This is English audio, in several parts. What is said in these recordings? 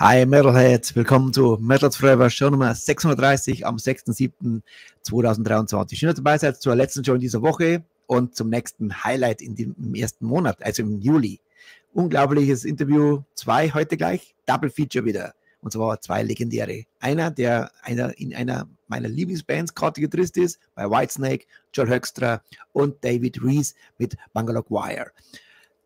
Hi Metalheads, willkommen zu METALHEADS FOREVER, Show Nummer 630 am 6.7.2023. Schön, dass ihr dabei seid zur letzten Show in dieser Woche und zum nächsten Highlight im ersten Monat, also im Juli. Unglaubliches Interview, 2 heute gleich, Double Feature wieder. Und zwar 2 legendäre. Einer, der in einer meiner Lieblingsbands gerade Gitarrist ist, bei Whitesnake, Hoekstra und David Rees mit Bangalore.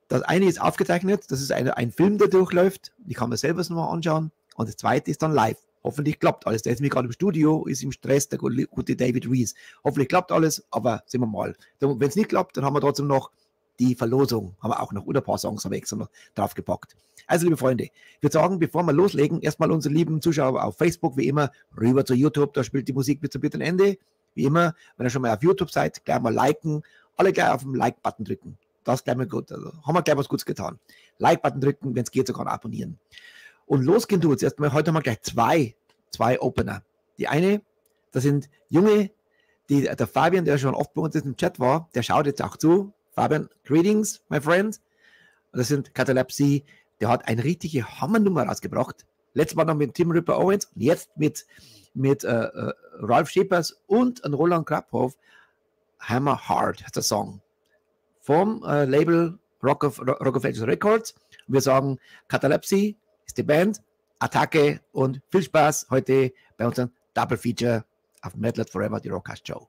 Das eine ist aufgezeichnet, das ist ein Film, der durchläuft, die kann man selber nochmal anschauen. Und das zweite ist dann live. Hoffentlich klappt alles. Der ist mir gerade im Studio, ist im Stress, der gute David Rees. Hoffentlich klappt alles, aber sehen wir mal. Wenn es nicht klappt, dann haben wir trotzdem noch die Verlosung, haben wir auch noch, oder ein paar Songs haben wir extra noch draufgepackt. Also liebe Freunde, ich würde sagen, bevor wir loslegen, erstmal unsere lieben Zuschauer auf Facebook, wie immer, rüber zu YouTube, da spielt die Musik bis zum bitteren Ende. Wie immer, wenn ihr schon mal auf YouTube seid, gleich mal liken, alle gleich auf den Like-Button drücken. Das ist gleich mal gut. Also haben wir gleich was Gutes getan. Like-Button drücken, wenn es geht, sogar abonnieren. Und losgehen tut es erstmal. Heute haben wir gleich zwei Opener. Die eine, das sind Junge, der Fabian, der schon oft bei uns im Chat war, der schaut jetzt auch zu. Fabian, greetings, my friend. Und das sind Catalepsy, der hat eine richtige Hammernummer rausgebracht. Letztes Mal noch mit Tim Ripper Owens und jetzt mit Ralf Schepers und Roland Krabhoff. Hammer Hard heißt der Song. Vom Label Rock of Ages Records. Wir sagen, Catalepsy ist die Band, Attacke und viel Spaß heute bei unserem Double Feature auf METALHEADS FOREVER, die Rockcast Show.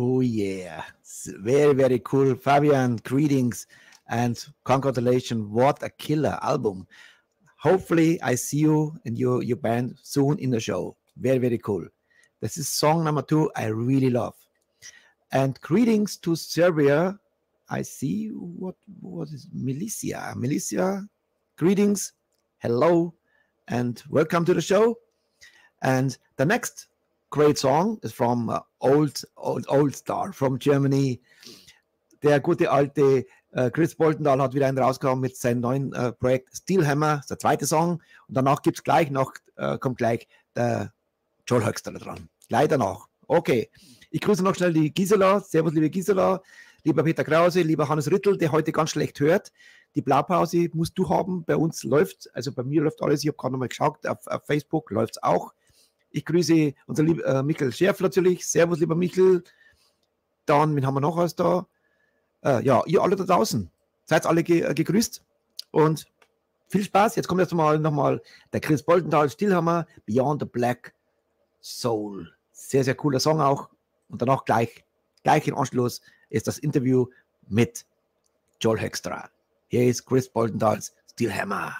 Oh yeah, very, very cool. Fabian, greetings and congratulations. What a killer album. Hopefully I see you and your band soon in the show. Very, very cool. This is song number 2 I really love. And greetings to Serbia. I see what is Milicia. Milicia, greetings, hello, and welcome to the show. And the next great song is from Old Star from Germany. Der gute alte Chris Boltendahl hat wieder einen rausgehauen mit seinem neuen Projekt Steelhammer, der zweite Song. Und danach kommt gleich der Joel Hoekstra dran. Gleich danach. Okay. Ich grüße noch schnell die Gisela. Servus, liebe Gisela. Lieber Peter Krause, lieber Hannes Rittel, der heute ganz schlecht hört. Die Blaupause musst du haben. Bei uns läuft, also bei mir läuft alles. Ich habe gerade nochmal geschaut. Auf Facebook läuft es auch. Ich grüße unseren lieben Michael Scherf natürlich. Servus, lieber Michael. Dann, wen haben wir noch alles da? Ja, ihr alle da draußen. Seid alle gegrüßt. Und viel Spaß. Jetzt kommt nochmal der Chris Boltendahl, Steelhammer, Beyond the Black Soul. Sehr, sehr cooler Song auch. Und danach gleich im Anschluss ist das Interview mit Joel Hoekstra. Hier ist Chris Boldendahls Steelhammer.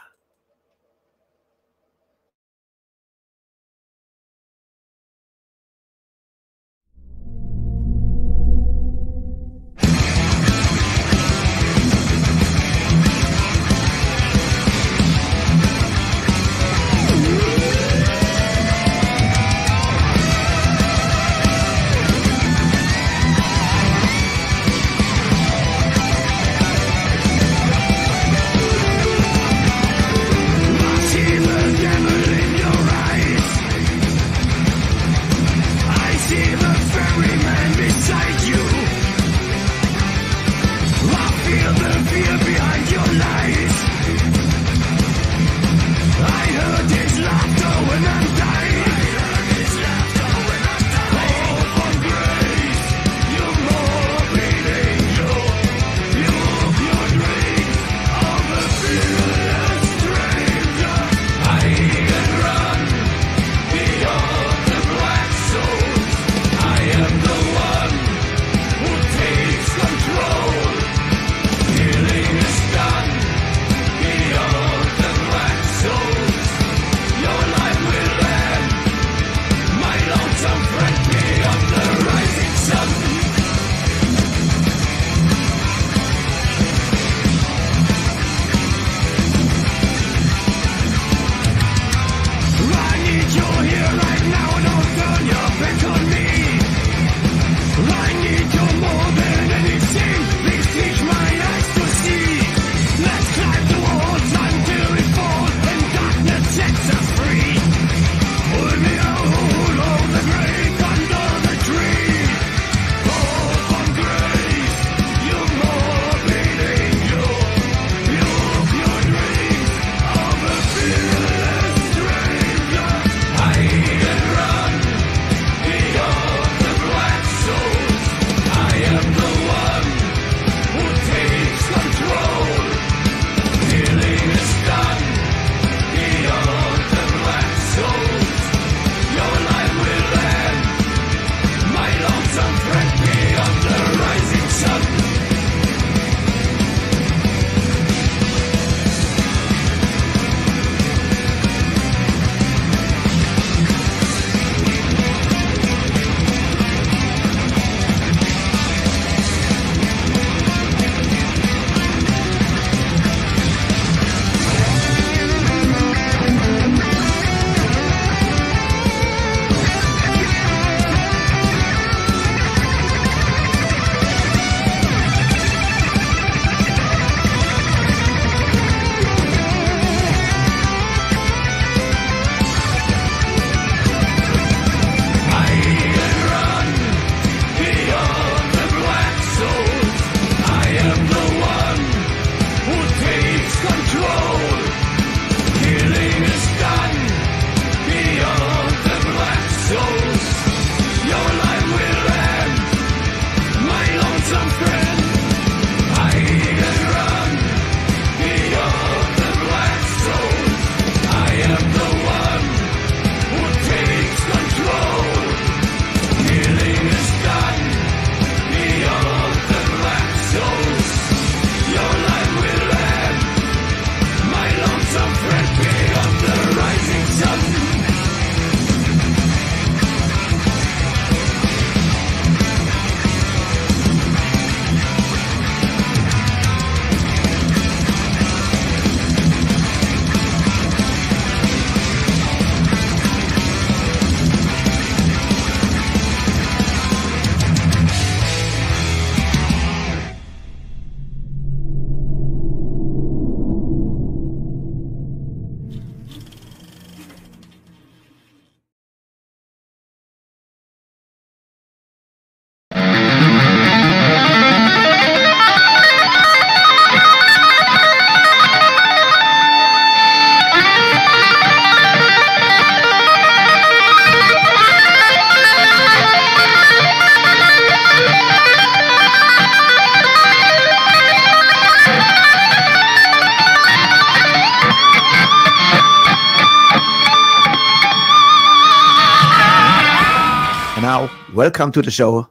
now, welcome to the show,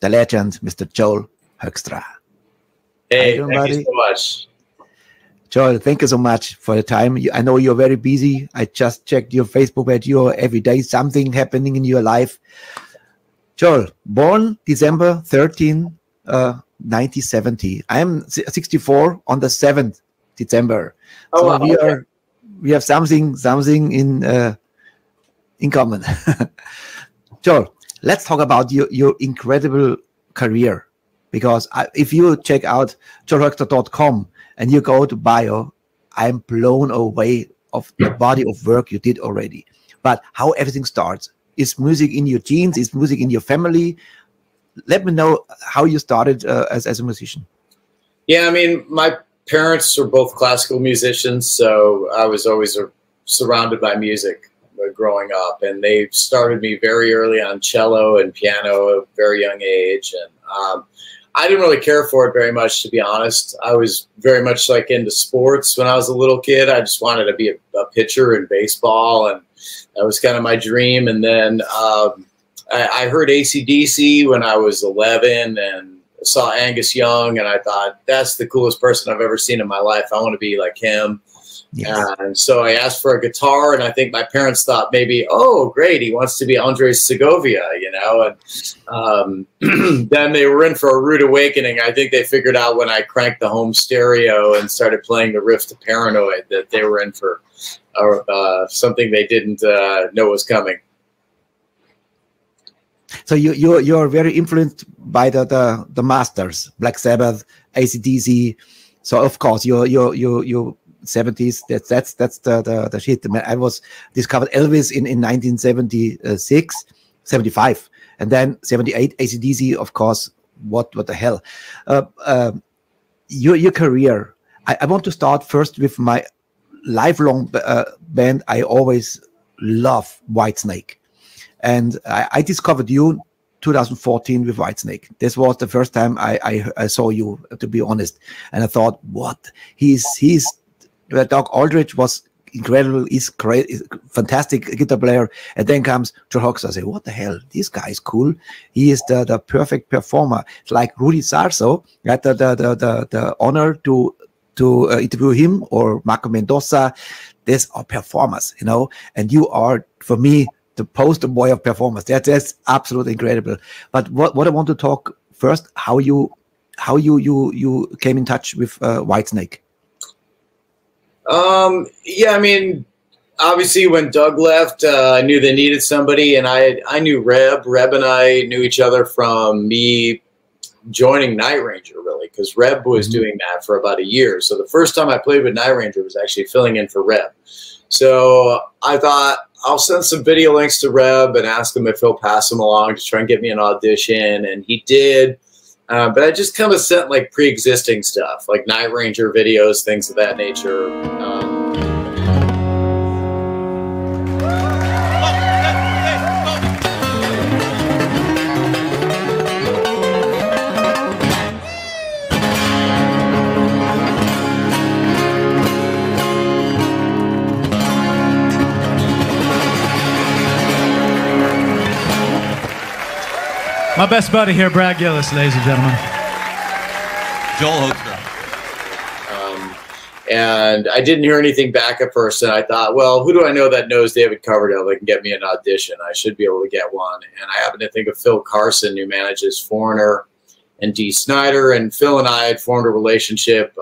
the legend, Mr. Joel Hoekstra. Hey, thank you so much. Joel, thank you so much for the time. I know you're very busy. I just checked your Facebook page. You're every day something happening in your life. Joel, born December 13, 1970. I'm 64 on the 7th December. So wow, we have something in common. Joel, let's talk about your incredible career, because if you check out joelhoekstra.com and you go to bio, I'm blown away of the body of work you did already. But how everything starts. Is music in your genes? Is music in your family? Let me know how you started as a musician. Yeah, I mean, my parents were both classical musicians, so I was always surrounded by music growing up. And they started me very early on cello and piano at a very young age. And I didn't really care for it very much, to be honest. I was very much like into sports when I was a little kid. I just wanted to be a pitcher in baseball, and that was kind of my dream. And then I heard AC/DC when I was 11 and saw Angus Young, and I thought, that's the coolest person I've ever seen in my life. I want to be like him. Yes. And so I asked for a guitar, and I think my parents thought maybe, oh, great, he wants to be Andres Segovia, you know. And then they were in for a rude awakening. I think they figured out when I cranked the home stereo and started playing the riff to Paranoid that they were in for something they didn't know was coming. So you're very influenced by the masters, Black Sabbath, AC/DC. So of course you 70s, that's the shit. I was discovered Elvis in 1976, 75, and then 78 AC/DC. Of course, what the hell? Your career. I want to start first with my lifelong band. I always love Whitesnake, and I discovered you 2014 with Whitesnake. This was the first time I saw you, to be honest, and I thought, what? He's Doug Aldrich was incredible. He's great, he's a fantastic guitar player. And then comes Joel Hoekstra. I say, what the hell? This guy is cool. He is the perfect performer. It's like Rudy Sarso. I had the honor to interview him, or Marco Mendoza. These are performers, you know. And you are, for me, the poster boy of performers. That's absolutely incredible. But what I want to talk first, how you came in touch with Whitesnake. Yeah, I mean, obviously when Doug left, I knew they needed somebody, and I knew Reb. Reb and I knew each other from me joining Night Ranger, really, because Reb was doing that for about a year. So the first time I played with Night Ranger was actually filling in for Reb. So I thought, I'll send some video links to Reb and ask him if he'll pass them along to try and get me an audition, and he did. But I just kind of sent like pre-existing stuff, like Night Ranger videos, things of that nature. My best buddy here, Brad Gillis, ladies and gentlemen. Joel Hoekstra. And I didn't hear anything back at first, and I thought, well, who do I know that knows David Coverdale that can get me an audition? I should be able to get one. And I happened to think of Phil Carson, who manages Foreigner and Dee Snider, and Phil and I had formed a relationship.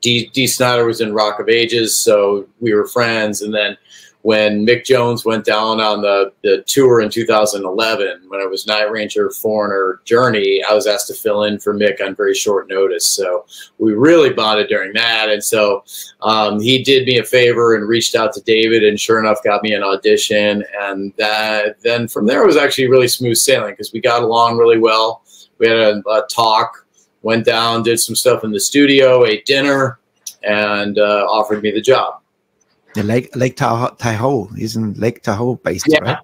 Dee Snider was in Rock of Ages, so we were friends. And then when Mick Jones went down on the tour in 2011, when it was Night Ranger, Foreigner, Journey, I was asked to fill in for Mick on very short notice. So we really bonded during that. And so he did me a favor and reached out to David, and sure enough got me an audition. And then from there it was actually really smooth sailing, because we got along really well. We had a talk, went down, did some stuff in the studio, ate dinner, and offered me the job. The Lake Tahoe, isn't Lake Tahoe based, right?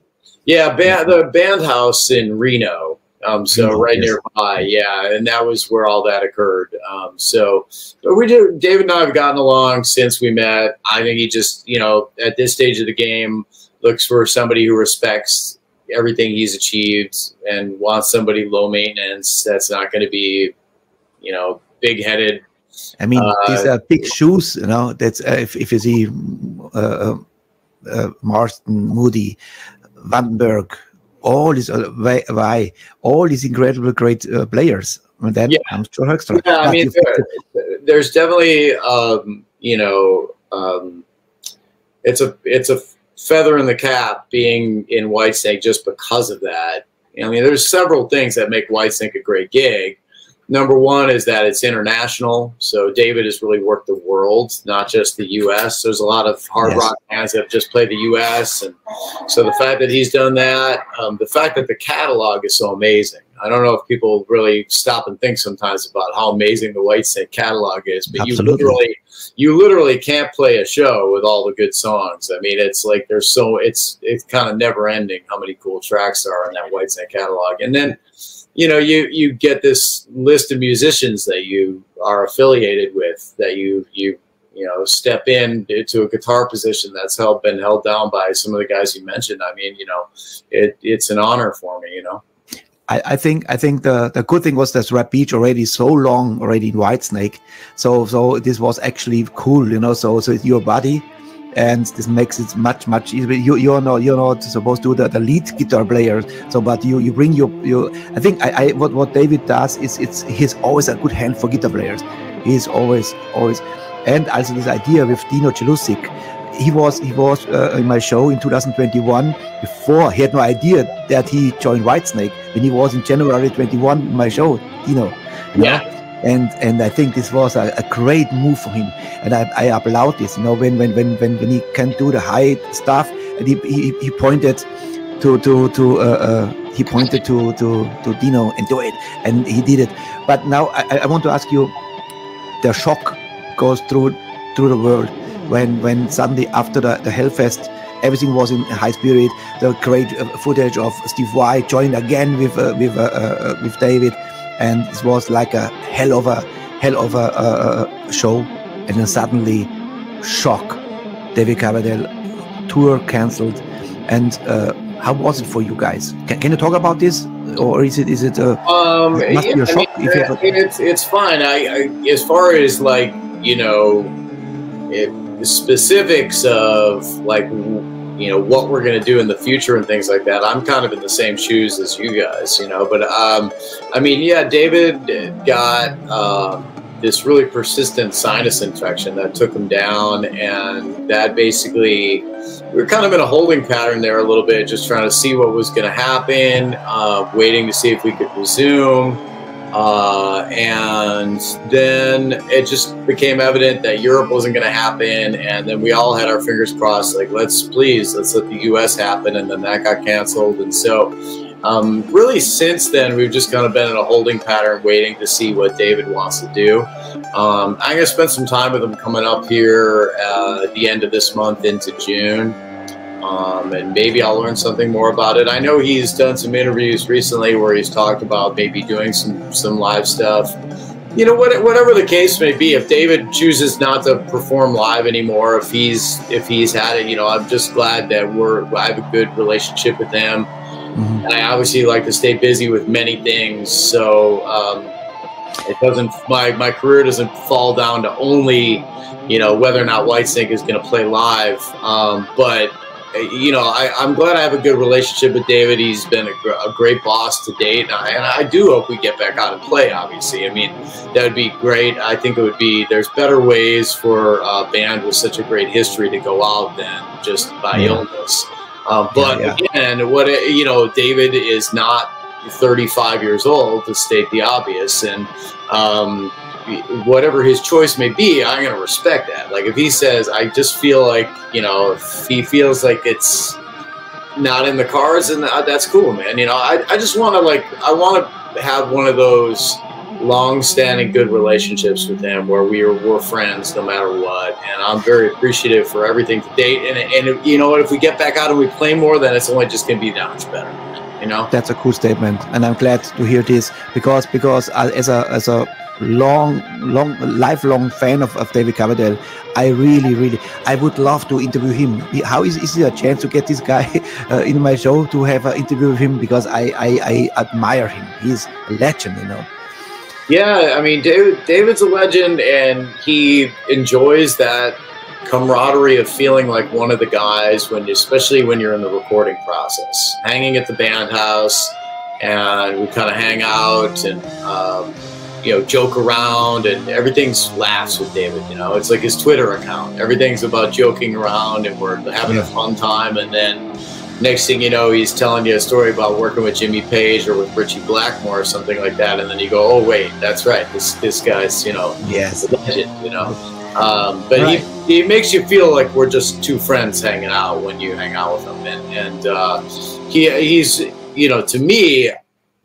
Yeah, the band house in Reno, so right nearby. Yeah, and that was where all that occurred. So David and I have gotten along since we met. I think he just, you know, at this stage of the game, looks for somebody who respects everything he's achieved and wants somebody low maintenance that's not going to be, you know, big-headed. I mean, these are big shoes, you know. That's if you see Marston, Moody, Vandenberg, all these all these incredible great players. And then comes to Hoekstra. Yeah, I mean, there's definitely you know, it's a feather in the cap being in Whitesnake just because of that. I mean, there's several things that make Whitesnake a great gig. Number one is that it's international. So David has really worked the world, not just the U.S. There's a lot of hard rock bands that have just played the U.S. And so the fact that he's done that, the fact that the catalog is so amazing. I don't know if people really stop and think sometimes about how amazing the Whitesnake catalog is, but you literally can't play a show with all the good songs. I mean, it's like there's so it's kind of never ending how many cool tracks there are in that Whitesnake catalog. And then, you know, you get this list of musicians that you are affiliated with, that you know, step into a guitar position that's been held down by some of the guys you mentioned. I mean, you know, it's an honor for me, you know. I think the good thing was that Rap Beach already so long already in Whitesnake, so this was actually cool, you know. So it's your body, and this makes it much easier. You're not supposed to do the lead guitar player, so but you bring your I think what David does is he's always a good hand for guitar players. He's always, and also this idea with Dino Celusic. He was in my show in 2021. Before, he had no idea that he joined Whitesnake when he was in January 21 in my show, Dino. You know? And I think this was a great move for him, and I applaud this. You know, when he can do the high stuff, and he pointed to Dino and do it, and he did it. But now I want to ask you, the shock goes through the world. When suddenly after the Hellfest, everything was in high spirit. The great footage of Steve Vai joined again with David, and it was like a hell of a show. And then suddenly, shock. David Coverdale tour cancelled. And how was it for you guys? Can you talk about this, or is it must be a shock? It's fine. I as far as like, you know, the specifics of like, you know, what we're going to do in the future and things like that, I'm kind of in the same shoes as you guys, you know. But I mean, yeah, David got this really persistent sinus infection that took him down, and that basically, we were kind of in a holding pattern there a little bit, just trying to see what was going to happen, waiting to see if we could resume. And then it just became evident that Europe wasn't going to happen, and then we all had our fingers crossed, like, let's let the US happen, and then that got canceled. And so really since then, we've just kind of been in a holding pattern, waiting to see what David wants to do. I'm going to spend some time with him coming up here at the end of this month into June. And maybe I'll learn something more about it. I know he's done some interviews recently where he's talked about maybe doing some live stuff. You know, whatever the case may be, if David chooses not to perform live anymore, if he's had it, you know, I'm just glad that I have a good relationship with him. Mm-hmm. And I obviously like to stay busy with many things, so it doesn't, my career doesn't fall down to only, you know, whether or not Whitesnake is going to play live. But you know, I'm glad I have a good relationship with David. He's been a great boss to date, and I do hope we get back out and play, obviously. I mean, that would be great. I think it would be, there's better ways for a band with such a great history to go out than just by illness. But again, you know, David is not 35 years old, to state the obvious, and whatever his choice may be, I'm going to respect that. Like, if he says, I just feel like, you know, if he feels like it's not in the cards, and that's cool, man. You know, I just want to, like, I want to have one of those long-standing good relationships with him where we're friends no matter what, and I'm very appreciative for everything to date. And you know what, if we get back out and we play more, then it's only just going to be that much better. You know, that's a cool statement, and I'm glad to hear this because as a lifelong fan of David Coverdale. I would love to interview him. How is there a chance to get this guy in my show to have an interview with him? Because I admire him. He's a legend, you know. Yeah, I mean, David's a legend, and he enjoys that camaraderie of feeling like one of the guys especially when you're in the recording process, hanging at the band house, and we kind of hang out and joke around, and everything's laughs with David. You know, it's like his Twitter account. Everything's about joking around, and we're having a fun time. And then next thing you know, he's telling you a story about working with Jimmy Page or with Richie Blackmore or something like that. And then you go, oh wait, that's right, this guy's yes, a legend, But right. he makes you feel like we're just two friends hanging out when you hang out with him, and he's to me,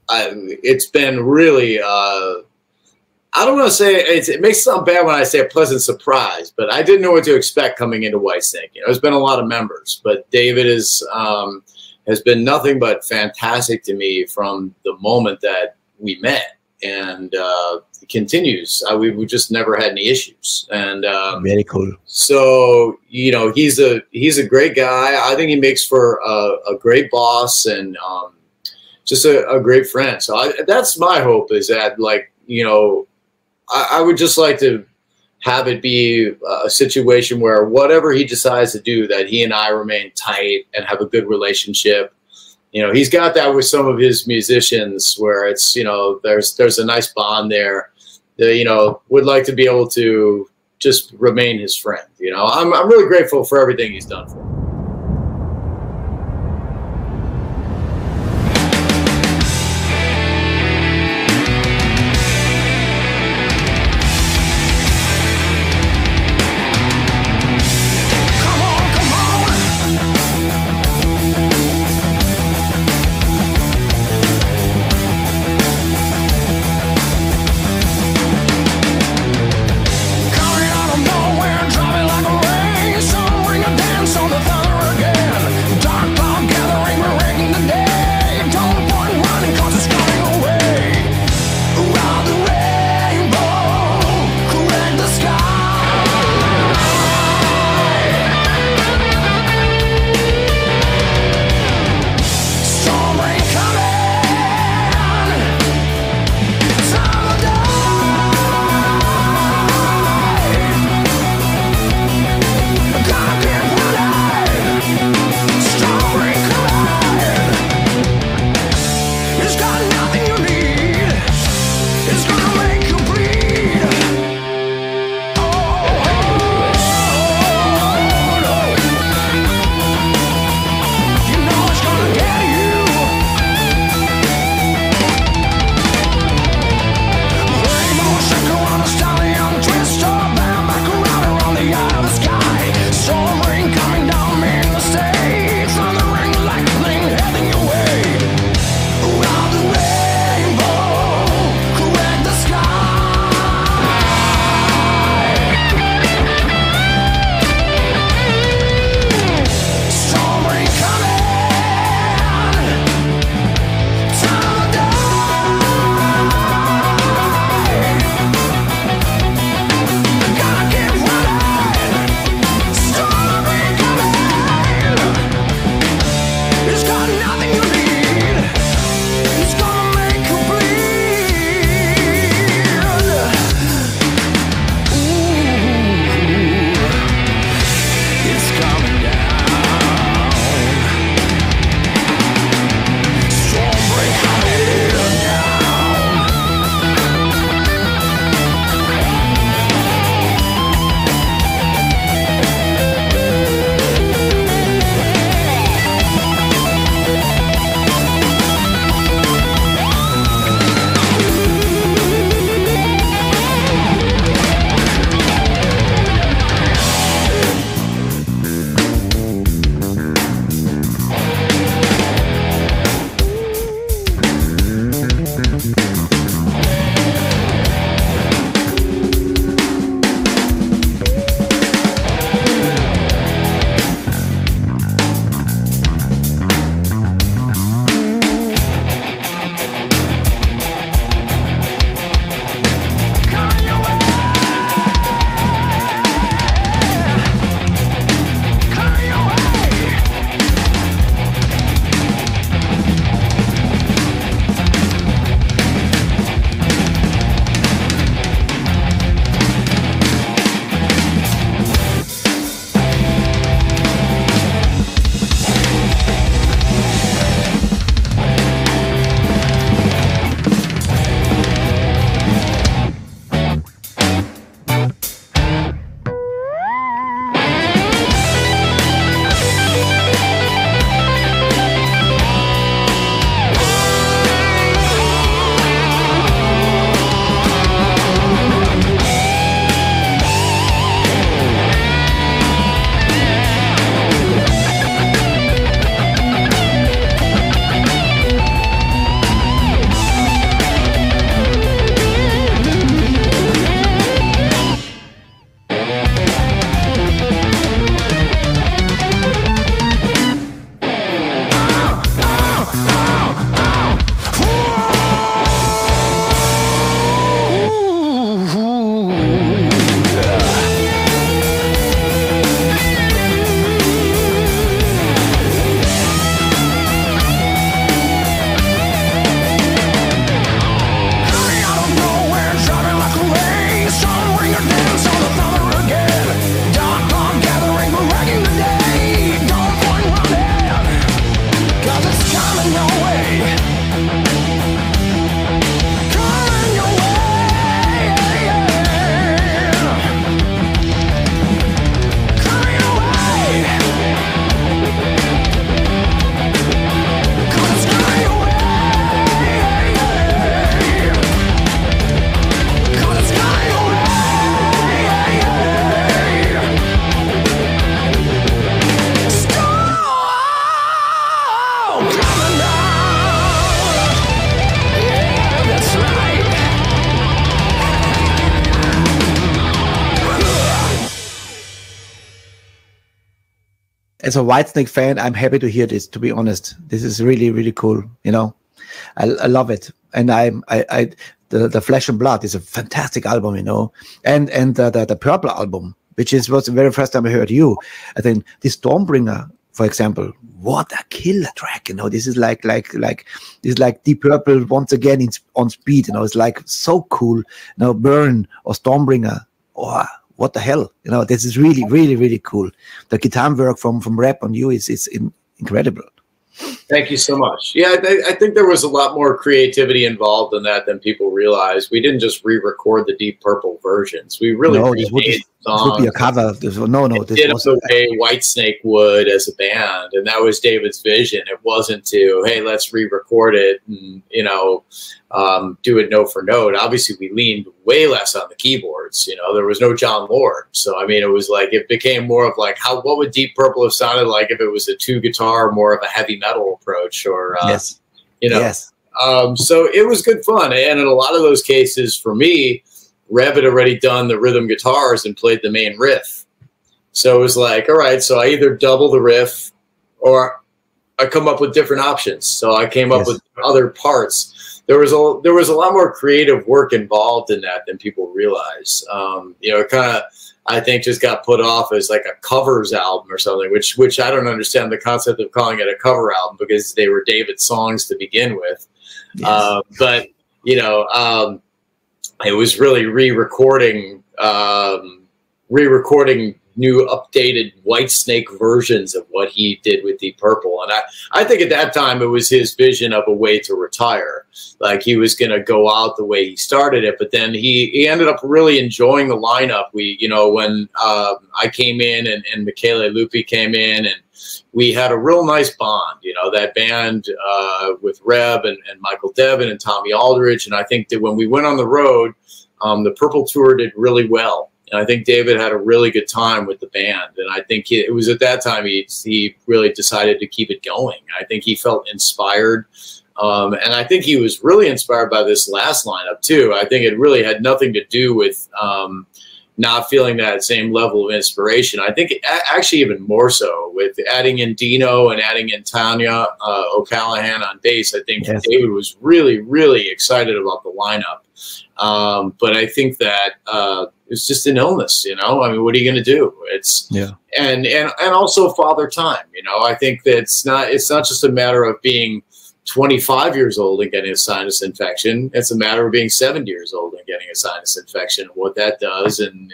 it's been really. I don't want to say it makes it sound bad when I say a pleasant surprise, but I didn't know what to expect coming into Whitesnake. There's been a lot of members, but David has been nothing but fantastic to me from the moment that we met, and it continues. We just never had any issues, and very cool. So he's a great guy. I think he makes for a great boss, and just a great friend. So that's my hope, is that I would just like to have it be a situation where whatever he decides to do, that he and I remain tight and have a good relationship. He's got that with some of his musicians, where it's, there's a nice bond there. That, would like to be able to just remain his friend. I'm really grateful for everything he's done for me. Coming out of nowhere, driving like a rain. Some bring a dance on the as a Whitesnake fan, I'm happy to hear this. To be honest, this is really, really cool. You know, I love it, and the Flesh and Blood is a fantastic album. You know, and the Purple album, which was the very first time I heard you. I think the Stormbringer, for example, what a killer track. You know, this is like Deep Purple once again on speed. You know, it's like so cool. You know, Burn or Stormbringer. Oh, what the hell? You know, this is really, really, really cool. The guitar work from Rap on You is incredible. Thank you so much. Yeah, I think there was a lot more creativity involved in that than people realize. We didn't just re-record the Deep Purple versions. We really this would be a cover. This was the way Whitesnake would as a band, and that was David's vision. It wasn't to, hey, let's re-record it and, you know, do it note for note. Obviously, we leaned way less on the keyboards. You know, there was no John Lord, so I mean, it was like it became more of like what would Deep Purple have sounded like if it was a 2-guitar, more of a heavy metal approach, or you know. Yes. So it was good fun, and in a lot of those cases, for me, Rev had already done the rhythm guitars and played the main riff. So it was like, all right, so I either double the riff or I come up with different options. So I came up with other parts. There was a lot more creative work involved in that than people realize. You know, it kind of, I think, just got put off as like a covers album or something, which I don't understand the concept of calling it a cover album, because they were David's songs to begin with. Yes. But, you know, it was really re-recording new updated Whitesnake versions of what he did with Deep Purple. And I think at that time it was his vision of a way to retire. Like he was going to go out the way he started it, but then he ended up really enjoying the lineup. We, you know, when I came in and Michele Lupi came in, and we had a real nice bond, you know, that band with Reb and Michael Devin and Tommy Aldridge. And I think that when we went on the road, the Purple tour did really well. And I think David had a really good time with the band. And I think it was at that time he really decided to keep it going. I think he felt inspired. And I think he was really inspired by this last lineup too. I think it really had nothing to do with not feeling that same level of inspiration. I think actually even more so with adding in Dino and adding in Tanya O'Callahan on bass. I think David was really, really excited about the lineup. But I think that it's just an illness, you know. I mean, what are you going to do? It's and also Father Time, you know. I think that it's not just a matter of being 25 years old and getting a sinus infection. It's a matter of being 70 years old and getting a sinus infection, and what that does. And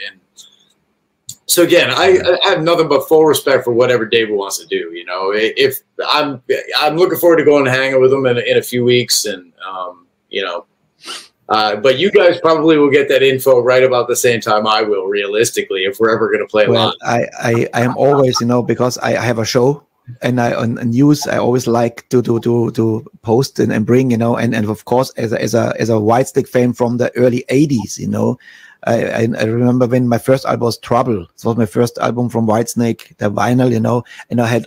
so again, I have nothing but full respect for whatever David wants to do. You know, if I'm looking forward to going and hanging with him in a few weeks, and you know. But you guys probably will get that info right about the same time I will, realistically, if we're ever going to play live. I am always, you know, because I have a show, and on news I always like to post and bring, you know, and of course as a Whitesnake fan from the early 80s, you know. I remember when my first album was Trouble. It was my first album from Whitesnake, the vinyl, you know, and I have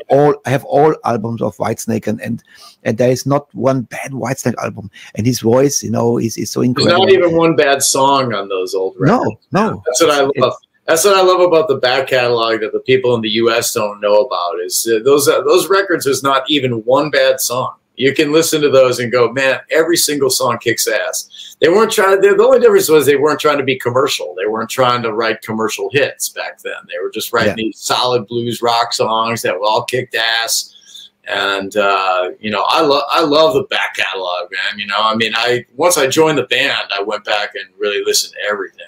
all albums of Whitesnake, and there is not one bad Whitesnake album. And his voice, you know, is so incredible. There's not even one bad song on those old records. No. That's what I love. That's what I love about the back catalog that the people in the U.S. don't know about. Is those records, there's not even one bad song. You can listen to those and go, man, every single song kicks ass. They weren't trying to, the only difference was they weren't trying to be commercial. They weren't trying to write commercial hits back then. They were just writing these solid blues rock songs that all kicked ass. And, you know, I love the back catalog, man. You know, I mean, once I joined the band, I went back and really listened to everything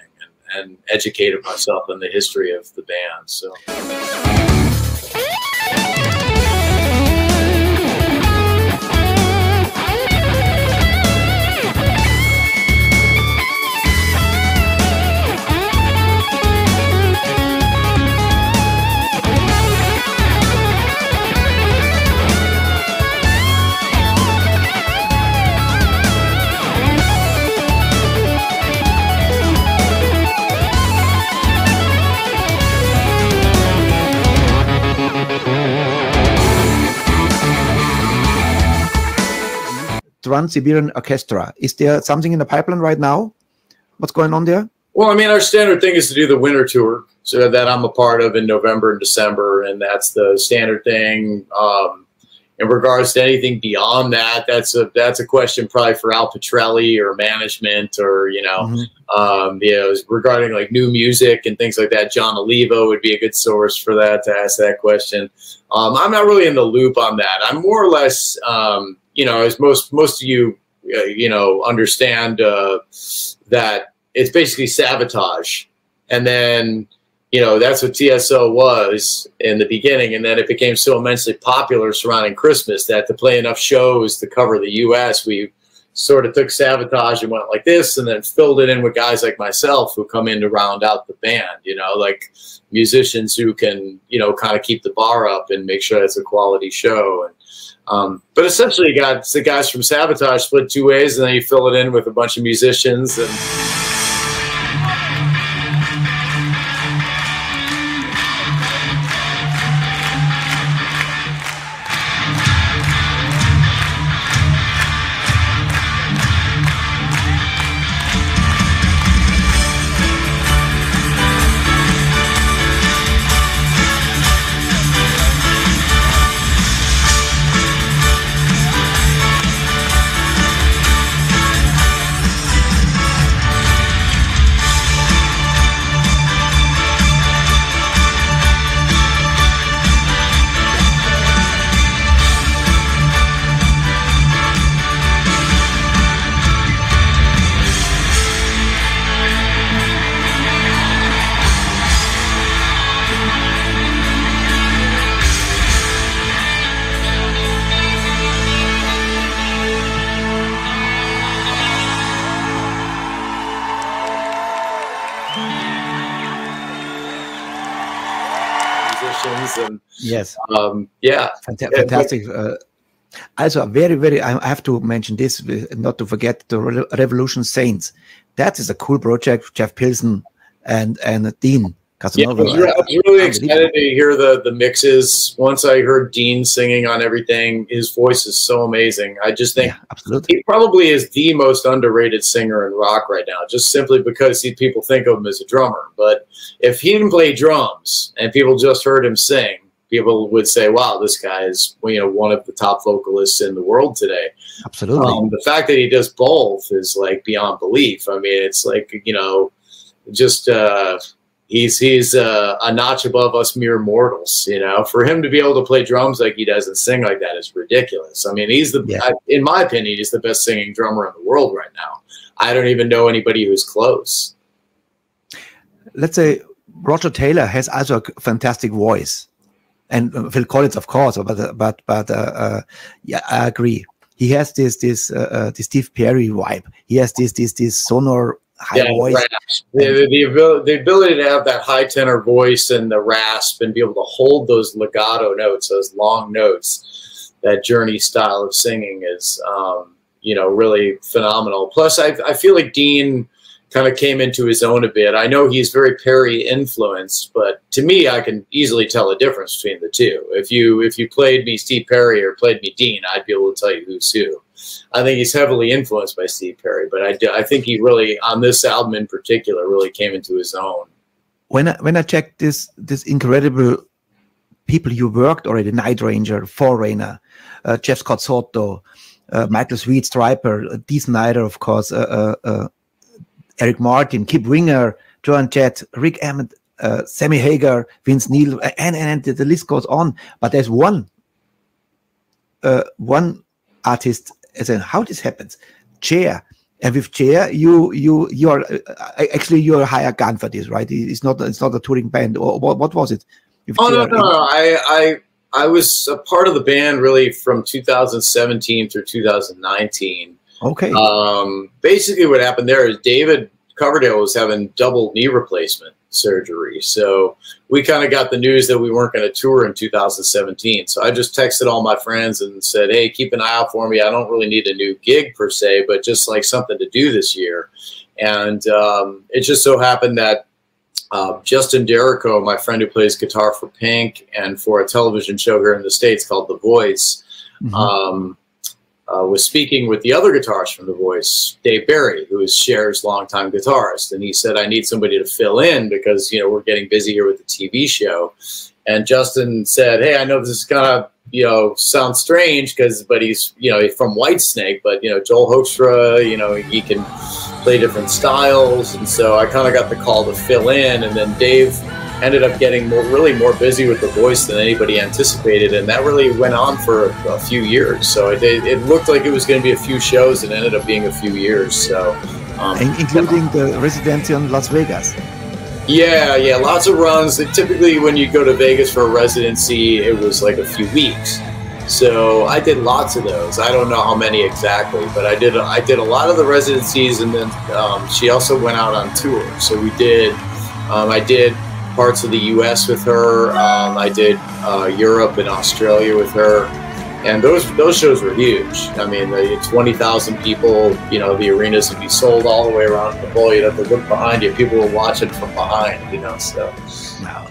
and educated myself on the history of the band. So. Trans-Siberian Orchestra. Is there something in the pipeline right now? What's going on there? Well, I mean, our standard thing is to do the winter tour. so that I'm a part of in November and December, and that's the standard thing. In regards to anything beyond that, that's a question probably for Al Petrelli or management, or you know, regarding like new music and things like that. John Olivo would be a good source for that, to ask that question. I'm not really in the loop on that. I'm more or less, you know, as most of you, you know, understand that it's basically sabotage, and then, you know, that's what TSO was in the beginning, and then it became so immensely popular surrounding Christmas that to play enough shows to cover the U.S., we sort of took sabotage and went like this, and then filled it in with guys like myself who come in to round out the band, you know, like musicians who can, you know, kind of keep the bar up and make sure it's a quality show. And but essentially you got the guys from Sabotage split two ways, and then you fill it in with a bunch of musicians. And and yes, yeah, fantastic. Also, very, I have to mention this, not to forget the Revolution Saints. That is a cool project. Jeff Pilson and Dean Casanova. Yeah, I was really excited to hear the mixes. Once I heard Dean singing on everything, his voice is so amazing. I just think absolutely, he probably is the most underrated singer in rock right now, just simply because people think of him as a drummer. But if he didn't play drums and people just heard him sing, people would say, wow, this guy is, you know, one of the top vocalists in the world today. Absolutely. The fact that he does both is like beyond belief. I mean, it's like, you know, just he's a notch above us mere mortals, you know. For him to be able to play drums like he does and sing like that is ridiculous. I mean, he's in my opinion, he's the best singing drummer in the world right now. I don't even know anybody who's close. Let's say Roger Taylor has also a fantastic voice. And Phil Collins, of course, but yeah, I agree. He has this Steve Perry vibe. He has this sonor high voice. The ability to have that high tenor voice and the rasp and be able to hold those legato notes, those long notes, that Journey style of singing is, you know, really phenomenal. Plus, I feel like Dean kind of came into his own a bit. I know he's very Perry influenced, but to me, I can easily tell the difference between the two. If you played me Steve Perry or played me Dean, I'd be able to tell you who's who. I think he's heavily influenced by Steve Perry, but I think he really, on this album in particular, really came into his own. When I checked this incredible people you worked already, Night Ranger, Foreigner, Jeff Scott Soto, Michael Sweet, Striper, Dee Snider, of course, Eric Martin, Kip Winger, Joan Jett, Rick Emmett, Sammy Hagar, Vince Neil, and the list goes on. But there's one artist. How this happens? Chair, and with Chair, you're actually you're a higher gun for this, right? It's not a touring band. Or what was it? No. I was a part of the band really from 2017 through 2019. Okay. Basically what happened there is David Coverdale was having double knee replacement surgery. So we kind of got the news that we weren't going to tour in 2017. So I just texted all my friends and said, hey, keep an eye out for me. I don't really need a new gig per se, but just like something to do this year. And it just so happened that Justin Derrico, my friend who plays guitar for Pink and for a television show here in the States called The Voice, was speaking with the other guitarist from The Voice, Dave Barry, who is Cher's longtime guitarist. And he said, I need somebody to fill in because, you know, we're getting busy here with the TV show. And Justin said, hey, I know this is kind of, you know, sounds strange but he's, you know, he's from Whitesnake, but, you know, Joel Hoekstra, you know, he can play different styles. And so I kind of got the call to fill in. And then Dave ended up getting really more busy with The Voice than anybody anticipated. And that really went on for a few years. So it looked like it was going to be a few shows and ended up being a few years. So, including the residency in Las Vegas. Yeah, lots of runs. Typically, when you go to Vegas for a residency, it was like a few weeks. So I did lots of those. I don't know how many exactly, but I did a lot of the residencies, and then she also went out on tour. So we did. I did parts of the U.S. with her. I did Europe and Australia with her. And those shows were huge. I mean, 20,000 people, you know, the arenas would be sold all the way around the bowl. You'd have to look behind you. People were watching from behind, you know, so. Wow.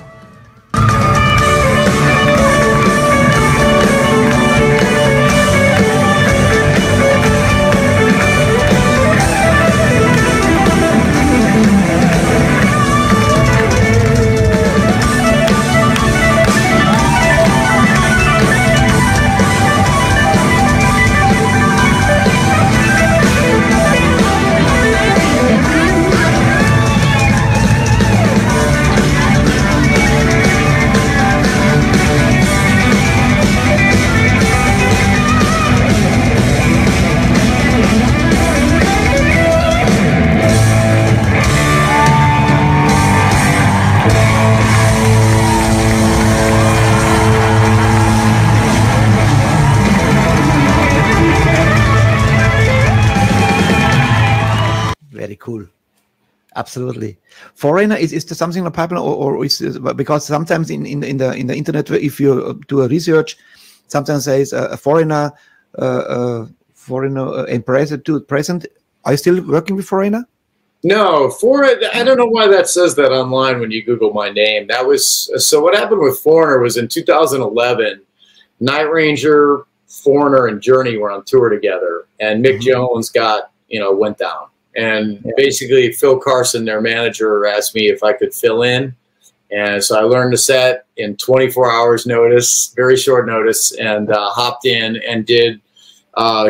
Cool. Absolutely. Foreigner, is there something popular, or is it, because sometimes in the internet, if you do a research, sometimes says a foreigner impressed to present. Are you still working with Foreigner? No, I don't know why that says that online when you Google my name. That was so. What happened with Foreigner was in 2011, Night Ranger, Foreigner, and Journey were on tour together, and Mick Jones went down. And basically, Phil Carson, their manager, asked me if I could fill in. And so I learned the set in 24 hours notice, very short notice, and hopped in and did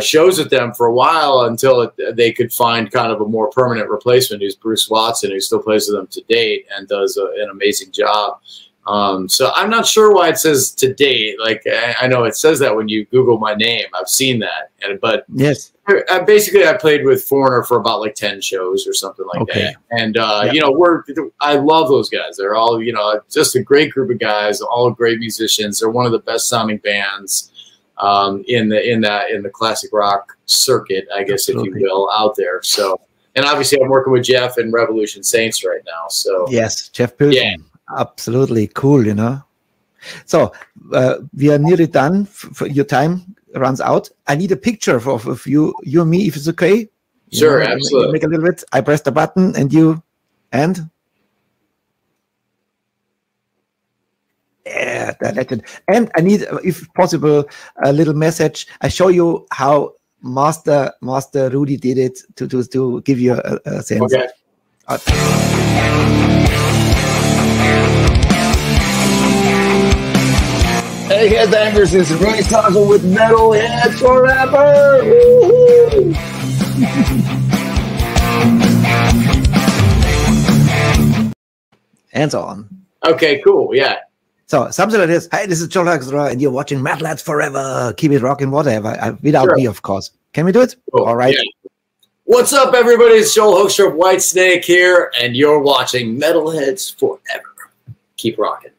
shows with them for a while until they could find kind of a more permanent replacement, who's Bruce Watson, who still plays with them to date and does an amazing job. So I'm not sure why it says to date. Like, I know it says that when you Google my name. I've seen that. But yes, basically I played with Foreigner for about like 10 shows or something like that. And, I love those guys. They're all, just a great group of guys, all great musicians. They're one of the best sounding bands in the classic rock circuit, I guess, if you will, out there. So, and obviously I'm working with Jeff and Revolution Saints right now. So yes, Jeff Pilsen. Yeah. Absolutely cool, So we are nearly done. Your time runs out. I need a picture of you and me, if it's okay. Sure, absolutely. Make a little bit. I press the button, and you, and yeah, and I need, if possible, a little message. I show you how Master Rudy did it to give you a sense. Okay. Hey, headbangers, it's Ray Tazo with Metalheads Forever! And so on. Okay, cool, yeah. So, something like this. Hey, this is Joel Hoekstra, and you're watching Metalheads Forever. Keep it rocking, whatever. Without me, of course. Can we do it? Cool. All right. Yeah. What's up, everybody? It's Joel Hoekstra of Whitesnake here, and you're watching Metalheads Forever. Keep rocking.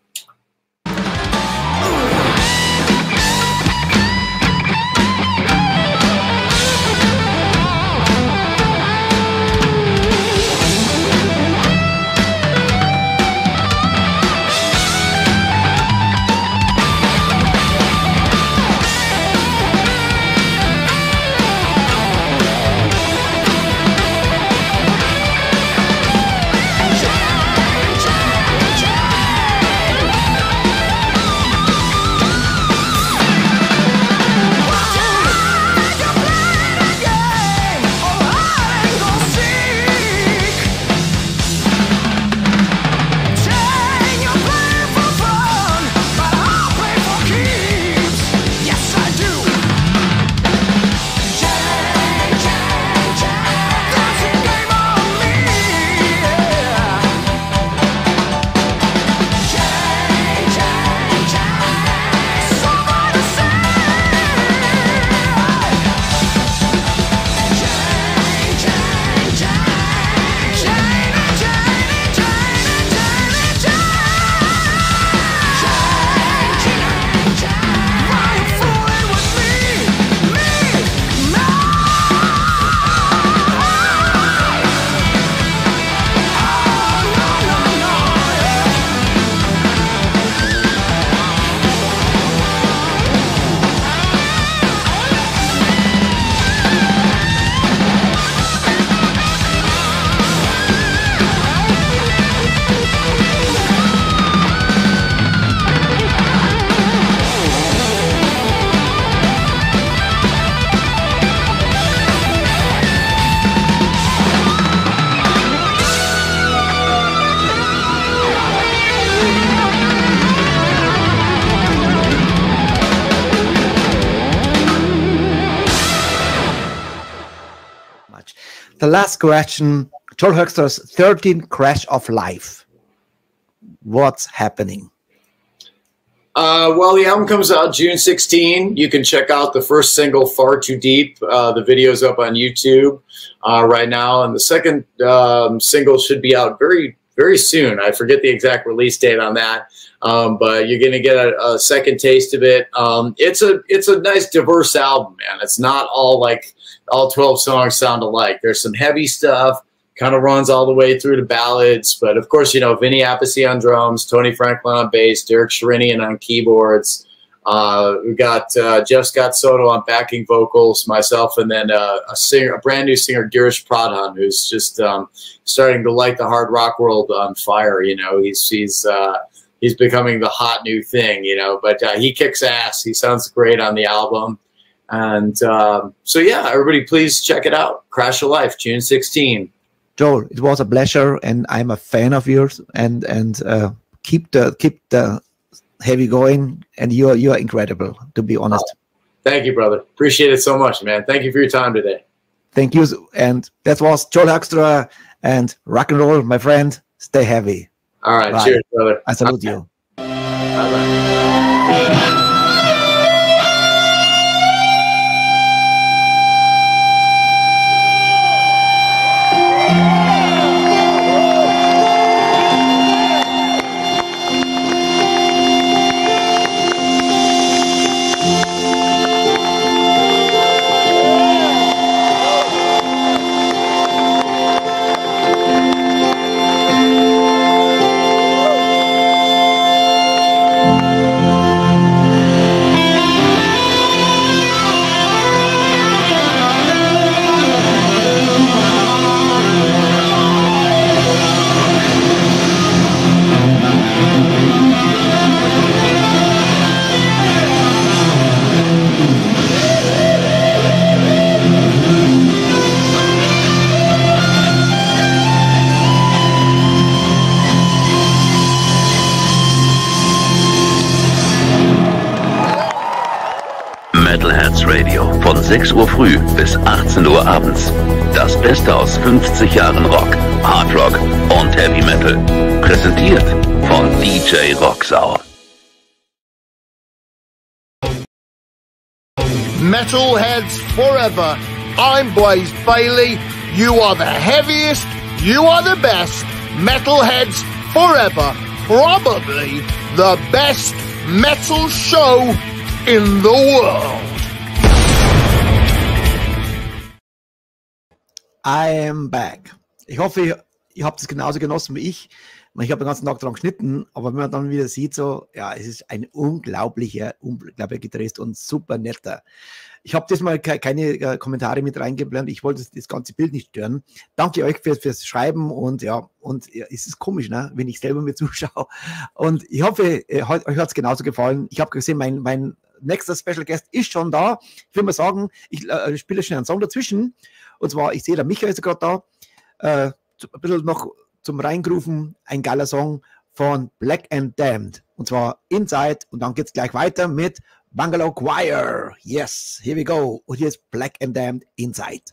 the last question, Joel Hoekstra's 13th Crash of Life. What's happening? Well, the album comes out June 16. You can check out the first single, Far Too Deep. The video's up on YouTube right now. And the second single should be out very, very soon. I forget the exact release date on that. But you're going to get a second taste of it. It's a nice, diverse album, man. It's not all like all 12 songs sound alike. There's some heavy stuff. Kind of runs all the way through to ballads, but of course, you know, Vinny Appice on drums, Tony Franklin on bass, Derek Sherinian on keyboards. We got Jeff Scott Soto on backing vocals, myself, and then a brand new singer, Girish Pradhan, who's just starting to light the hard rock world on fire. You know, he's becoming the hot new thing. You know, but he kicks ass. He sounds great on the album. And so yeah, everybody, please check it out. Crash of Life, June 16. Joel, it was a pleasure, and I'm a fan of yours. And keep the heavy going. And you're incredible, to be honest. Oh, thank you, brother. Appreciate it so much, man. Thank you for your time today. Thank you. And that was Joel Hoekstra and rock and roll, my friend. Stay heavy. All right, Bye. cheers, brother. I salute you. Bye-bye. METALHEADS Radio von 6 Uhr früh bis 18 Uhr abends. Das Beste aus 50 Jahren Rock, Hardrock und Heavy Metal. Präsentiert von DJ Rocksau. Metalheads forever. I'm Blaze Bailey. You are the heaviest. You are the best. Metalheads forever. Probably the best metal show in the world. I am back. Ich hoffe, ihr habt es genauso genossen wie ich. Ich habe den ganzen Tag dran geschnitten, aber wenn man dann wieder sieht, so, ja, es ist ein unglaublicher Gitarrist und super netter. Ich habe diesmal keine Kommentare mit reingeblendet. Ich wollte das ganze Bild nicht stören. Danke euch fürs Schreiben und ja, es ist komisch, ne, wenn ich selber mir zuschaue. Und ich hoffe, euch hat es genauso gefallen. Ich habe gesehen, mein nächster Special Guest ist schon da. Ich will mal sagen, ich spiele schnell einen Song dazwischen. Und zwar, ich sehe, der Michael ist gerade da. Ein bisschen noch zum Reingrufen, ein geiler Song von Black and Damned. Und zwar Inside. Und dann geht es gleich weiter mit Bangalore Choir. Yes, here we go. Und hier ist Black and Damned Inside.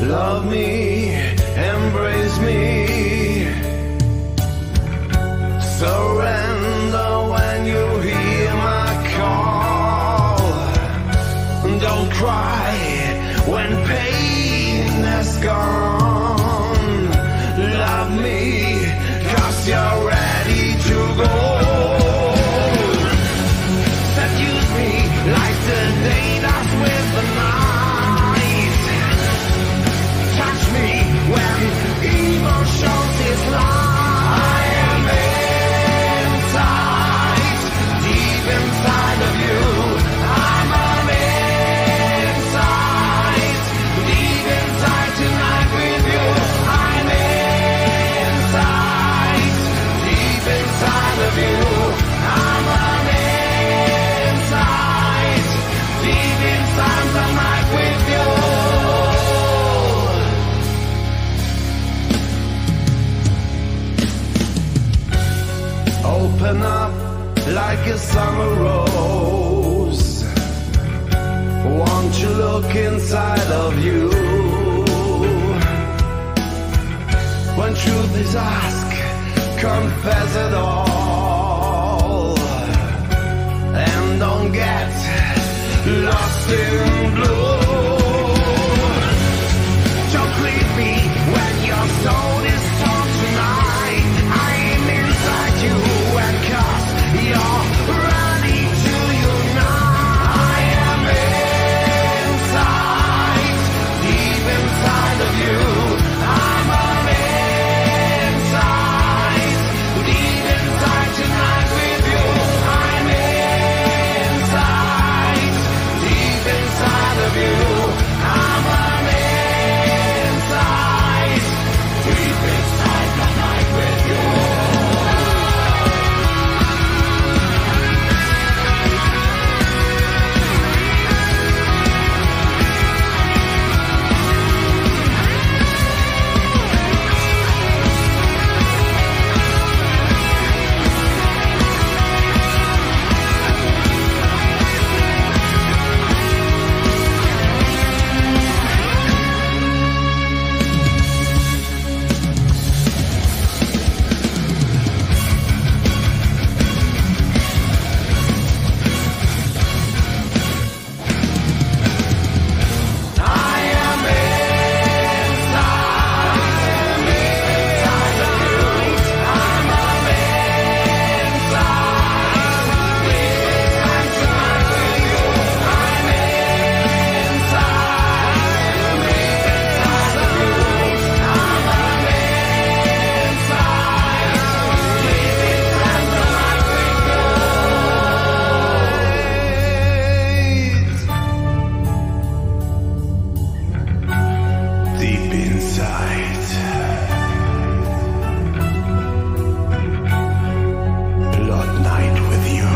love me, embrace me. Surrender when you hear my call. Don't cry when pain has gone. Love me, 'cause you're ready to go. Seduce me like the day does with the night. Touch me when evil shows its light. I am inside, deep inside of you. I'm an inside, deep inside tonight with you. I'm inside, deep inside of you. I'm an inside, deep inside tonight with you. Open up like a summer rose. Won't you look inside of you? When truth is asked, confess it all. And don't get lost in blue. Don't leave me when your soul is torn tonight. I'm inside you and 'cause you're ready to unite. I am inside, deep inside of you. I'm an inside, deep inside tonight with you. I'm inside, deep inside of you. I'm an inside, deep inside tonight with you. Deep inside, blood night with you.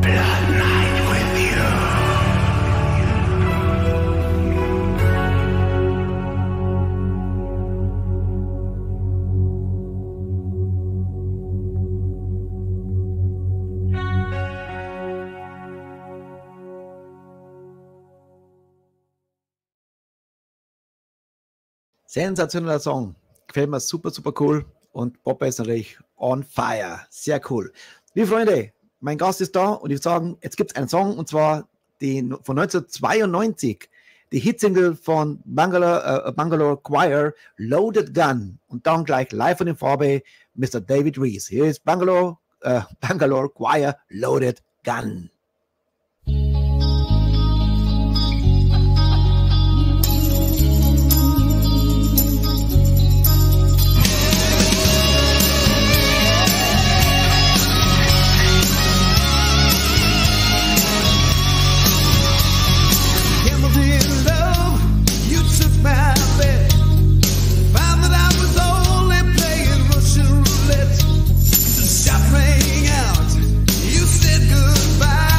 Blood night with you. Sensationeller Song. Gefällt mir super, super cool. Und Popper ist natürlich on fire. Sehr cool. Liebe Freunde, mein Gast ist da und ich würde sagen, jetzt gibt es einen Song und zwar den von 1992. Die Hitsingle von Bangalore Choir, Loaded Gun. Und dann gleich live von den Farbe Mr. David Rees. Hier ist Bangalore Choir, Loaded Gun. Shot rang out, you said goodbye.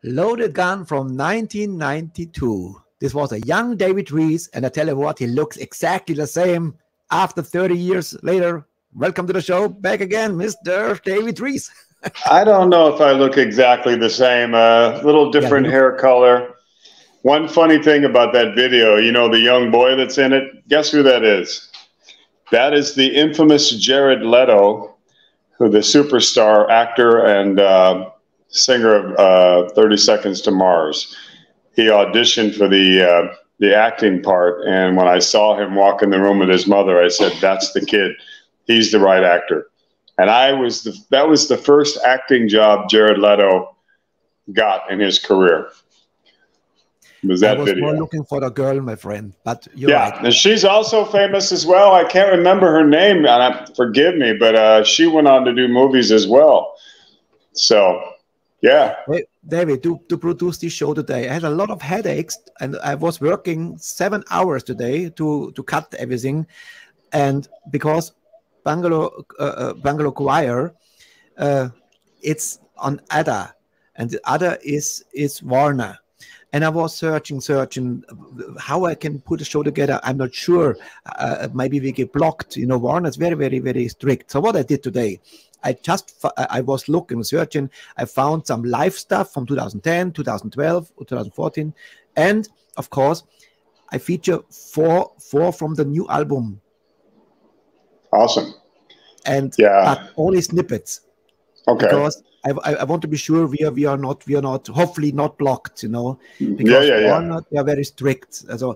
Loaded Gun from 1992. This was a young David Rees, and I tell you what, he looks exactly the same after 30 years later. Welcome to the show, back again, Mr. David Rees. I don't know if I look exactly the same, little different hair color. One funny thing about that video, you know, the young boy that's in it, guess who that is? That is the infamous Jared Leto, who the superstar actor and singer of 30 Seconds to Mars. He auditioned for the acting part, and when I saw him walk in the room with his mother, I said, that's the kid. He's the right actor. And that was the first acting job Jared Leto got in his career. Was that I was video. more looking for the girl, my friend, but you're right. right. And she's also famous as well. I can't remember her name, and forgive me, but she went on to do movies as well. So, yeah. Hey, David, to produce this show today, I had a lot of headaches, and I was working 7 hours today to cut everything, and because Bangalore choir, it's on Ada, and the other is Warner. And I was searching how I can put a show together. I'm not sure. Maybe we get blocked. You know, Warner is very, very, very strict. So what I did today, I was looking, searching. I found some live stuff from 2010, 2012, or 2014. And, of course, I feature four from the new album. Awesome. And but only snippets. Okay. Because I want to be sure we are not hopefully not blocked, you know. Because they are very strict. So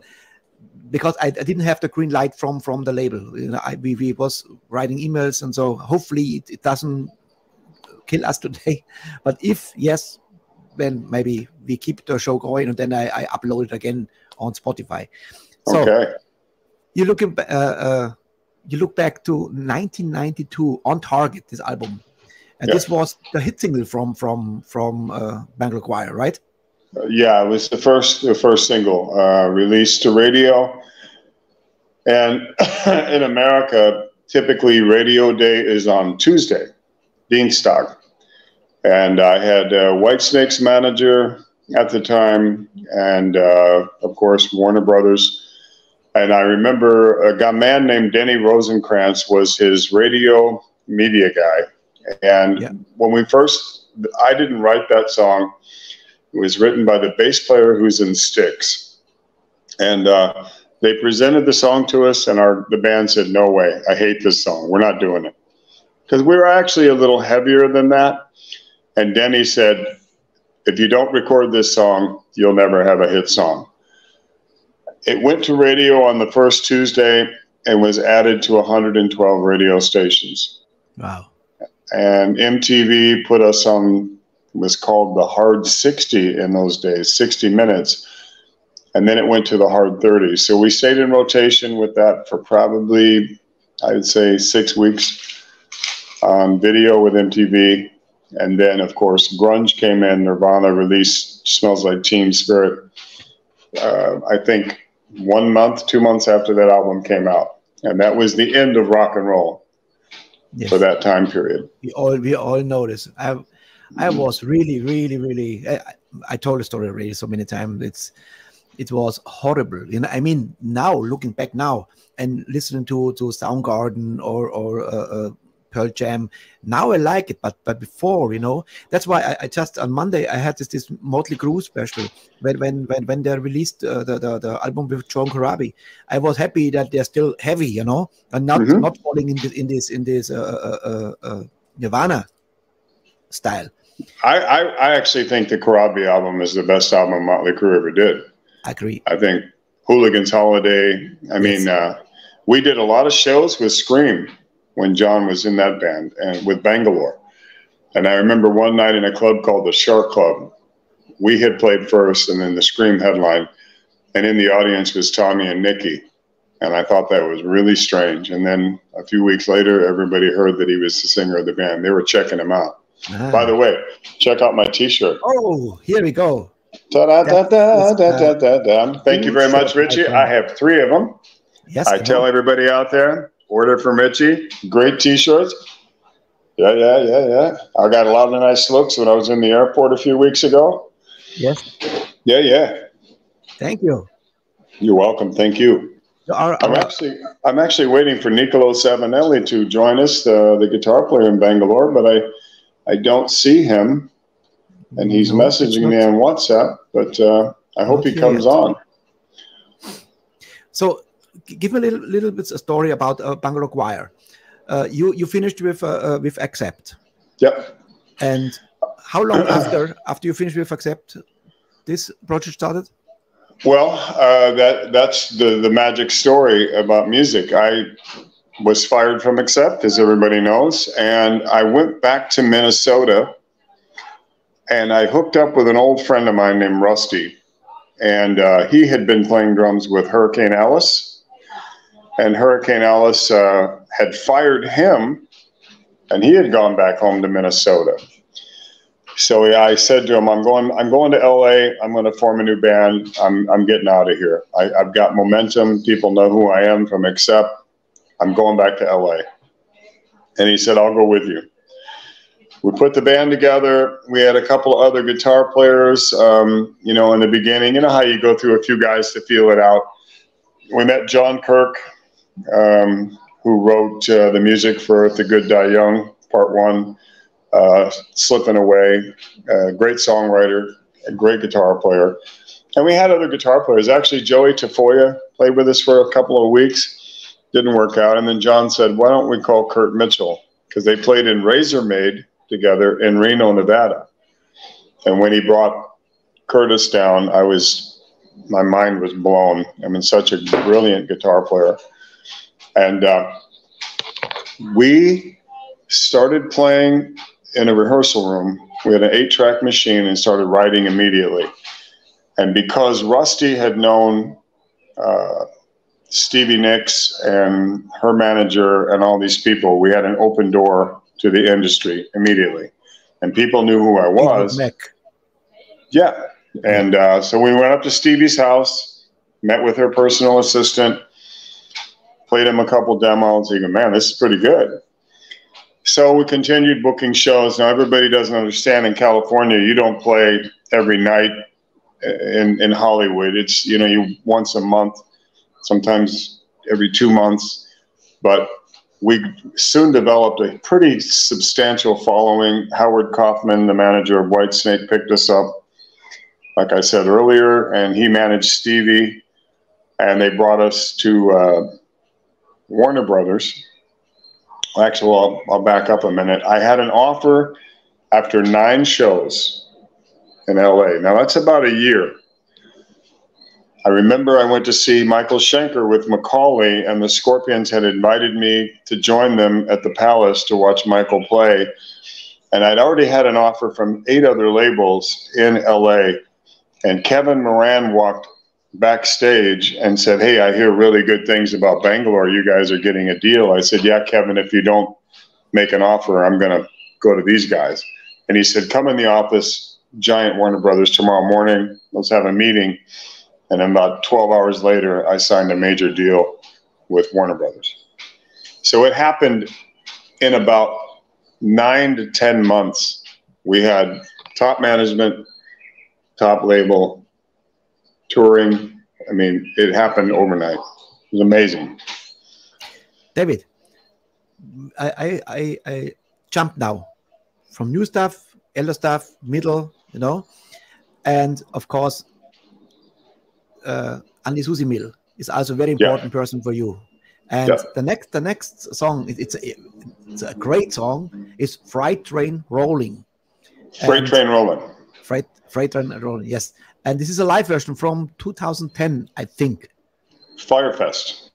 because I didn't have the green light from the label. You know, we was writing emails, and so hopefully it doesn't kill us today. But if yes, then maybe we keep the show going, and then I upload it again on Spotify. So you look back to 1992, On Target, this album, and this was the hit single from Bangalore Choir, right? Yeah, it was the first single released to radio, and in America, typically radio day is on Tuesday, Dienstag, and I had Whitesnake's manager at the time, and of course Warner Brothers. And I remember a man named Denny Rosenkrantz was his radio media guy. And when I didn't write that song. It was written by the bass player who's in Styx. And they presented the song to us, and the band said, no way, I hate this song. We're not doing it. Because we were actually a little heavier than that. And Denny said, if you don't record this song, you'll never have a hit song. It went to radio on the first Tuesday and was added to 112 radio stations. Wow. And MTV put us on, it was called the Hard 60 in those days, 60 minutes. And then it went to the Hard 30. So we stayed in rotation with that for probably, I would say, 6 weeks on video with MTV. And then, of course, grunge came in. Nirvana released Smells Like Teen Spirit. I think 1 month, 2 months after that album came out. And that was the end of rock and roll for that time period. We all know this. I was really, I told the story already so many times. It was horrible. You know, I mean, now, looking back now and listening to Soundgarden or Pearl Jam, now I like it, but before, you know, that's why I just on Monday I had this Motley Crue special when they released the album with John Corabi. I was happy that they're still heavy, you know, and not falling in this Nirvana style. I actually think the Corabi album is the best album Motley Crue ever did. I agree. I think Hooligan's Holiday. I mean, we did a lot of shows with Scream when John was in that band, and with Bangalore. And I remember one night in a club called the Shark Club, we had played first, and then the Scream headline, and in the audience was Tommy and Nikki. And I thought that was really strange. And then a few weeks later, everybody heard that he was the singer of the band. They were checking him out. By the way, check out my T-shirt. Oh, here we go. Thank you very much, Richie. I have 3 of them. Yes, I tell everybody out there, order from Richie. Great T-shirts. Yeah. I got a lot of nice looks when I was in the airport a few weeks ago. Yes. Yeah, yeah. Thank you. You're welcome. Thank you. Our- I'm actually waiting for Niccolo Savinelli to join us, the guitar player in Bangalore, but I don't see him, and he's No, messaging me on WhatsApp. But I hope he comes yet. on. So, give me a little bit a story about Bangalore Choir. You finished with Accept. Yep. And how long after you finished with Accept, this project started? Well, that's the magic story about music. I was fired from Accept, as everybody knows, and I went back to Minnesota, and I hooked up with an old friend of mine named Rusty, and he had been playing drums with Hurricane Alice, and Hurricane Alice had fired him, and he had gone back home to Minnesota. So yeah, I said to him, I'm going to LA. I'm going to form a new band. I'm getting out of here. I've got momentum. People know who I am from Accept. I'm going back to LA. And he said, I'll go with you. We put the band together. We had a couple of other guitar players, you know, in the beginning. You know how you go through a few guys to feel it out. We met John Kirk, who wrote the music for If the Good Die Young, Part 1. Slipping Away, great songwriter, a great guitar player. And we had other guitar players. Actually, Joey Tafoya played with us for a couple of weeks. Didn't work out. And then John said, why don't we call Kurt Mitchell? Because they played in Razor Maid together in Reno, Nevada. And when he brought Curtis down, my mind was blown. I mean, such a brilliant guitar player. And we started playing in a rehearsal room. We had an 8-track machine and started writing immediately. And because Rusty had known Stevie Nicks and her manager and all these people, we had an open door to the industry immediately. And people knew who I was. Yeah. And so we went up to Stevie's house, met with her personal assistant, played him a couple demos. He go, man, this is pretty good. So we continued booking shows. Now, everybody doesn't understand in California, you don't play every night in Hollywood. It's, you know, you once a month, sometimes every 2 months. But we soon developed a pretty substantial following. Howard Kaufman, the manager of Whitesnake, picked us up, like I said earlier, and he managed Stevie. And they brought us to Warner Brothers. Actually, I'll back up a minute. I had an offer after 9 shows in LA. Now, that's about a year. I remember I went to see Michael Schenker with Macaulay, and the Scorpions had invited me to join them at the Palace to watch Michael play. And I'd already had an offer from 8 other labels in LA. And Kevin Moran walked backstage and said, hey, I hear really good things about Bangalore. You guys are getting a deal. I said, yeah, Kevin, if you don't make an offer, I'm going to go to these guys. And he said, come in the office, Giant Warner Brothers, tomorrow morning. Let's have a meeting. And about 12 hours later, I signed a major deal with Warner Brothers. So it happened in about 9 to 10 months. We had top management, top label, touring. I mean, it happened overnight. It was amazing. David, I jumped now from new stuff, elder stuff, middle, you know, and of course, Andy Susi Mill is also a very important person for you. And the next song, it's a great song, is Freight Train Rolling. Freight Train Rolling. Freight Train Rolling, yes. And this is a live version from 2010, I think. Firefest.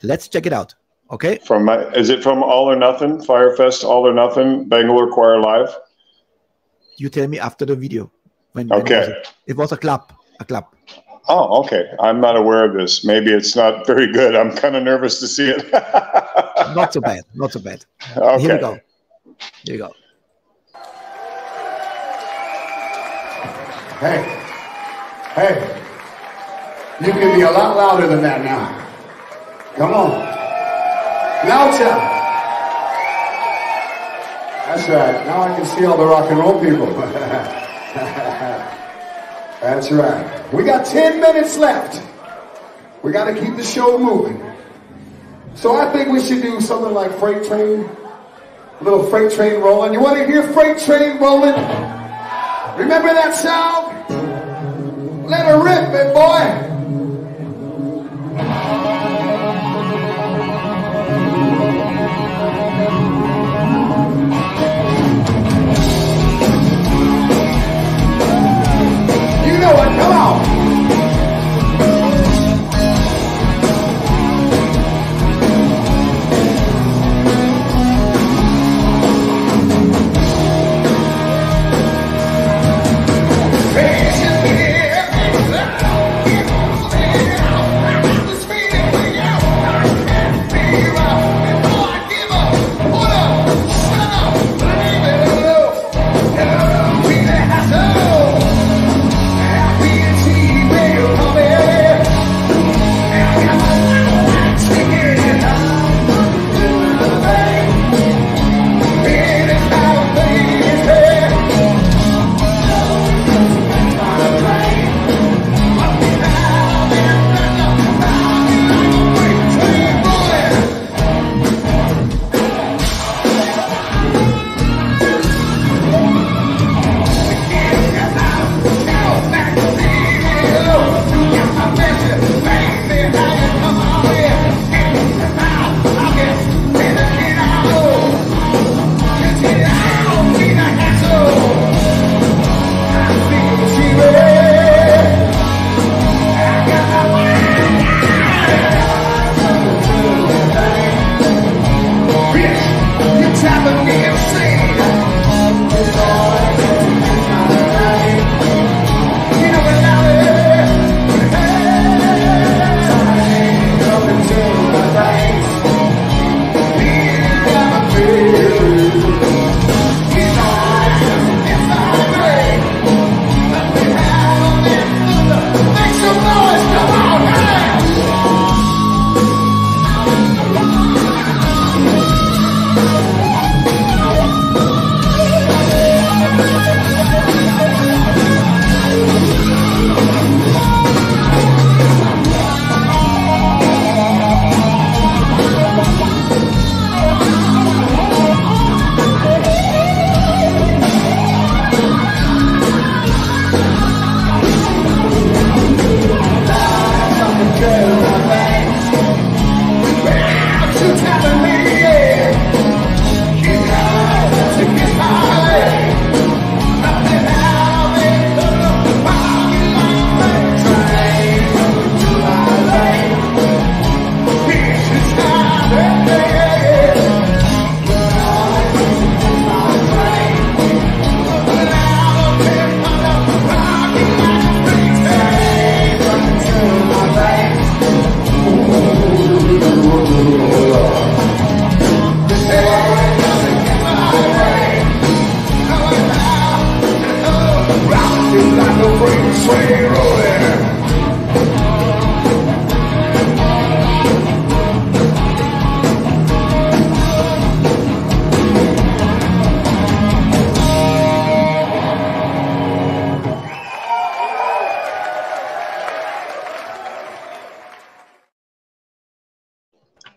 Let's check it out. Okay. Is it from All or Nothing? Firefest, All or Nothing, Bangalore Choir Live? You tell me after the video. When okay. It was a club. Oh, okay. I'm not aware of this. Maybe it's not very good. I'm kind of nervous to see it. Not so bad. Not so bad. Okay. Here we go. Here we go. Hey. Hey. You can be a lot louder than that now. Come on. Louder. That's right. Now I can see all the rock and roll people. That's right. We got 10 minutes left. We got to keep the show moving. So I think we should do something like Freight Train. A little Freight Train rolling. You want to hear Freight Train rolling? Remember that sound? Let her rip it, boy. You know what? Come on.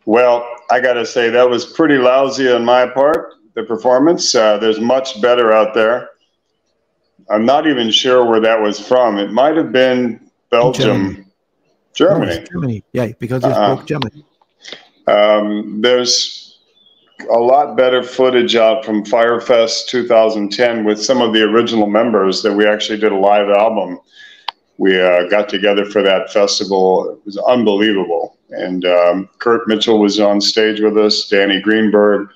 Well, I got to say that was pretty lousy on my part, the performance. There's much better out there. I'm not even sure where that was from. It might have been Belgium. Germany. No, Germany. Yeah, because you spoke German. There's a lot better footage out from Firefest 2010 with some of the original members that we actually did a live album. We got together for that festival. It was unbelievable. And Kurt Mitchell was on stage with us, Danny Greenberg.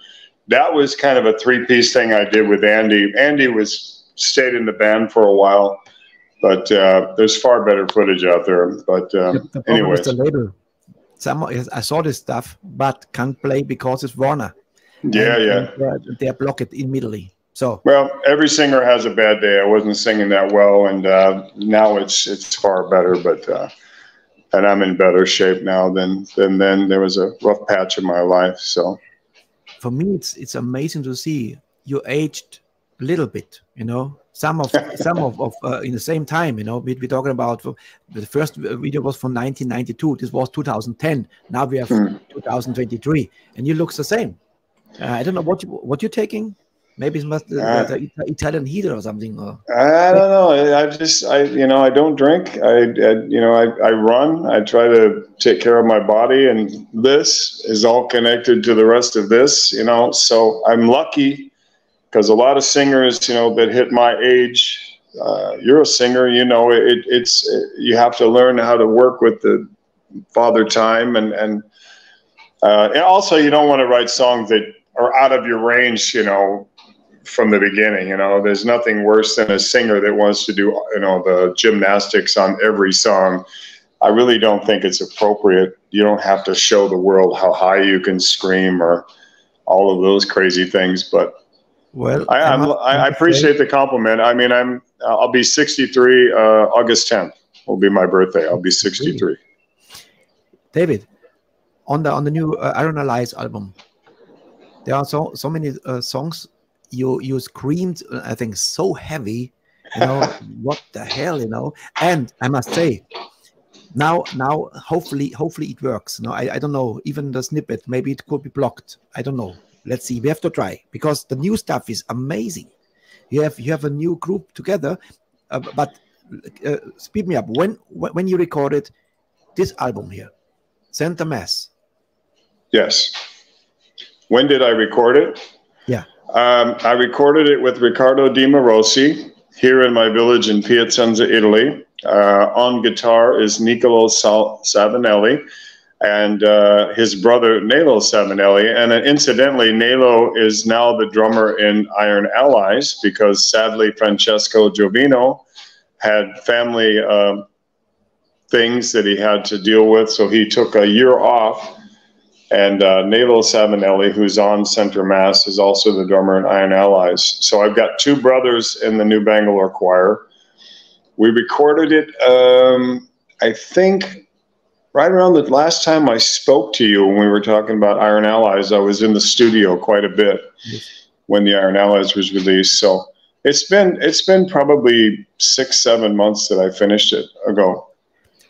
That was kind of a three-piece thing I did with Andy. Andy stayed in the band for a while, but there's far better footage out there. But anyways. The label. I saw this stuff, but can't play because it's Warner. Yeah, and they block it immediately. So well, every singer has a bad day. I wasn't singing that well, and now it's far better. But and I'm in better shape now than then. There was a rough patch in my life. So for me, it's amazing to see you aged a little bit. You know, some of in the same time. You know, we're talking about the first video was from 1992. This was 2010. Now we have 2023, and you look the same. I don't know what you're taking. Maybe it's the Italian heater or something. Or I don't know. I don't drink. I run. I try to take care of my body, and this is all connected to the rest of this. You know, so I'm lucky because a lot of singers, you know, that hit my age. You're a singer. You know, it's you have to learn how to work with the Father Time, and also you don't want to write songs that are out of your range. You know, from the beginning, you know, there's nothing worse than a singer that wants to do, you know, the gymnastics on every song. I really don't think it's appropriate. You don't have to show the world how high you can scream or all of those crazy things. But well, I appreciate the compliment. I mean, I'll be 63. August 10th will be my birthday. I'll be 63. David, on the new Iron Allies album, there are so many songs. You screamed, I think, so heavy, you know. What the hell, you know? And I must say, now hopefully it works. No, I don't know. Even the snippet, maybe it could be blocked. I don't know. Let's see. We have to try, because the new stuff is amazing. You have a new group together, but speed me up. When you recorded this album here, Santa Mass? Yes. When did I record it? Yeah. I recorded it with Riccardo Di Morosi here in my village in Piacenza, Italy. On guitar is Niccolo Savinelli and his brother Nelo Savinelli. And incidentally, Nelo is now the drummer in Iron Allies, because sadly Francesco Giovino had family things that he had to deal with. So he took a year off. And Nelo Savinelli, who's on Center Mass, is also the drummer in Iron Allies. So I've got two brothers in the new Bangalore choir. We recorded it, I think, right around the last time I spoke to you when we were talking about Iron Allies. I was in the studio quite a bit when the Iron Allies was released. So it's been probably 6-7 months that I finished it ago.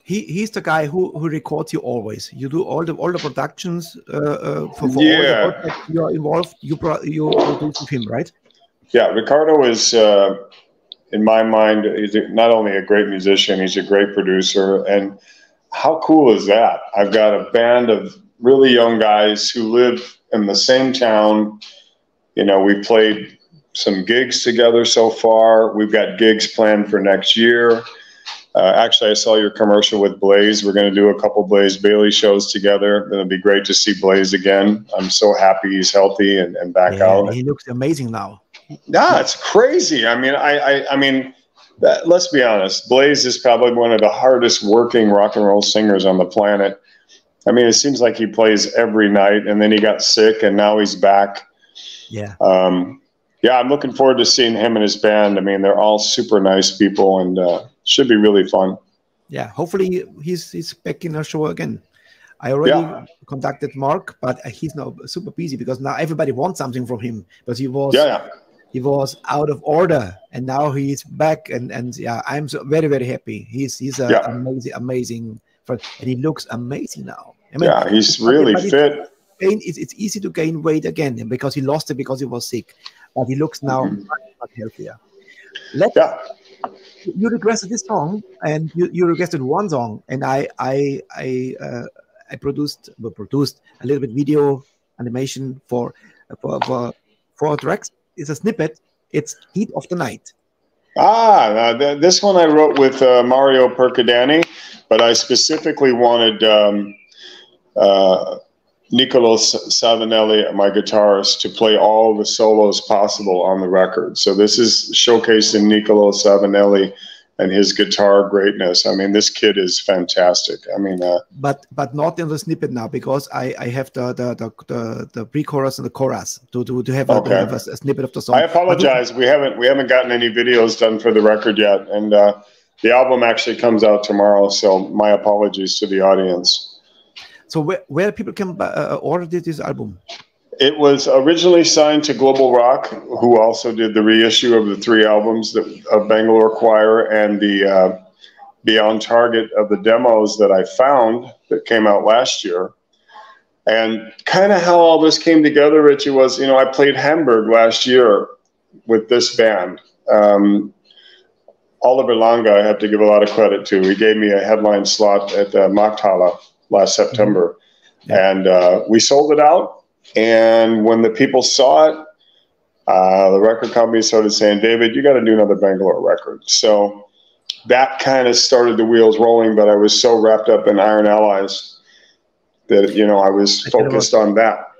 He's the guy who records you always. You do all the productions for all the projects you are involved. You produce with him, right? Yeah, Riccardo is, in my mind, he's not only a great musician, he's a great producer. And how cool is that? I've got a band of really young guys who live in the same town. You know, we played some gigs together so far. We've got gigs planned for next year. Actually, I saw your commercial with Blaze. We're going to do a couple Blaze Bailey shows together. It'll be great to see Blaze again. I'm so happy he's healthy and back out. He looks amazing now. Yeah, it's crazy. I mean, let's be honest. Blaze is probably one of the hardest working rock and roll singers on the planet. I mean, it seems like he plays every night, and then he got sick, and now he's back. Yeah. Yeah, I'm looking forward to seeing him and his band. I mean, they're all super nice people, and should be really fun. Yeah, hopefully he's back in our show again. I already contacted Mark, but he's now super busy because now everybody wants something from him. But he was out of order, and now he's back. And yeah, I'm so very, very happy. He's amazing friend, and he looks amazing now. I mean, yeah, he's really fit. It's easy to gain weight again because he lost it because he was sick, but he looks now much healthier. You requested this song, and you requested one song, and I produced a little bit video animation for 4 tracks. It's a snippet. It's Heat of the Night. This one I wrote with Mario Percadani, but I specifically wanted Niccolo Savinelli, my guitarist, to play all the solos possible on the record. So this is showcasing Niccolo Savinelli and his guitar greatness. I mean, this kid is fantastic. I mean, but not in the snippet now, because I have the pre-chorus and the chorus to have a snippet of the song. I apologize. We haven't gotten any videos done for the record yet, and the album actually comes out tomorrow. So my apologies to the audience. So where people can order this album? It was originally signed to Global Rock, who also did the reissue of the 3 albums of Bangalore Choir and the Beyond Target of the demos that I found that came out last year. And kind of how all this came together, Richie, was, I played Hamburg last year with this band. Oliver Langa, I have to give a lot of credit to. He gave me a headline slot at the Markthalle last September. And we sold it out. And when the people saw it, the record company started saying, David, you got to do another Bangalore record. So that kind of started the wheels rolling, but I was so wrapped up in Iron Allies that, I was focused on that.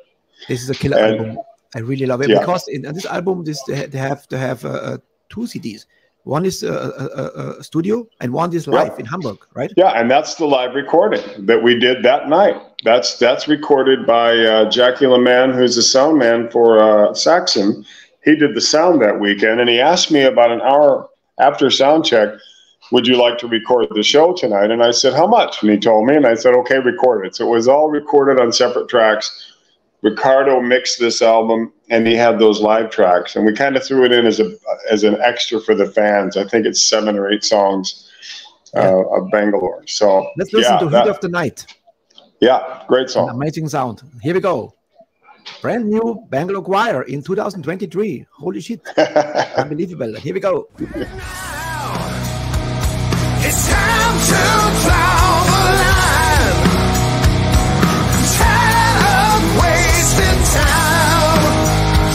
This is a killer album. I really love it because in this album, they have to have 2 CDs. One is a studio and one is live in Hamburg, right? Yeah, and that's the live recording that we did that night. That's recorded by Jackie LeMan, who's the sound man for Saxon. He did the sound that weekend, and he asked me about an hour after sound check, would you like to record the show tonight? And I said, how much? And he told me, and I said, okay, record it. So it was all recorded on separate tracks. Ricardo mixed this album, and he had those live tracks, and we kind of threw it in as an extra for the fans. I think it's 7 or 8 songs of Bangalore. So let's listen to Heat of the Night. Yeah, great song. An amazing sound. Here we go. Brand new Bangalore Choir in 2023. Holy shit. Unbelievable. Here we go. It's time to draw the line. Tired of wasting time.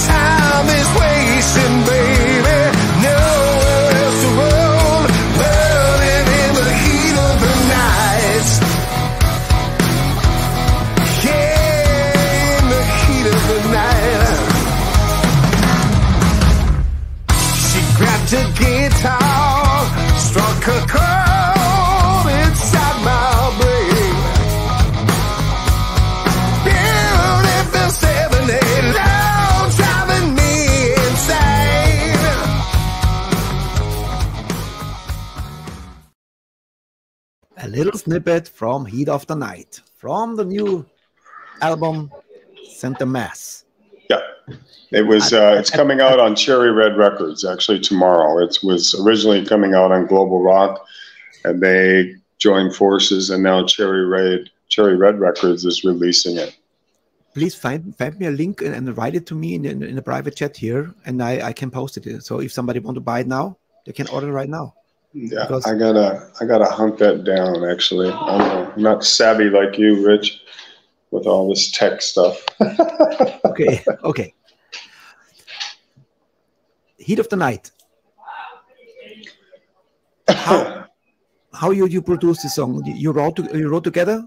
Time is wasting, baby. Nowhere else to roll. Burning in the heat of the night. Yeah, in the heat of the night. She grabbed a guitar, struck a chord inside my brain. Beautiful 7/8 love driving me insane. A little snippet from Heat of the Night, from the new album, Center Mass. Yeah, it was. It's coming out on Cherry Red Records actually tomorrow. It was originally coming out on Global Rock, and they joined forces, and now Cherry Red Records is releasing it. Please find me a link and write it to me in a private chat here, and I can post it. So if somebody want to buy it now, they can order right now. Yeah, because I gotta hunt that down. Actually, I'm not savvy like you, Rich, with all this tech stuff. Okay. Heat of the Night. How you produce this song? You wrote together?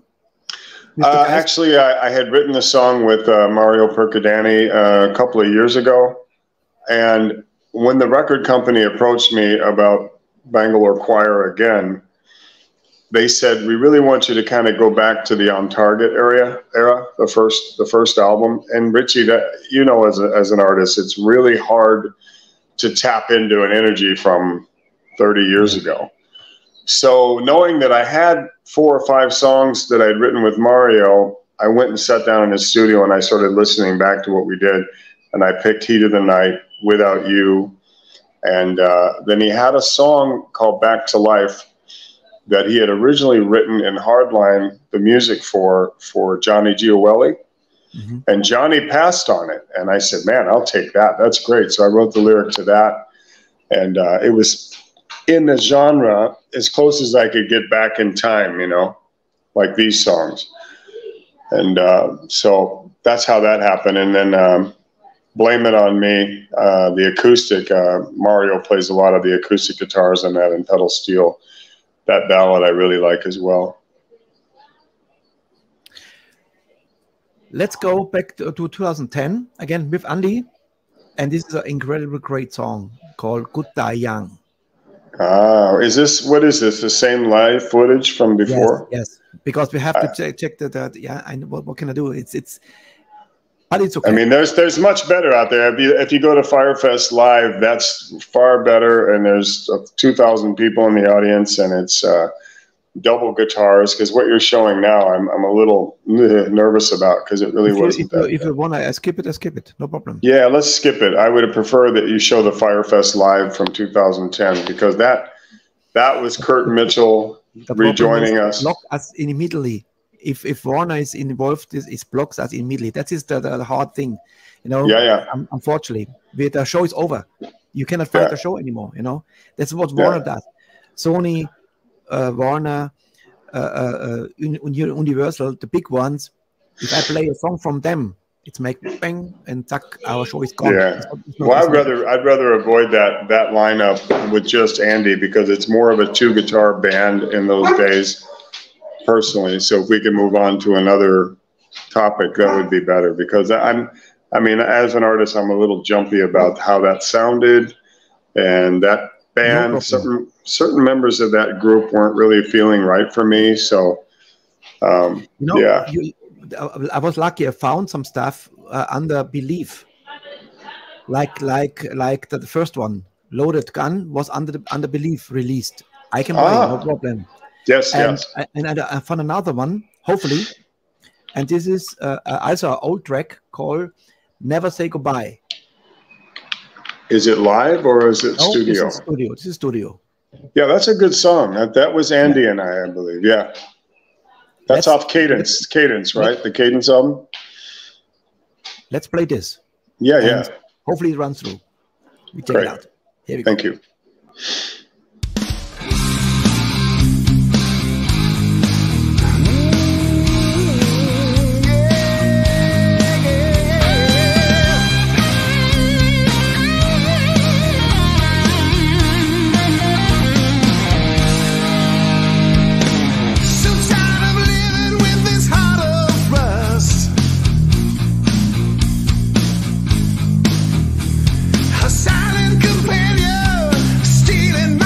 Actually, I had written the song with Mario Percadani a couple of years ago, and when the record company approached me about Bangalore Choir again, they said, we really want you to kind of go back to the On Target era, the first album. And Richie, that, as an artist, it's really hard to tap into an energy from 30 years ago. So knowing that I had 4 or 5 songs that I'd written with Mario, I went and sat down in his studio and I started listening back to what we did. And I picked Heat of the Night, Without You. And then he had a song called Back to Life that he had originally written in Hardline, the music for Johnny Gioeli. Mm-hmm. And Johnny passed on it. And I said, man, I'll take that. That's great. So I wrote the lyric to that. And it was in the genre as close as I could get back in time, like these songs. And so that's how that happened. And then Blame It On Me, the acoustic, Mario plays a lot of the acoustic guitars on that and pedal steel. That ballad I really like as well. Let's go back to 2010 again with Andy, and this is an incredibly great song called Good Die Young. What is this? The same live footage from before? Yes, because we have to check that. Yeah, what can I do? But it's okay. I mean, there's much better out there. If you go to Firefest Live, that's far better, and there's 2,000 people in the audience, and it's double guitars, because what you're showing now, I'm a little nervous about, because it really wasn't that. If you want to skip it, no problem. Yeah, let's skip it. I would have preferred that you show the Firefest live from 2010, because that was Kurt Mitchell rejoining us. Block us immediately. If Warner is involved, it blocks us immediately. That is the hard thing, you know. Yeah. Unfortunately, the show is over. You cannot find the show anymore. You know, that's what Warner does. Sony, Warner, Universal, the big ones. If I play a song from them, it's make bang and tuck. Our show is gone. Yeah. Well, I'd rather avoid that lineup with just Andy, because it's more of a 2-guitar band in those days, personally. So if we can move on to another topic, that would be better, because I mean, as an artist, I'm a little jumpy about how that sounded, and that band, certain members of that group weren't really feeling right for me. So, I was lucky. I found some stuff under Belief, like the first one, Loaded Gun, was under Belief released. I can play, no problem. Yes. And I found another one, hopefully, and this is also an old track called "Never Say Goodbye." Is it live or is it studio? This is studio. Yeah, that's a good song. That was Andy and I believe. Yeah, that's off Cadence. Cadence, right? The Cadence album. Let's play this. Yeah. Hopefully it runs through. We check it out. Here we go. Thank you. A silent companion stealing my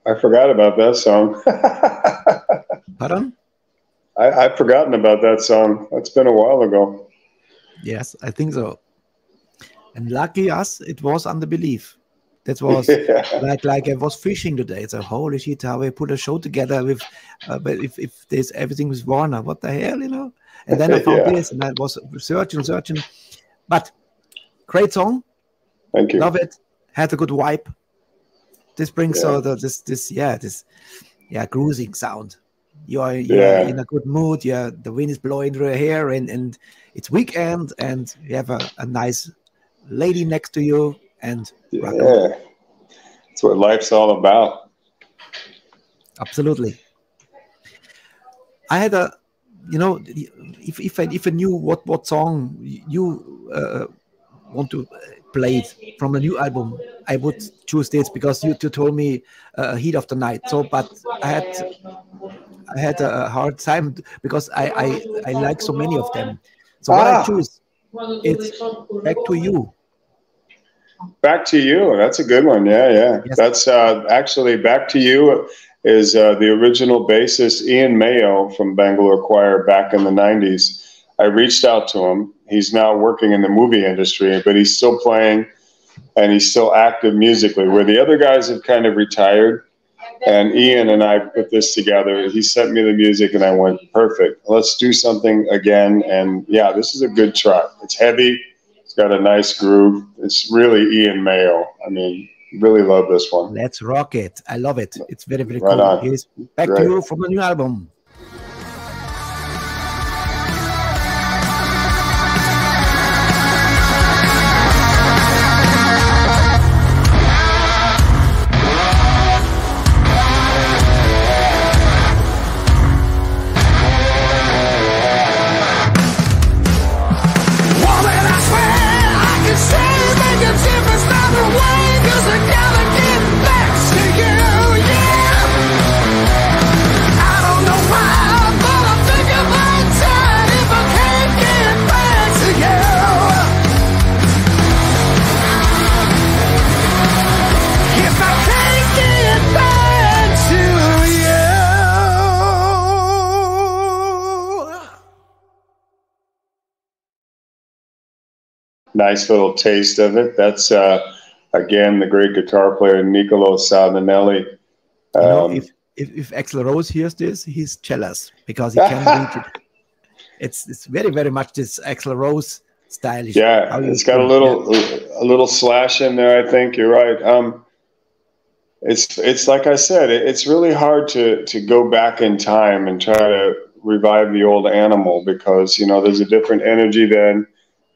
I forgot about that song. Pardon? I've forgotten about that song. That's been a while ago. Yes, I think so. And lucky us, it was Under Belief. That was like I was fishing today. It's a holy shit, how we put a show together with, but if there's everything with Warner, what the hell, you know? And then I found this, and I was searching. But great song. Thank you. Love it. Had a good vibe. This brings this cruising sound. You're in a good mood. The wind is blowing through your hair, and it's weekend, and you have a nice lady next to you, and that's what life's all about. Absolutely. I had if I knew what song you want to play from a new album, I would choose this, because you told me Heat of the Night. So, but I had a hard time because I like so many of them. So what I choose, it's Back to You. Back to You. That's a good one. Yeah. Yes. That's actually Back to You is the original bassist Ian Mayo from Bangalore Choir back in the 90s. I reached out to him. He's now working in the movie industry, but he's still playing and he's still active musically, where the other guys have kind of retired. And Ian and I put this together. He sent me the music and I went, perfect. Let's do something again. And yeah, this is a good track. It's heavy. It's got a nice groove. It's really Ian Mayo. I mean, really love this one. Let's rock it. I love it. It's very, very right cool. On. Here's Back to You from a new album. Nice little taste of it. That's again the great guitar player Niccolo Savinelli. If Axl Rose hears this, he's jealous because he can't read it. It's very, very much this Axl Rose style. Yeah, it's got a little slash in there. I think you're right. It's like I said, it's really hard to go back in time and try to revive the old Animal, because there's a different energy then.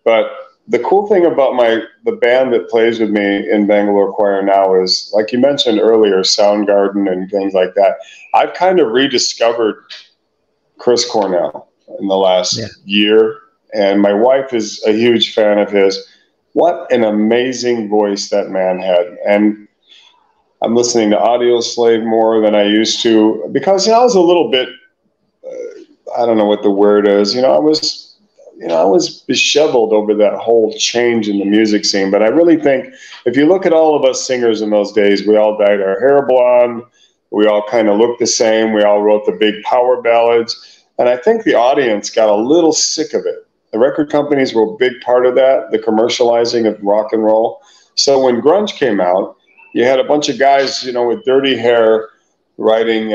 But the cool thing about the band that plays with me in Bangalore Choir now is, like you mentioned earlier, Soundgarden and things like that. I've kind of rediscovered Chris Cornell in the last year, and my wife is a huge fan of his. What an amazing voice that man had. And I'm listening to Audio Slave more than I used to, because I was a little bit, I don't know what the word is, I was disheveled over that whole change in the music scene. But I really think if you look at all of us singers in those days, we all dyed our hair blonde. We all kind of looked the same. We all wrote the big power ballads. And I think the audience got a little sick of it. The record companies were a big part of that, the commercializing of rock and roll. So when grunge came out, you had a bunch of guys, with dirty hair, writing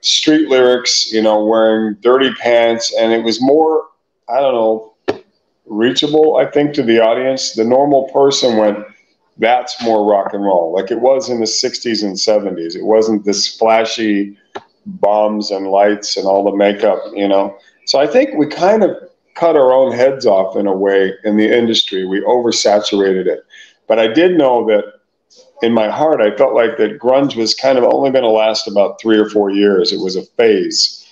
street lyrics, wearing dirty pants. And it was more, I don't know, reachable, I think, to the audience. The normal person went, that's more rock and roll, like it was in the 60s and 70s. It wasn't this flashy bombs and lights and all the makeup, So I think we kind of cut our own heads off in a way in the industry. We oversaturated it. But I did know that in my heart, I felt like that grunge was kind of only going to last about 3 or 4 years. It was a phase.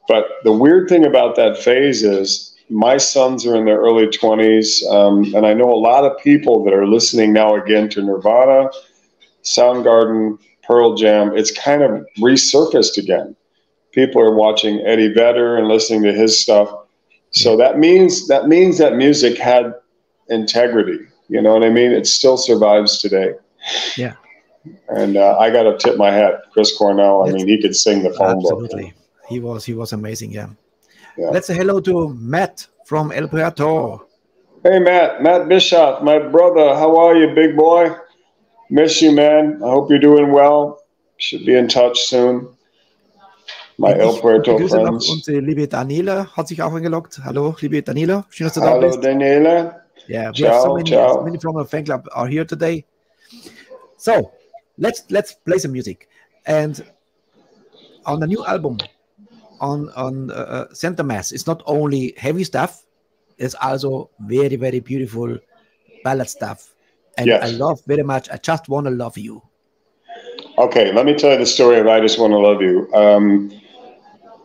But the weird thing about that phase is, my sons are in their early 20s, and I know a lot of people that are listening now again to Nirvana, Soundgarden, Pearl Jam. It's kind of resurfaced again. People are watching Eddie Vedder and listening to his stuff. So that means that music had integrity. You know what I mean? It still survives today. Yeah. And I got to tip my hat, Chris Cornell. I mean, he could sing the phone book. Absolutely. He was amazing, yeah. Let's say hello to Matt from El Puerto. Hey, Matt Bischoff, my brother. How are you, big boy? Miss you, man. I hope you're doing well. Should be in touch soon. My El Puerto friends. Unsere liebe Daniela hat sich auch eingeloggt. Hallo, liebe Daniela. Schön, dass du da Hallo, bist. Daniela. Yeah, we ciao, have so many from our fan club are here today. So, let's play some music. And on the new album, on Center Mass, it's not only heavy stuff, it's also very, very beautiful ballad stuff. And yes. I love very much I Just Wanna Love You. Okay, let me tell you the story of I Just Wanna Love You.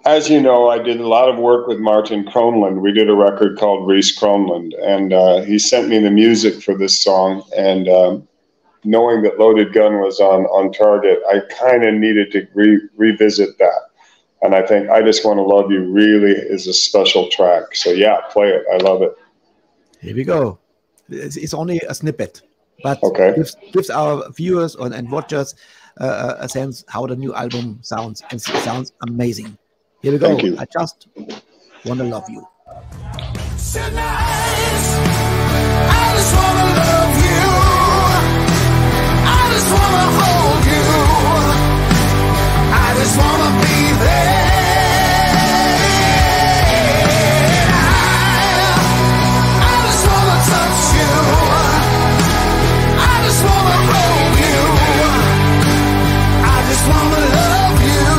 As you know, I did a lot of work with Martin Kronlund. We did a record called Reese Kronlund, and he sent me the music for this song. And knowing that Loaded Gun was on target, I kind of needed to revisit that. And I think I Just Want to Love You really is a special track. So yeah, play it. I love it. Here we go. It's only a snippet, but okay. gives our viewers and watchers a sense how the new album sounds. And it sounds amazing. Here we go. Thank you. I Just Want to Love You. So nice. I just want to love you. I just want to hold you. I just want to be there. I just want to touch you. I just want to hold you. I just want to love you.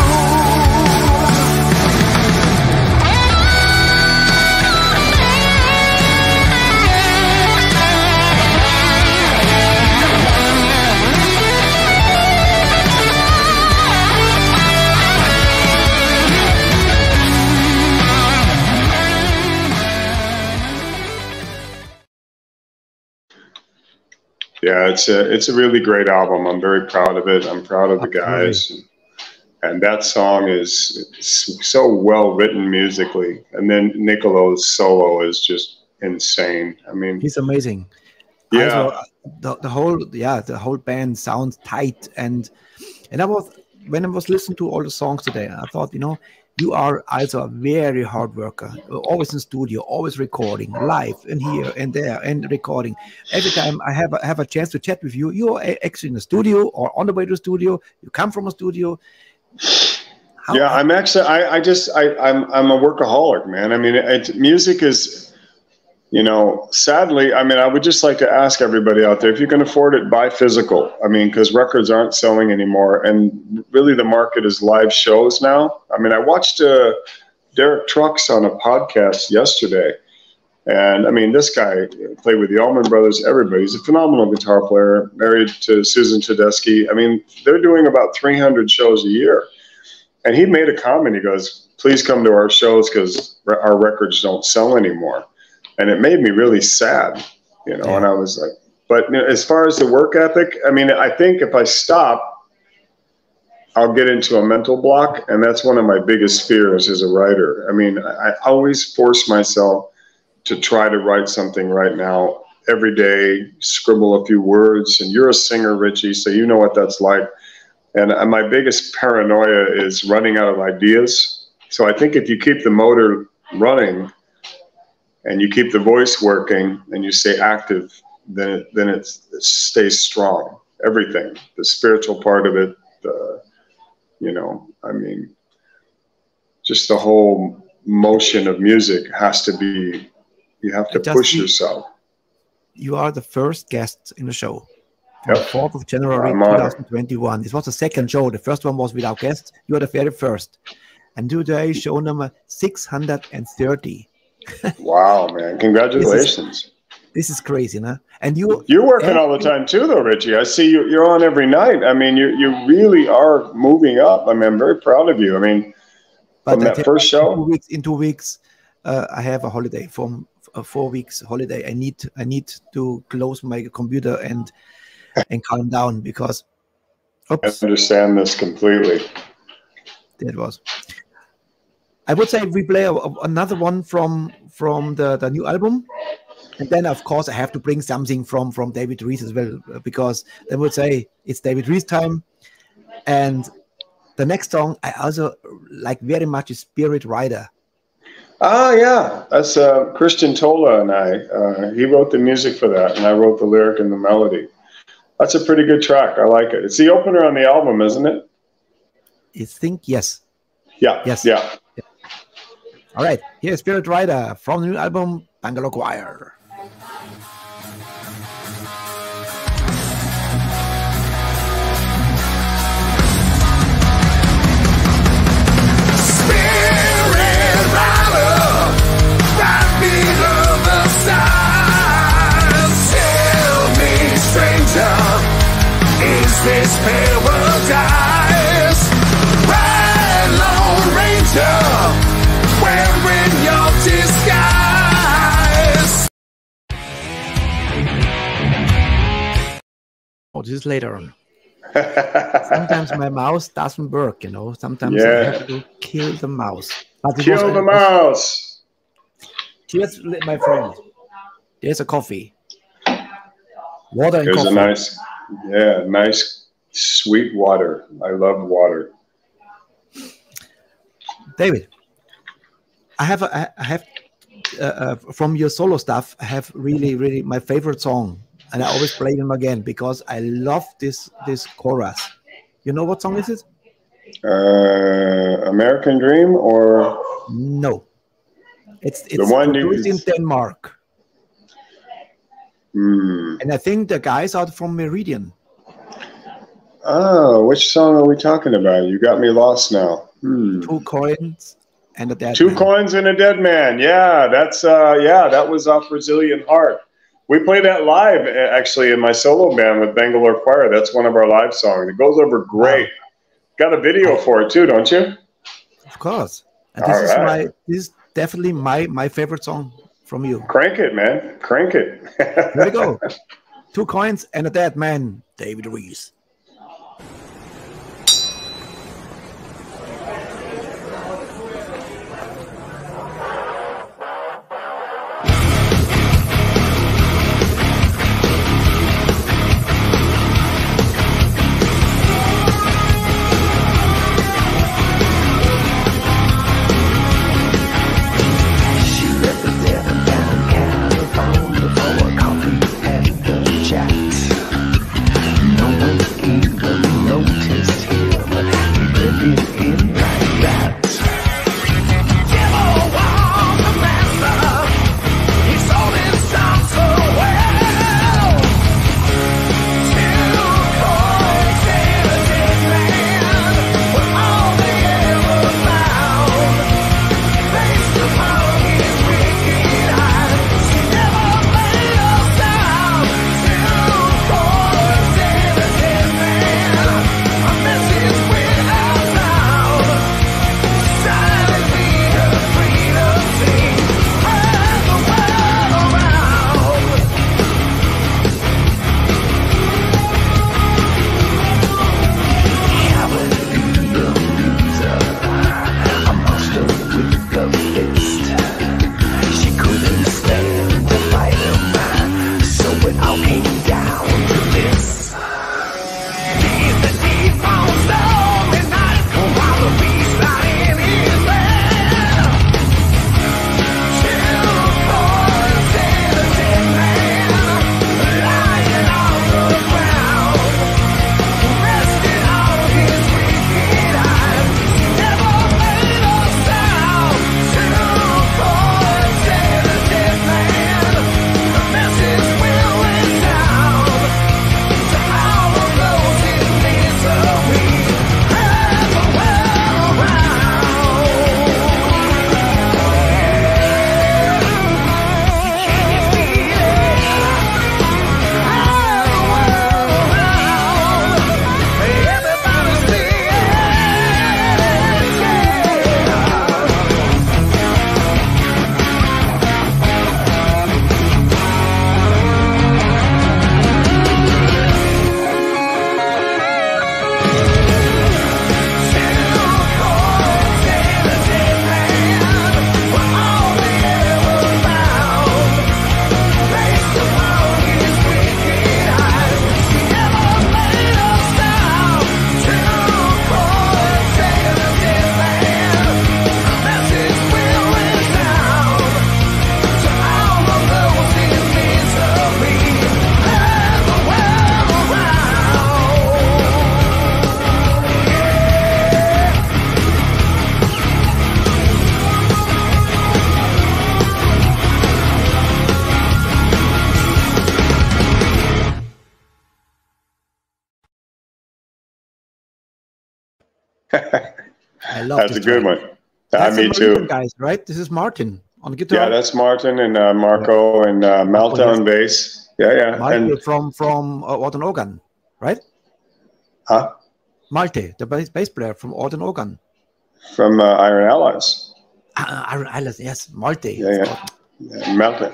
Yeah, it's a really great album. I'm very proud of it. I'm proud of the guys. And that song is so well written musically. And then Nicolo's solo is just insane. I mean, he's amazing. Yeah. Also, the whole band sounds tight, and when I was listening to all the songs today, I thought, you are also a very hard worker, always in studio, always recording, live and here and there and recording. Every time I have a chance to chat with you, you're actually in the studio or on the way to the studio. You come from a studio. I'm actually, I'm a workaholic, man. I mean, music is, sadly, I mean, I would just like to ask everybody out there, if you can afford it, buy physical. I mean, because records aren't selling anymore. And really the market is live shows now. I mean, I watched Derek Trucks on a podcast yesterday. And I mean, this guy played with the Allman Brothers, everybody. He's a phenomenal guitar player, married to Susan Tedeschi. I mean, they're doing about 300 shows a year. And he made a comment. He goes, please come to our shows because our records don't sell anymore. And it made me really sad, and I was like, but as far as the work ethic, I mean, I think if I stop, I'll get into a mental block. And that's one of my biggest fears as a writer. I mean, I always force myself to try to write something right now, every day, scribble a few words. And you're a singer, Richie, so you know what that's like. And my biggest paranoia is running out of ideas. So I think if you keep the motor running, and you keep the voice working and you stay active, then it stays strong. Everything, the spiritual part of it, I mean, just the whole motion of music has to be, you have to push yourself. You are the first guest in the show. Yep. 4th of January 2021. This was the second show. The first one was without guests. You are the very first. And today, show number 630. Wow, man! Congratulations. This is crazy, huh? And you're working all the time too, though, Richie. I see you're on every night. I mean, you really are moving up. I mean, I'm very proud of you. I mean, from that first show. In 2 weeks, I have a holiday. From 4 weeks holiday, I need to close my computer and calm down because. Oops. I understand this completely. That was. I would say we play another one from the new album. And then, of course, I have to bring something from David Rees as well, because they would say it's David Rees time. And the next song I also like very much is Spirit Rider. Ah, yeah. That's Christian Tola and I. He wrote the music for that, and I wrote the lyric and the melody. That's a pretty good track. I like it. It's the opener on the album, isn't it? I think, yes. Yeah. Yes. Yeah. All right. Here's Spirit Rider from the new album, Bangalore Choir. Is this paradise? Ride, Lone Ranger, wearing your disguise. Oh, this is later on. Sometimes my mouse doesn't work, you know. Sometimes I have to kill the mouse. Kill the mouse. Cheers, my friend. There's a coffee. Water and There's coffee. a nice sweet water. I love water. David, I have from your solo stuff, I have really my favorite song, and I always play them again because I love this chorus. You know what song is it? American Dream, or no? It's the one produced in Denmark. And I think the guys are from Meridian. Oh, which song are we talking about? You got me lost now. 2 Coins and a Dead 2 Man. Coins and a Dead Man. Yeah, that's that was off Brazilian Heart. We play that live actually in my solo band with Bangalore Choir. That's one of our live songs. It goes over great. Got a video for it too, don't you? Of course. And this is definitely my favorite song from you. Crank it, man. Crank it. Here we go. 2 Coins and a Dead Man, David Rees. No one I love That's a good one. That's Me too. Guys, right? This is Martin on guitar. Yeah, that's Martin and Marco and Malta on bass. Yeah. Malte And from Orton Organ, right? huh? Malte, the bass player from Orton Organ. From Iron Allies. Iron Islands, yes, Malte. Yeah. Malta.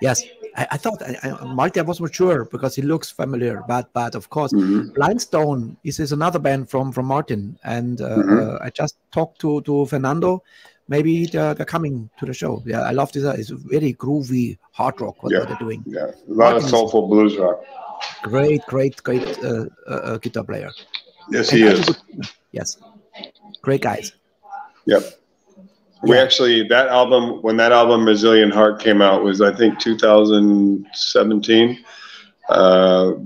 Yes, I thought Malte, I wasn't sure because he looks familiar, but of course, Blindstone is another band from Martin, and I just talked to Fernando. Maybe they're coming to the show. Yeah, I love this. It's very groovy hard rock what they're doing. Yeah, a lot of soulful blues rock. Great guitar player. Yes, he is. Yes, great guys. Yep. We actually, when that album Brazilian Heart came out was, I think, 2017.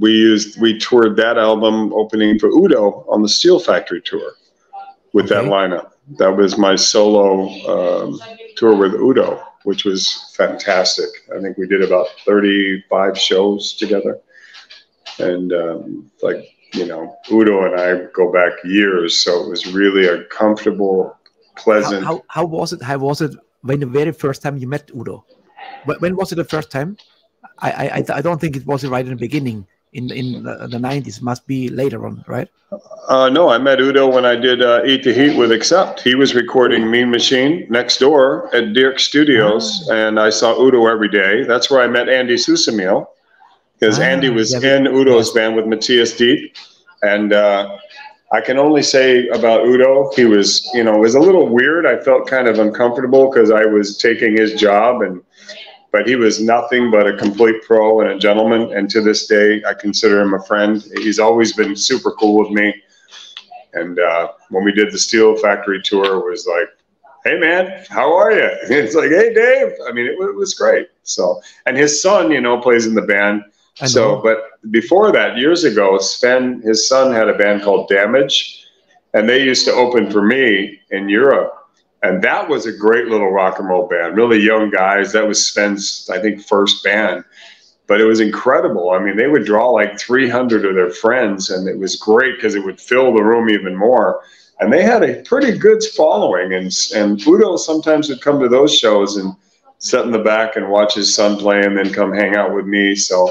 We toured that album opening for Udo on the Steel Factory tour with that lineup. That was my solo tour with Udo, which was fantastic. I think we did about 35 shows together. And Udo and I go back years, so it was really a comfortable, pleasant. How was it? How was it when the very first time you met Udo? When was it the first time? I don't think it was right in the beginning in the 90s. Must be later on, right? No, I met Udo when I did Eat the Heat with Accept. He was recording Mean Machine next door at Dirk Studios, and I saw Udo every day. That's where I met Andy Susamil, because Andy was in Udo's band with Matthias Diep. And I can only say about Udo, he was, it was a little weird. I felt kind of uncomfortable because I was taking his job, but he was nothing but a complete pro and a gentleman. And to this day, I consider him a friend. He's always been super cool with me. And when we did the Steel Factory tour, it was like, hey, man, how are you? And it's like, hey, Dave. I mean, it was great. So, and his son, plays in the band. So, but before that, years ago, Sven, his son, had a band called Damage, and they used to open for me in Europe. And that was a great little rock and roll band, really young guys. That was Sven's, I think, first band. But it was incredible. I mean, they would draw like 300 of their friends, and it was great because it would fill the room even more. And they had a pretty good following. And Udo sometimes would come to those shows and sit in the back and watch his son play and then come hang out with me. So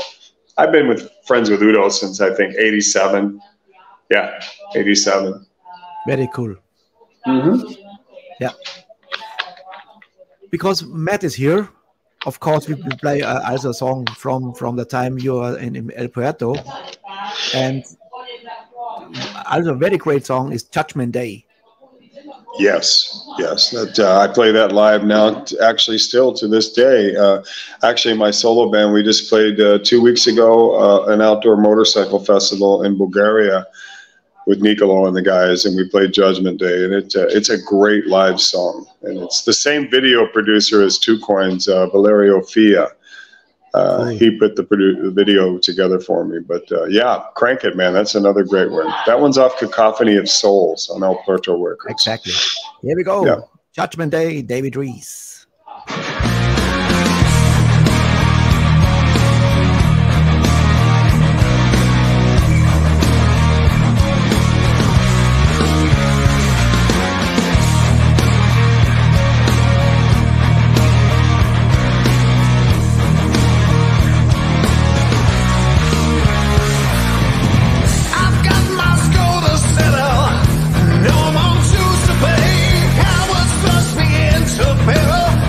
I've been friends with Udo since, I think, 87. Yeah, 87. Very cool. Yeah. Because Matt is here, of course, we play also a song from the time you are in El Puerto. And also a very great song is Judgment Day. Yes. That I play that live now, actually still to this day. Actually, my solo band, we just played 2 weeks ago an outdoor motorcycle festival in Bulgaria with Nicolo and the guys, and we played Judgment Day, and it's a great live song. And it's the same video producer as Two Coins, Valerio Fia. He put the video together for me. But yeah, Crank It, man. That's another great one. That one's off Cacophony of Souls on El Puerto Records. Exactly. Here we go. Yeah. Judgment Day, David Rees. No more dues to pay. Cowards thrust me into peril.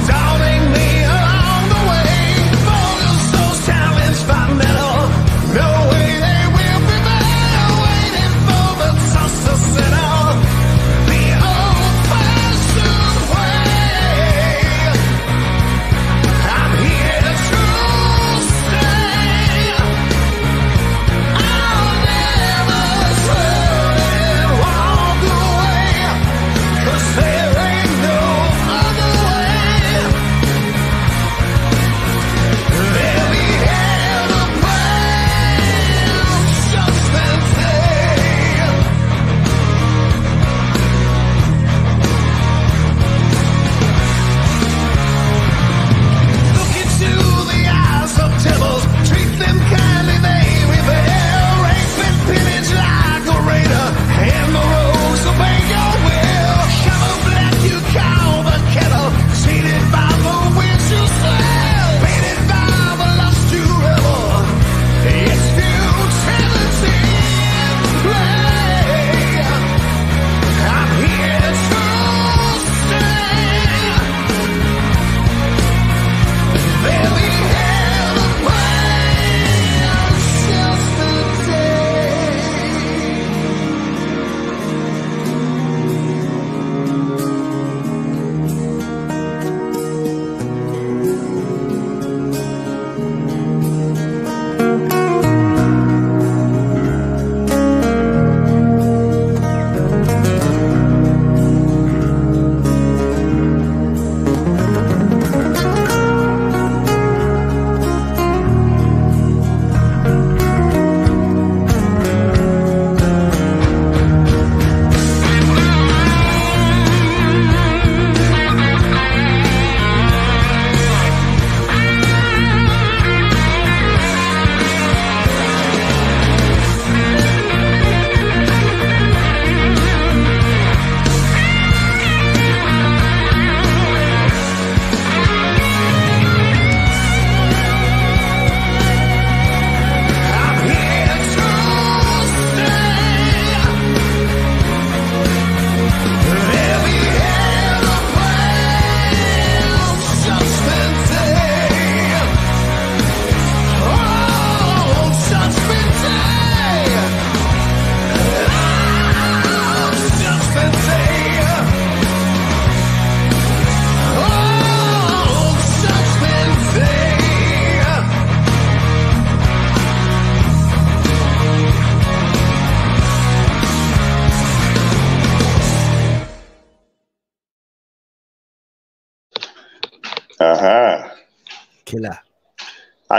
Killer.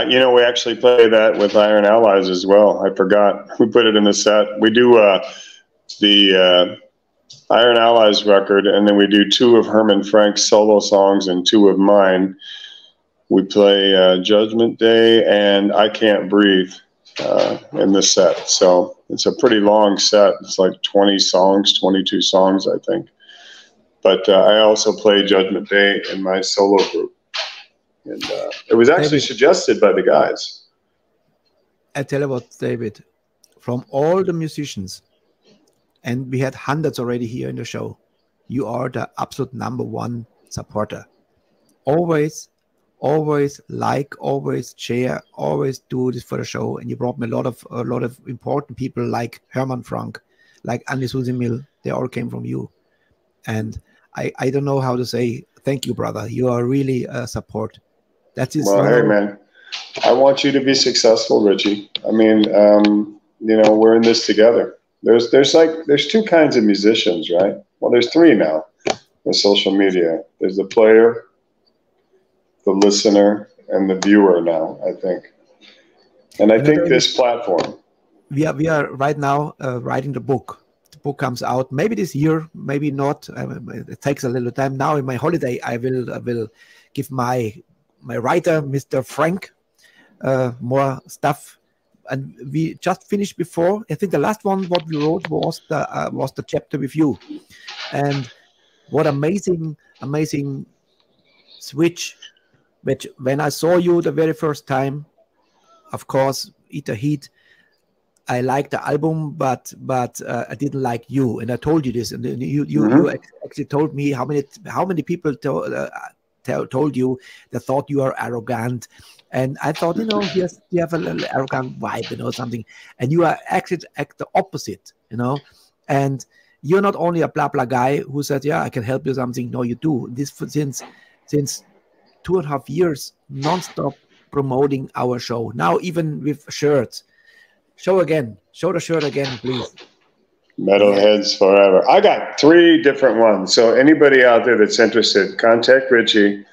You know, we actually play that with Iron Allies as well. I forgot. We put it in the set. We do the Iron Allies record, and then we do 2 of Herman Frank's solo songs and 2 of mine. We play Judgment Day and I Can't Breathe in the set. So it's a pretty long set. It's like 20 songs, 22 songs, I think. But I also play Judgment Day in my solo group. And it was actually suggested by the guys. I tell you what, David, from all the musicians, and we had hundreds already here in the show, you are the absolute #1 supporter. Always like, always share, always do this for the show. And you brought me a lot of important people like Herman Frank, like Andy Susimil. They all came from you. And I don't know how to say thank you, brother. You are really a support. That is. Well, hey, man, I want you to be successful, Richie. I mean, you know, we're in this together. There's 2 kinds of musicians, right? Well, there's 3 now with social media. There's the player, the listener, and the viewer now, I think. And I think this platform. We are right now writing the book. The book comes out maybe this year, maybe not. It takes a little time. Now in my holiday, I will give my writer, Mr. Frank, more stuff. And we just finished before. I think the last one what we wrote was the chapter with you. And what amazing switch. Which when I saw you the very first time, of course, Eat the Heat, I liked the album, but I didn't like you, and I told you this, and you actually told me how many people told you they thought you are arrogant, and I thought, you know, yes, you have a little arrogant vibe, you know, something, and you are actually the opposite, you know, and you're not only a blah blah guy who said, yeah, I can help you something. No, you do this since 2.5 years non-stop promoting our show. Now even with shirts. Show the shirt again, please. Metalheads Forever. I got 3 different ones. So anybody out there that's interested, contact Richie,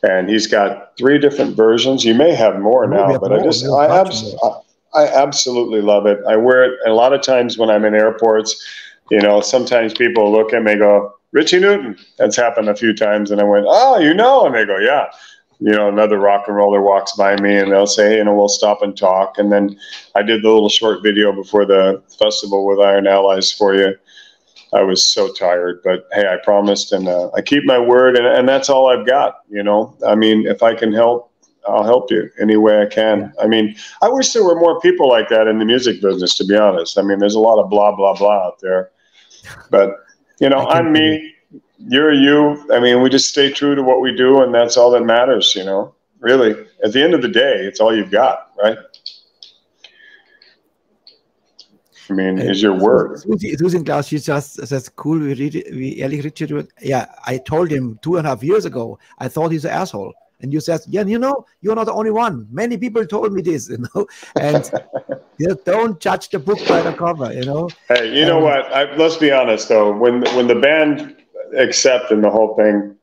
and he's got 3 different versions. You may have more now, but I absolutely love it. I wear it a lot of times when I'm in airports. You know, sometimes people look at me and go, Richie Newton. That's happened a few times. And I went, oh, you know? And they go, yeah. You know, another rock and roller walks by me and they'll say, hey, you know, we'll stop and talk. And then I did the little short video before the festival with Iron Allies for you. I was so tired, but hey, I promised, and I keep my word, and that's all I've got, you know. I mean, if I can help, I'll help you any way I can. I mean, I wish there were more people like that in the music business, to be honest. I mean, there's a lot of blah, blah, blah out there. But, you know, I'm me. You're you. I mean, we just stay true to what we do, and that's all that matters, you know. Really, at the end of the day, it's all you've got, right? I mean, is your word. Susan Klaus, she just says, cool, we ehrlich Richard. Yeah, I told him 2.5 years ago, I thought he's an asshole. And you said, yeah, you know, you're not the only one. Many people told me this, you know. And you don't judge the book by the cover, you know. Hey, you know what? Let's be honest, though. When the band Accept and the whole thing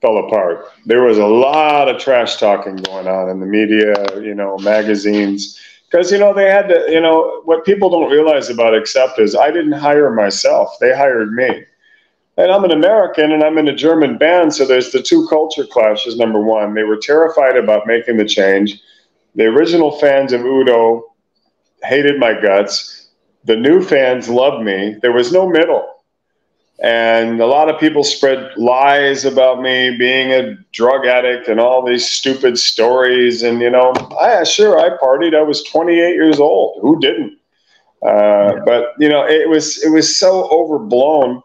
fell apart, there was a lot of trash talking going on in the media, you know, magazines. Because, you know, they had to, you know, what people don't realize about Accept is I didn't hire myself. They hired me. And I'm an American and I'm in a German band, so there's the 2 culture clashes, number one. They were terrified about making the change. The original fans of Udo hated my guts. The new fans loved me. There was no middle. And a lot of people spread lies about me being a drug addict and all these stupid stories. And, you know, I partied. I was 28 years old. Who didn't? But, you know, it was so overblown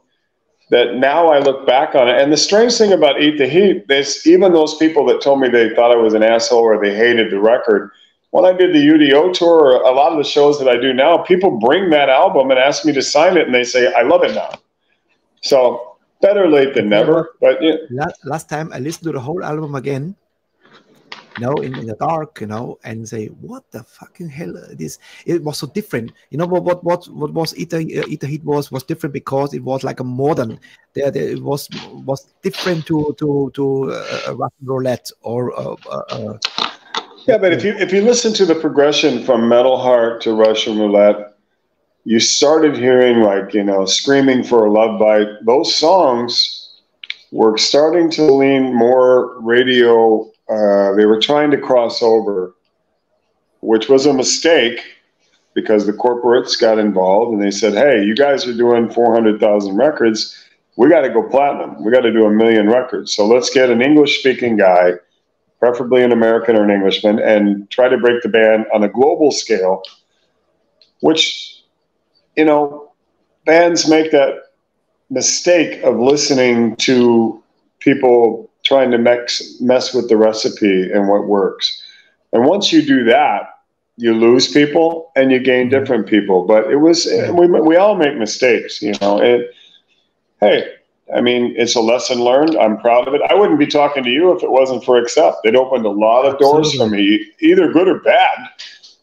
that now I look back on it. And the strange thing about Eat the Heat is even those people that told me they thought I was an asshole or they hated the record, when I did the UDO tour, or a lot of the shows that I do now, people bring that album and ask me to sign it, and they say, I love it now. So better late than never. But yeah. Last time I listened to the whole album again. in the dark, and say, what the fucking hell this? It was so different. What was METALHEADS was different because it was like a modern. It was different to Russian roulette or. Yeah, but if you listen to the progression from Metal Heart to Russian roulette, you started hearing like Screaming for a Love Bite. Those songs were starting to lean more radio. They were trying to cross over, which was a mistake because the corporates got involved and they said, hey, you guys are doing 400,000 records. We got to go platinum. We got to do 1 million records. So let's get an English-speaking guy, preferably an American or an Englishman, and try to break the band on a global scale, which, bands make that mistake of listening to people trying to mess with the recipe and what works. And once you do that, you lose people and you gain different people. But it was, we all make mistakes, and hey, I mean, it's a lesson learned. I'm proud of it. I wouldn't be talking to you if it wasn't for Accept. It opened a lot of doors for me, either good or bad.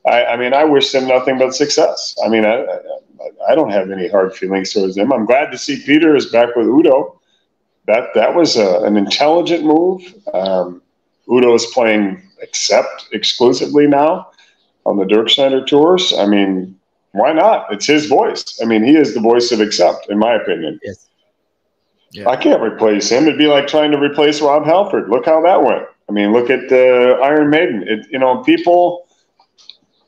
I mean, I wish them nothing but success. I mean, I don't have any hard feelings towards them. I'm glad to see Peter is back with Udo. That was an intelligent move. Udo is playing Accept exclusively now on the Dirk Schneider tours. I mean, why not? It's his voice. I mean, he is the voice of Accept, in my opinion. Yes. Yeah. I can't replace him. It'd be like trying to replace Rob Halford. Look how that went. I mean, look at Iron Maiden. People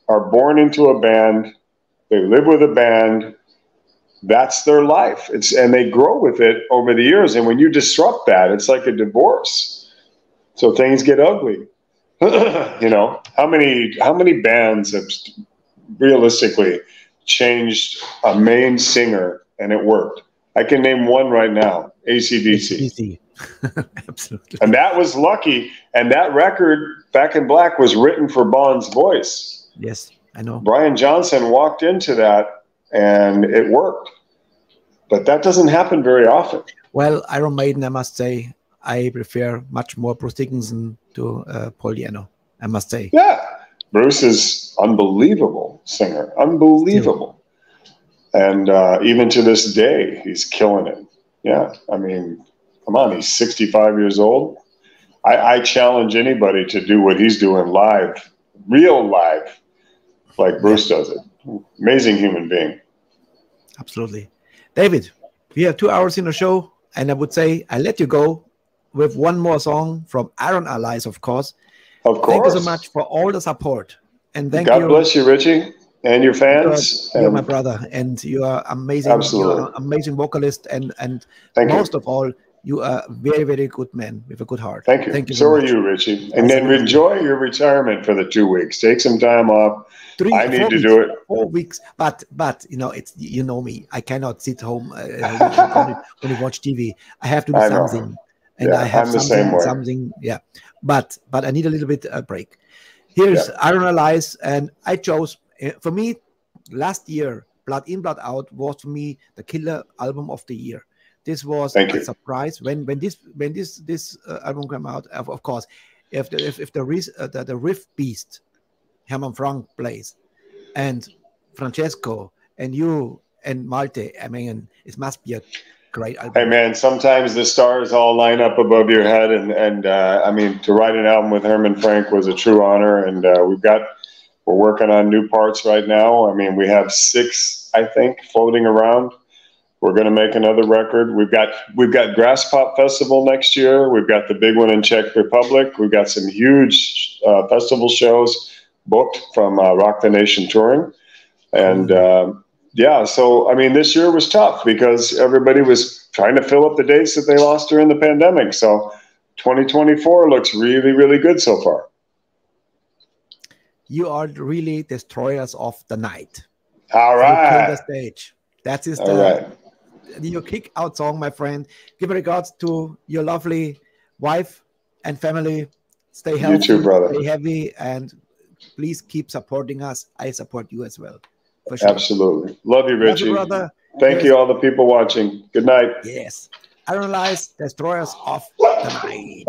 are born into a band. They live with a band. That's their life. And they grow with it over the years. And when you disrupt that, it's like a divorce. So things get ugly. How many bands have realistically changed a main singer and it worked? I can name one right now, AC/DC. Absolutely. And that was lucky. And that record, Back in Black, was written for Bond's voice. Yes, I know. Brian Johnson walked into that and it worked. But that doesn't happen very often. Well, Iron Maiden, I must say, I prefer much more Bruce Dickinson to Paul Di'Anno, I must say. Yeah. Bruce is unbelievable singer. Unbelievable. And even to this day, he's killing it. Yeah, I mean, come on, he's 65 years old. I challenge anybody to do what he's doing live, real live, like Bruce does it. Amazing human being. Absolutely. David, we have 2 hours in the show, and I would say I let you go with one more song from Iron Allies, of course. Of course. Thank you so much for all the support. And thank God bless you, Richie. And your fans. You're my brother, and you are amazing. Absolutely. You are an amazing vocalist, and most of all, you are a very, very good man with a good heart. Thank you. Thank you. So are you, Richie. And then enjoy your retirement for the 2 weeks. Take some time off. I need to do it. 4 weeks, but it's me. I cannot sit home when you watch TV. I have to do something, and I have something. Yeah, but I need a little bit a break. Here's Iron Allies, and I chose. For me, last year, Blood In, Blood Out was for me the killer album of the year. This was a surprise when this album came out. Of course, if the riff beast Herman Frank plays, and Francesco and you and Malte, I mean, it must be a great album. Hey man, sometimes the stars all line up above your head, and I mean, to write an album with Herman Frank was a true honor, and we're working on new parts right now. I mean, we have 6, I think, floating around. We're going to make another record. We've got Grass Pop Festival next year. We've got the big one in Czech Republic. We've got some huge festival shows booked from Rock the Nation touring. And so, I mean, this year was tough because everybody was trying to fill up the dates that they lost during the pandemic. So 2024 looks really, really good so far. You are really destroyers of the night. All right. You kill the stage. That is your kick out song, my friend. Give regards to your lovely wife and family. Stay healthy. You too, brother. Stay heavy, and please keep supporting us. I support you as well. For sure. Absolutely. Love you, Richie. Love you, brother. Thank you, all the people watching. Good night. Yes. Iron Allies, destroyers of the night.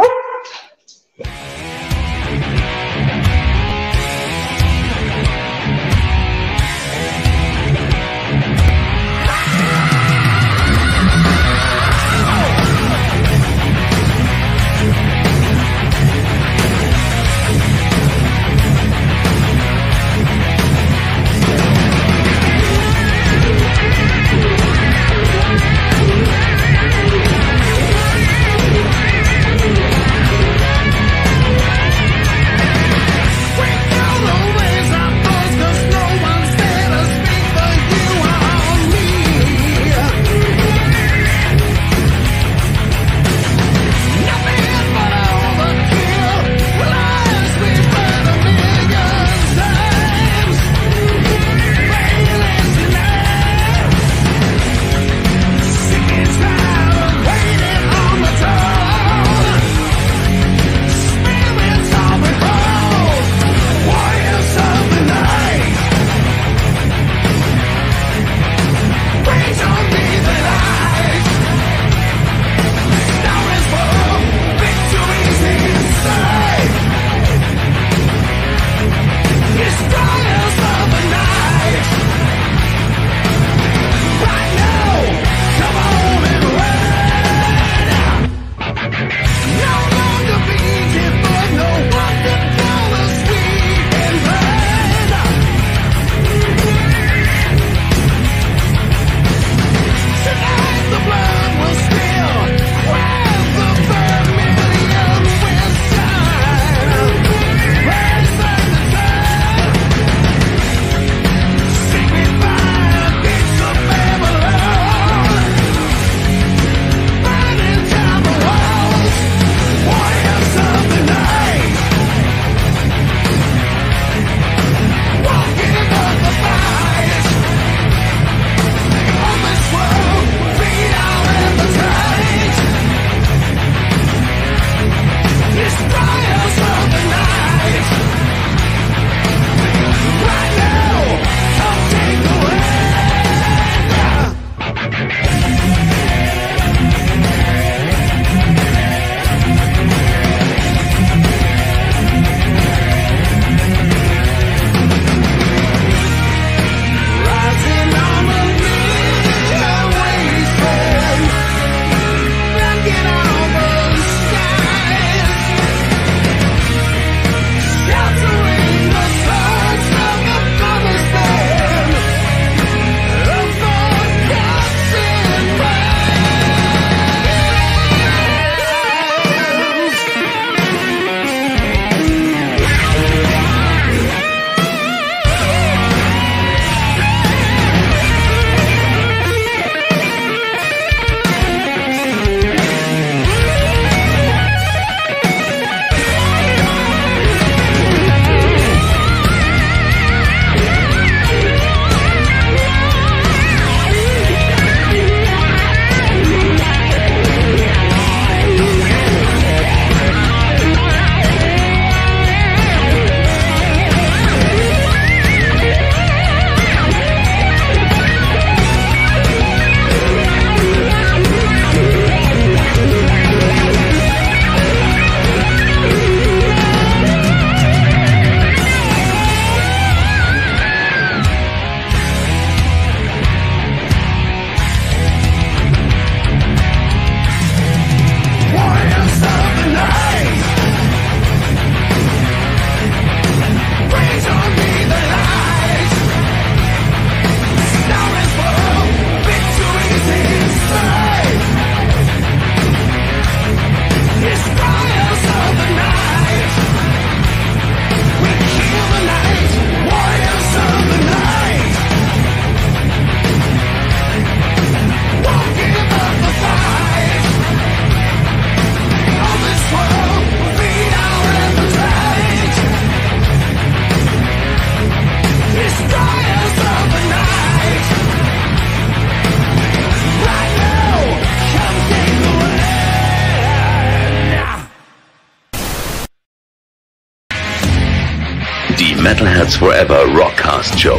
METALHEADS FOREVER Rockcast Show.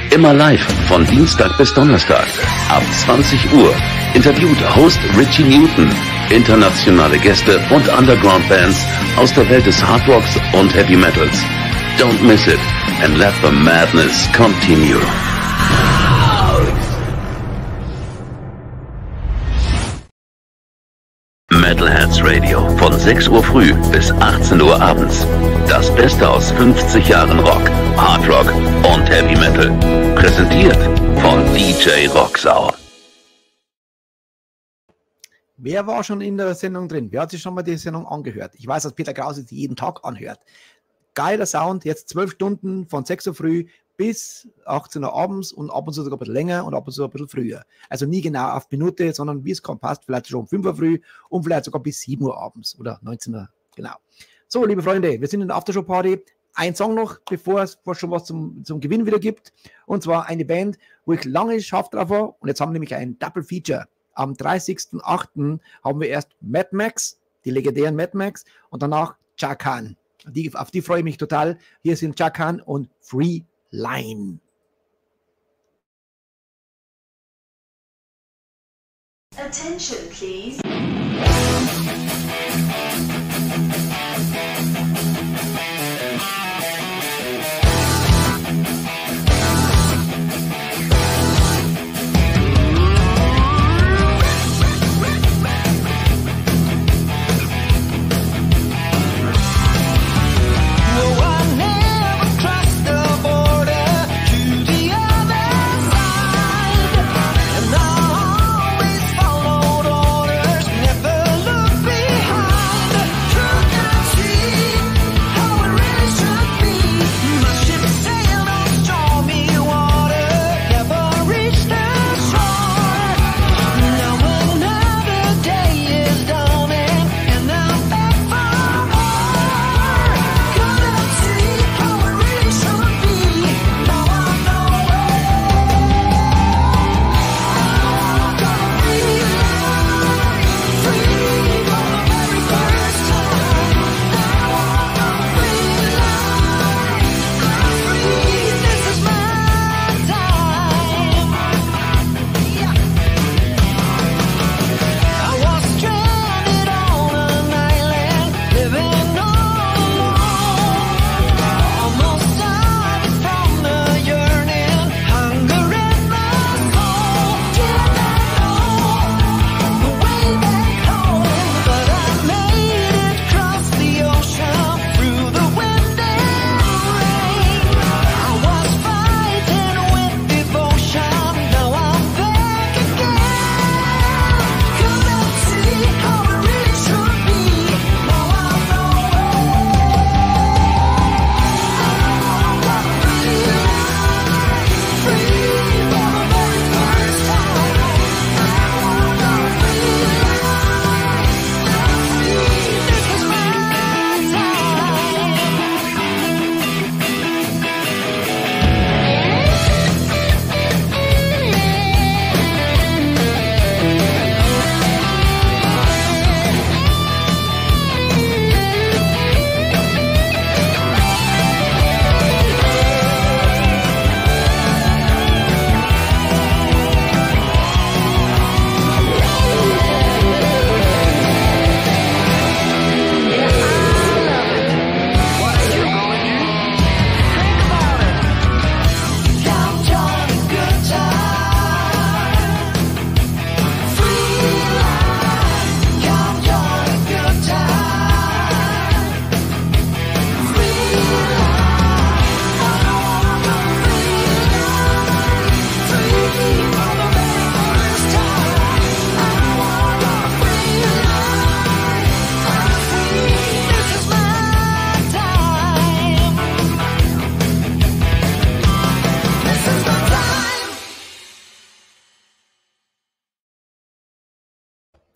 Immer live von Dienstag bis Donnerstag ab 20 Uhr. Interviewt Host Richie Newton, internationale Gäste und Underground-Bands aus der Welt des Hardrocks und Heavy Metals. Don't miss it and let the madness continue. METALHEADS Radio von 6 Uhr früh bis 18 Uhr abends. Das Beste aus 50 Jahren Rock, Hardrock und Heavy Metal. Präsentiert von DJ Rocksau. Wer war schon in der Sendung drin? Wer hat sich schon mal die Sendung angehört? Ich weiß, dass Peter Krause sie jeden Tag anhört. Geiler Sound, jetzt 12 Stunden von 6 Uhr früh bis 18 Uhr abends und ab und zu sogar ein bisschen länger und ab und zu ein bisschen früher. Also nie genau auf Minute, sondern wie es kommt, passt, vielleicht schon um 5 Uhr früh und vielleicht sogar bis 7 Uhr abends oder 19 Uhr, genau. So, liebe Freunde, wir sind in der Aftershow-Party. Ein Song noch, bevor es schon was zum Gewinn wieder gibt. Und zwar eine Band, wo ich lange scharf drauf war. Und jetzt haben wir nämlich ein Double Feature. Am 30.08. haben wir erst Mad Max, die legendären Mad Max, und danach Jakan. Auf die freue ich mich total. Hier sind Jakan und Free Line. Attention, please.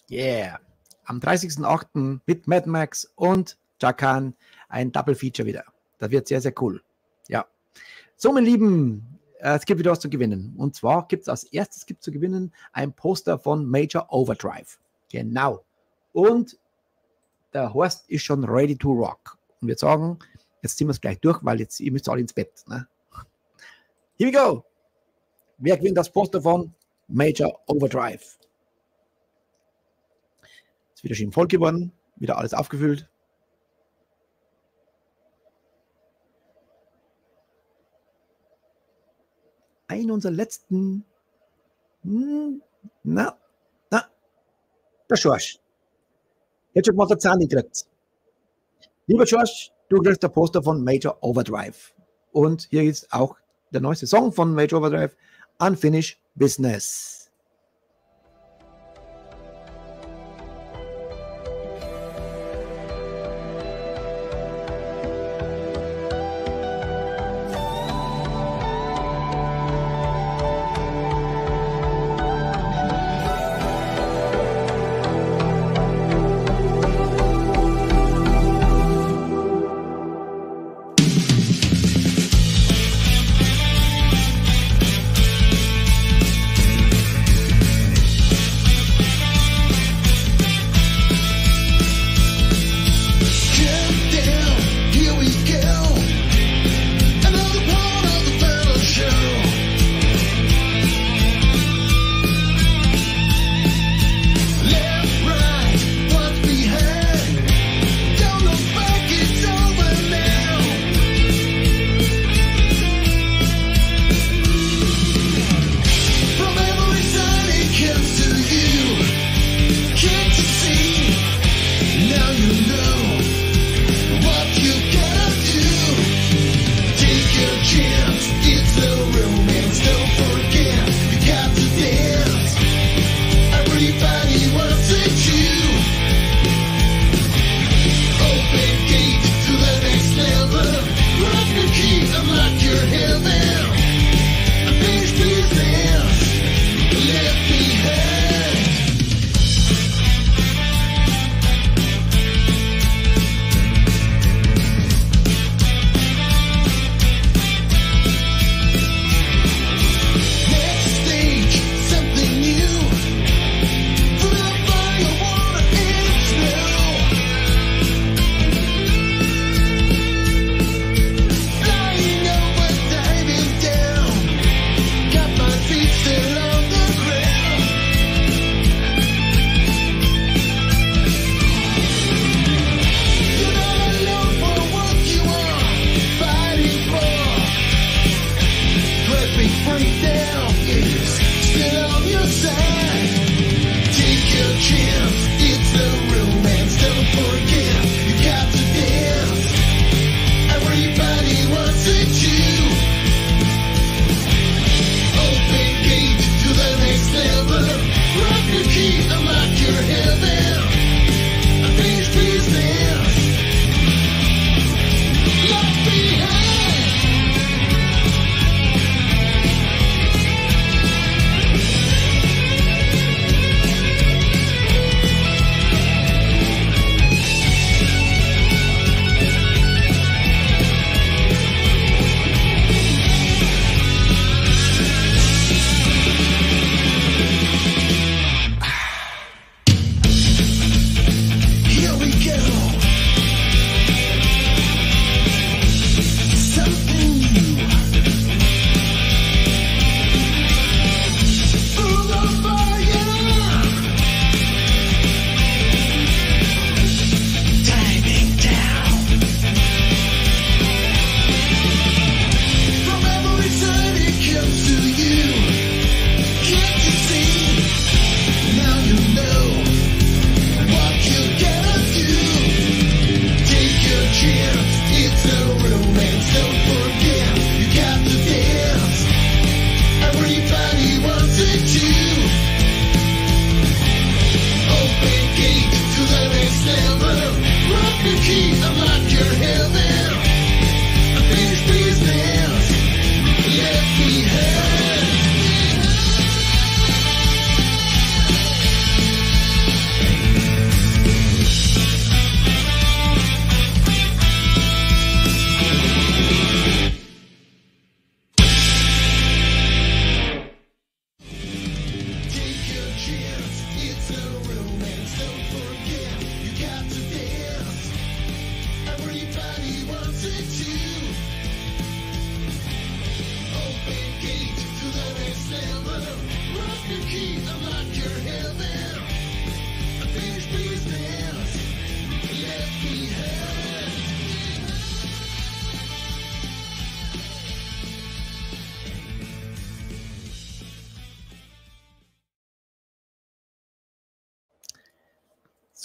Yeah. Am 30.08. mit Mad Max und Jakan ein Double Feature wieder. Das wird sehr, sehr cool. Ja. So, meine Lieben, es gibt wieder was zu gewinnen. Und zwar gibt es als erstes zu gewinnen ein Poster von Major Overdrive. Genau. Und der Horst ist schon ready to rock. Und wir sagen, Jetzt ziehen wir es gleich durch, weil jetzt ihr müsst alle ins Bett. Ne? Here we go. Wer gewinnt das Poster von Major Overdrive? Ist wieder schön voll geworden, wieder alles aufgefüllt. Ein unserer letzten. Der George. Jetzt schon mal der Zahn gekriegt. Lieber George, du kriegst der Poster von Major Overdrive. Und hier ist auch der neueste Song von Major Overdrive, Unfinished Business.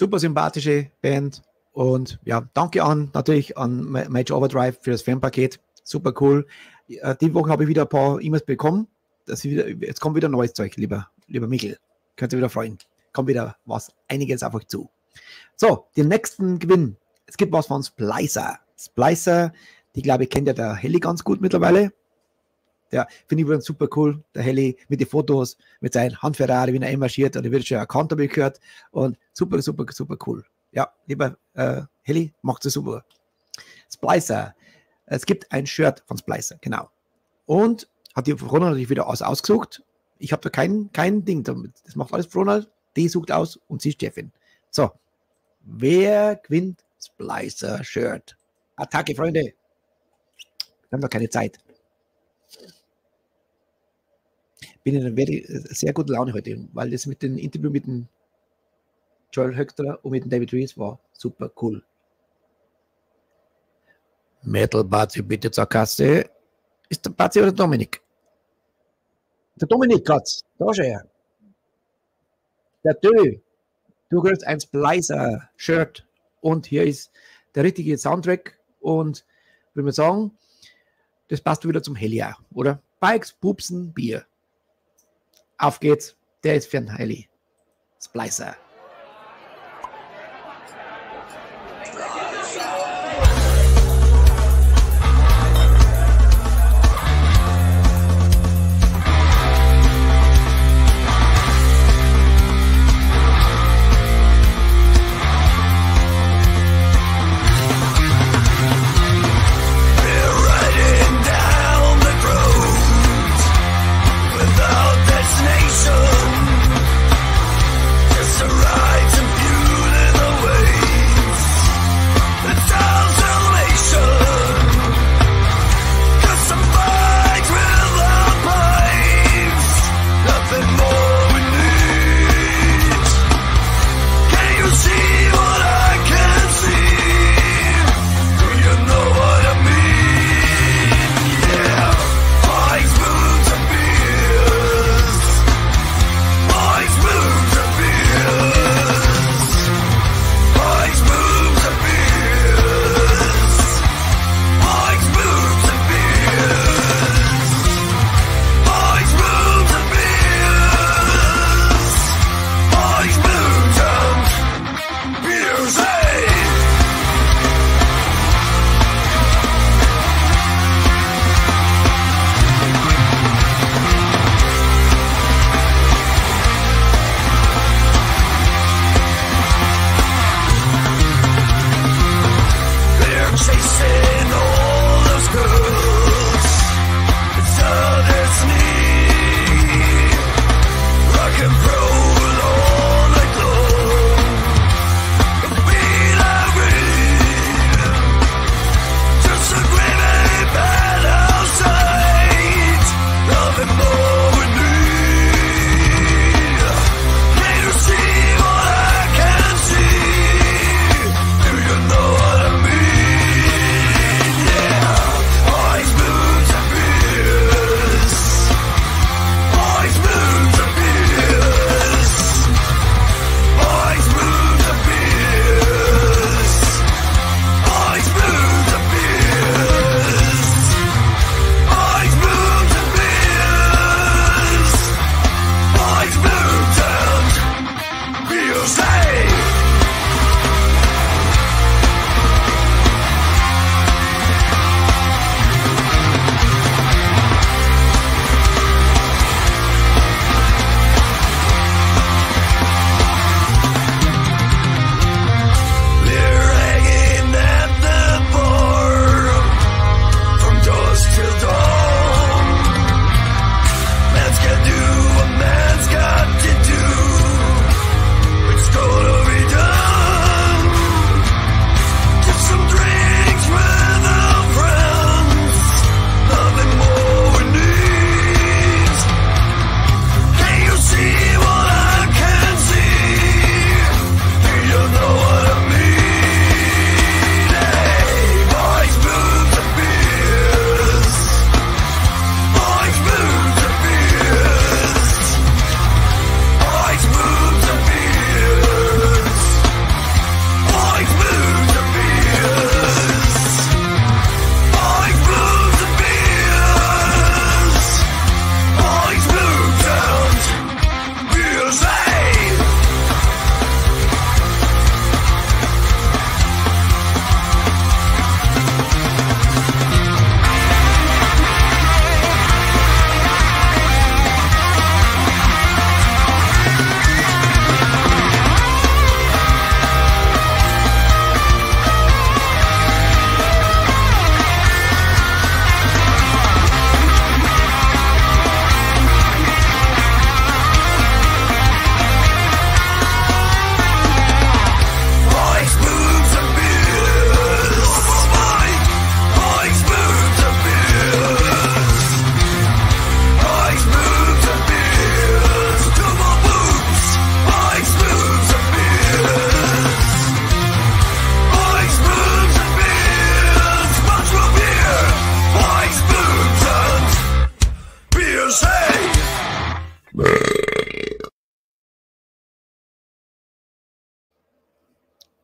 super sympathische Band. Und ja, danke natürlich an Major Overdrive für das Fanpaket. Super cool. Die Woche habe ich wieder ein paar E-Mails bekommen. Jetzt kommt wieder neues Zeug, lieber Michael. Könnt ihr wieder freuen. Kommt wieder einiges auf euch zu. So, den nächsten Gewinn. Es gibt was von Splicer. Splicer, die glaube ich kennt ja der Helly ganz gut mittlerweile. Der finde ich übrigens super cool. Der Helly mit den Fotos, mit seinem Handferrari, wie er einmarschiert. Und er wird schon erkannt, habe ich gehört. Und super, super, super cool. Ja, lieber Helly, macht es super. Splicer. Es gibt ein Shirt von Splicer, genau. Und hat die Frona natürlich wieder ausgesucht. Ich habe da kein Ding damit. Das macht alles Frona. Die sucht aus und sie ist Chefin. So. Wer gewinnt Splicer Shirt? Attacke, Freunde. Wir haben doch keine Zeit. Bin in einer sehr guten Laune heute, weil das mit dem Interview mit dem Joel Hoekstra und mit dem David Rees war super cool. Metal Bazi, bitte zur Kasse. Ist der Bazi oder der Dominik? Der Dominik Katz, da schon her. Der du kriegst ein Splicer-Shirt und hier ist der richtige Soundtrack und würde man sagen, das passt wieder zum Helly auch, oder? Bikes, Pupsen, Bier. Auf geht's, der ist für ein Helly. Splicer.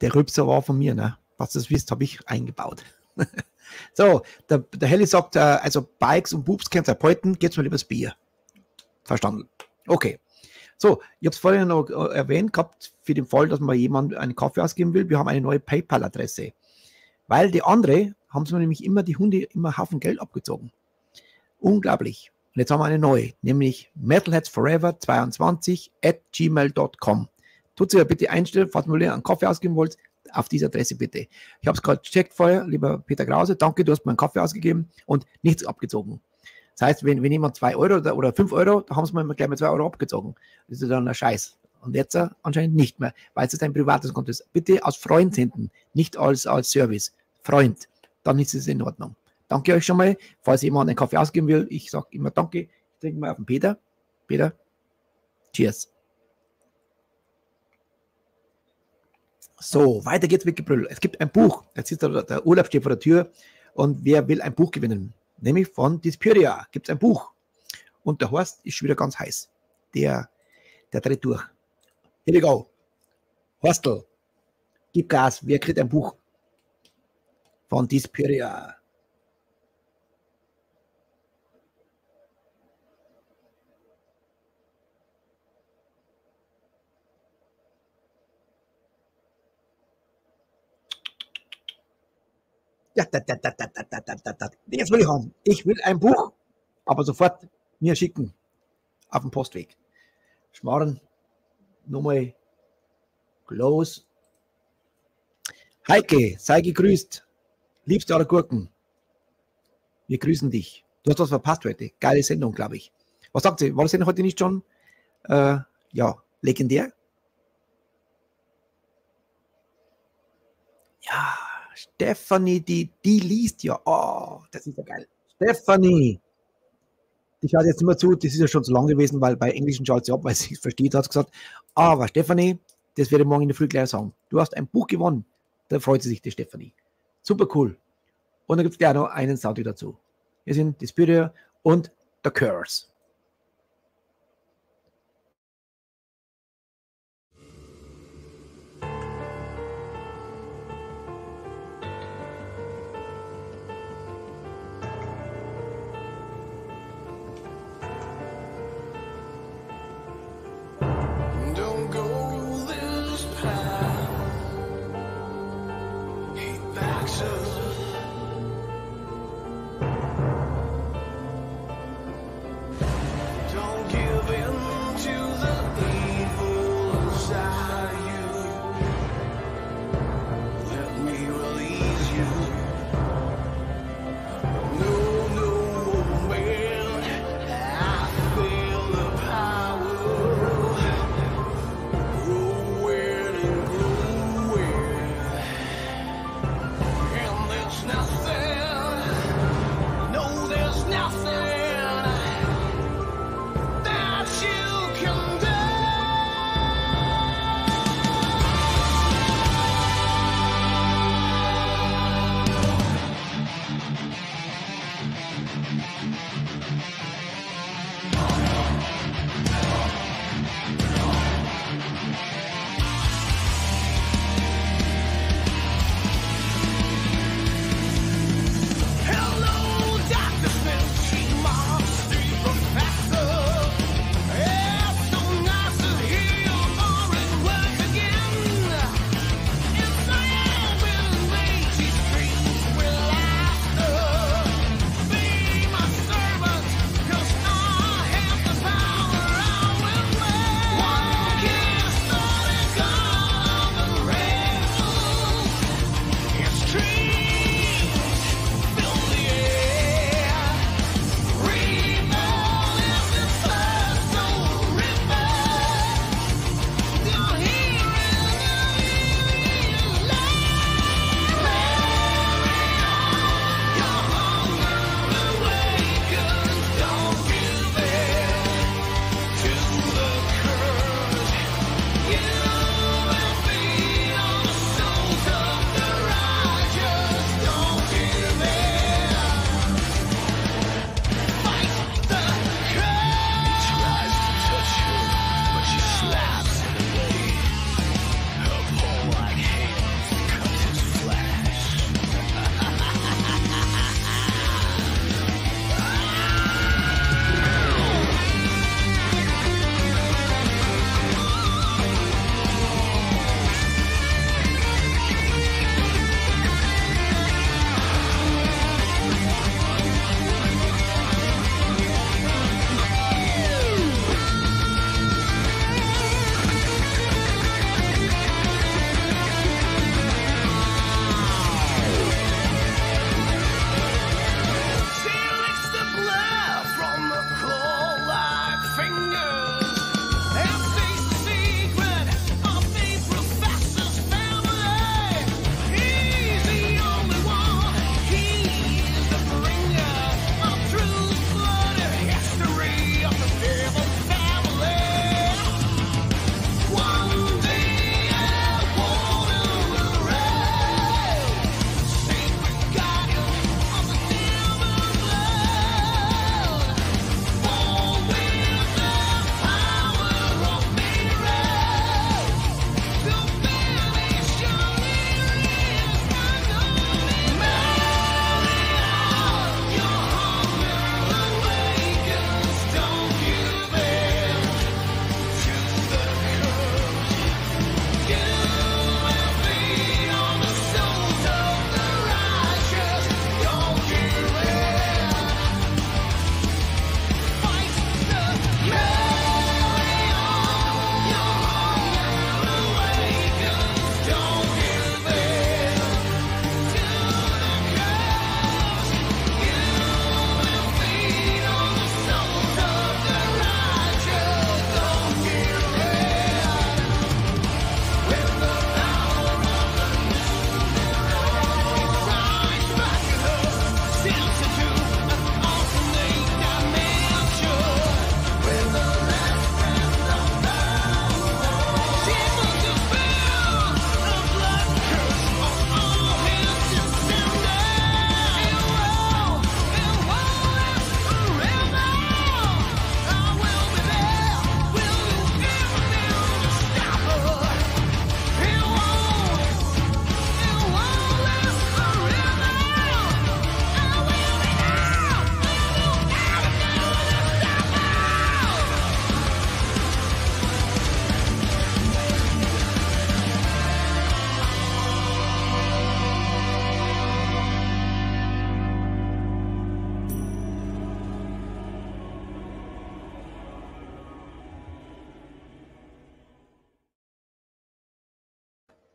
Der Rülpser war von mir, ne? Was ihr das wisst, habe ich eingebaut. So, der Helly sagt, also Bikes und Boobs könnt ihr abhalten, geht's mal lieber das Bier. Verstanden. Okay. So, ich habe es vorhin noch erwähnt gehabt, für den Fall, dass mal jemand einen Kaffee ausgeben will, wir haben eine neue PayPal-Adresse. Weil die andere haben sie mir nämlich immer die Hunde immer einen Haufen Geld abgezogen. Unglaublich. Und jetzt haben wir eine neue, nämlich metalheadsforever22@gmail.com. Tut sie ja bitte einstellen, falls ihr einen Kaffee ausgeben wollt, auf diese Adresse bitte. Ich habe es gerade gecheckt vorher, lieber Peter Krause, danke, du hast mir einen Kaffee ausgegeben und nichts abgezogen. Das heißt, wenn jemand 2 Euro oder 5 Euro, da haben sie mir gleich mal 2 Euro abgezogen. Das ist dann ein Scheiß. Und jetzt anscheinend nicht mehr, weil es ein privates Konto ist. Bitte aus Freundshänden, nicht als Service. Freund, dann ist es in Ordnung. Danke euch schon mal. Falls jemand einen Kaffee ausgeben will, ich sage immer danke. Ich trinke mal auf den Peter. Peter, cheers. So, weiter geht's mit Gebrüll. Es gibt ein Buch. Jetzt ist der Urlaub steht vor der Tür und wer will ein Buch gewinnen? Nämlich von Dispyria gibt es ein Buch. Und der Horst ist schon wieder ganz heiß. Der dreht durch. Here we go. Horstel, gib Gas. Wer kriegt ein Buch von Dispyria? Ja, jetzt will ich haben. Ich will ein Buch, aber sofort mir schicken. Auf dem Postweg. Schmarren. Nochmal. Close. Heike, sei gegrüßt. Liebste aller Gurken. Wir grüßen dich. Du hast was verpasst heute. Geile Sendung, glaube ich. Was sagt sie? War das denn heute nicht schon? Ja, legendär. Ja. Stephanie, die liest ja. Oh, das ist ja geil. Stephanie, die schaut jetzt immer zu, das ist ja schon so lang gewesen, weil bei Englischen schaut sie ab, weil sie es versteht, hat sie gesagt. Aber Stephanie, das werde ich morgen in der Früh gleich sagen. Du hast ein Buch gewonnen. Da freut sie sich, die Stephanie. Super cool. Und dann gibt es gleich noch einen Sound dazu. Wir sind Dispyria und The Curse. And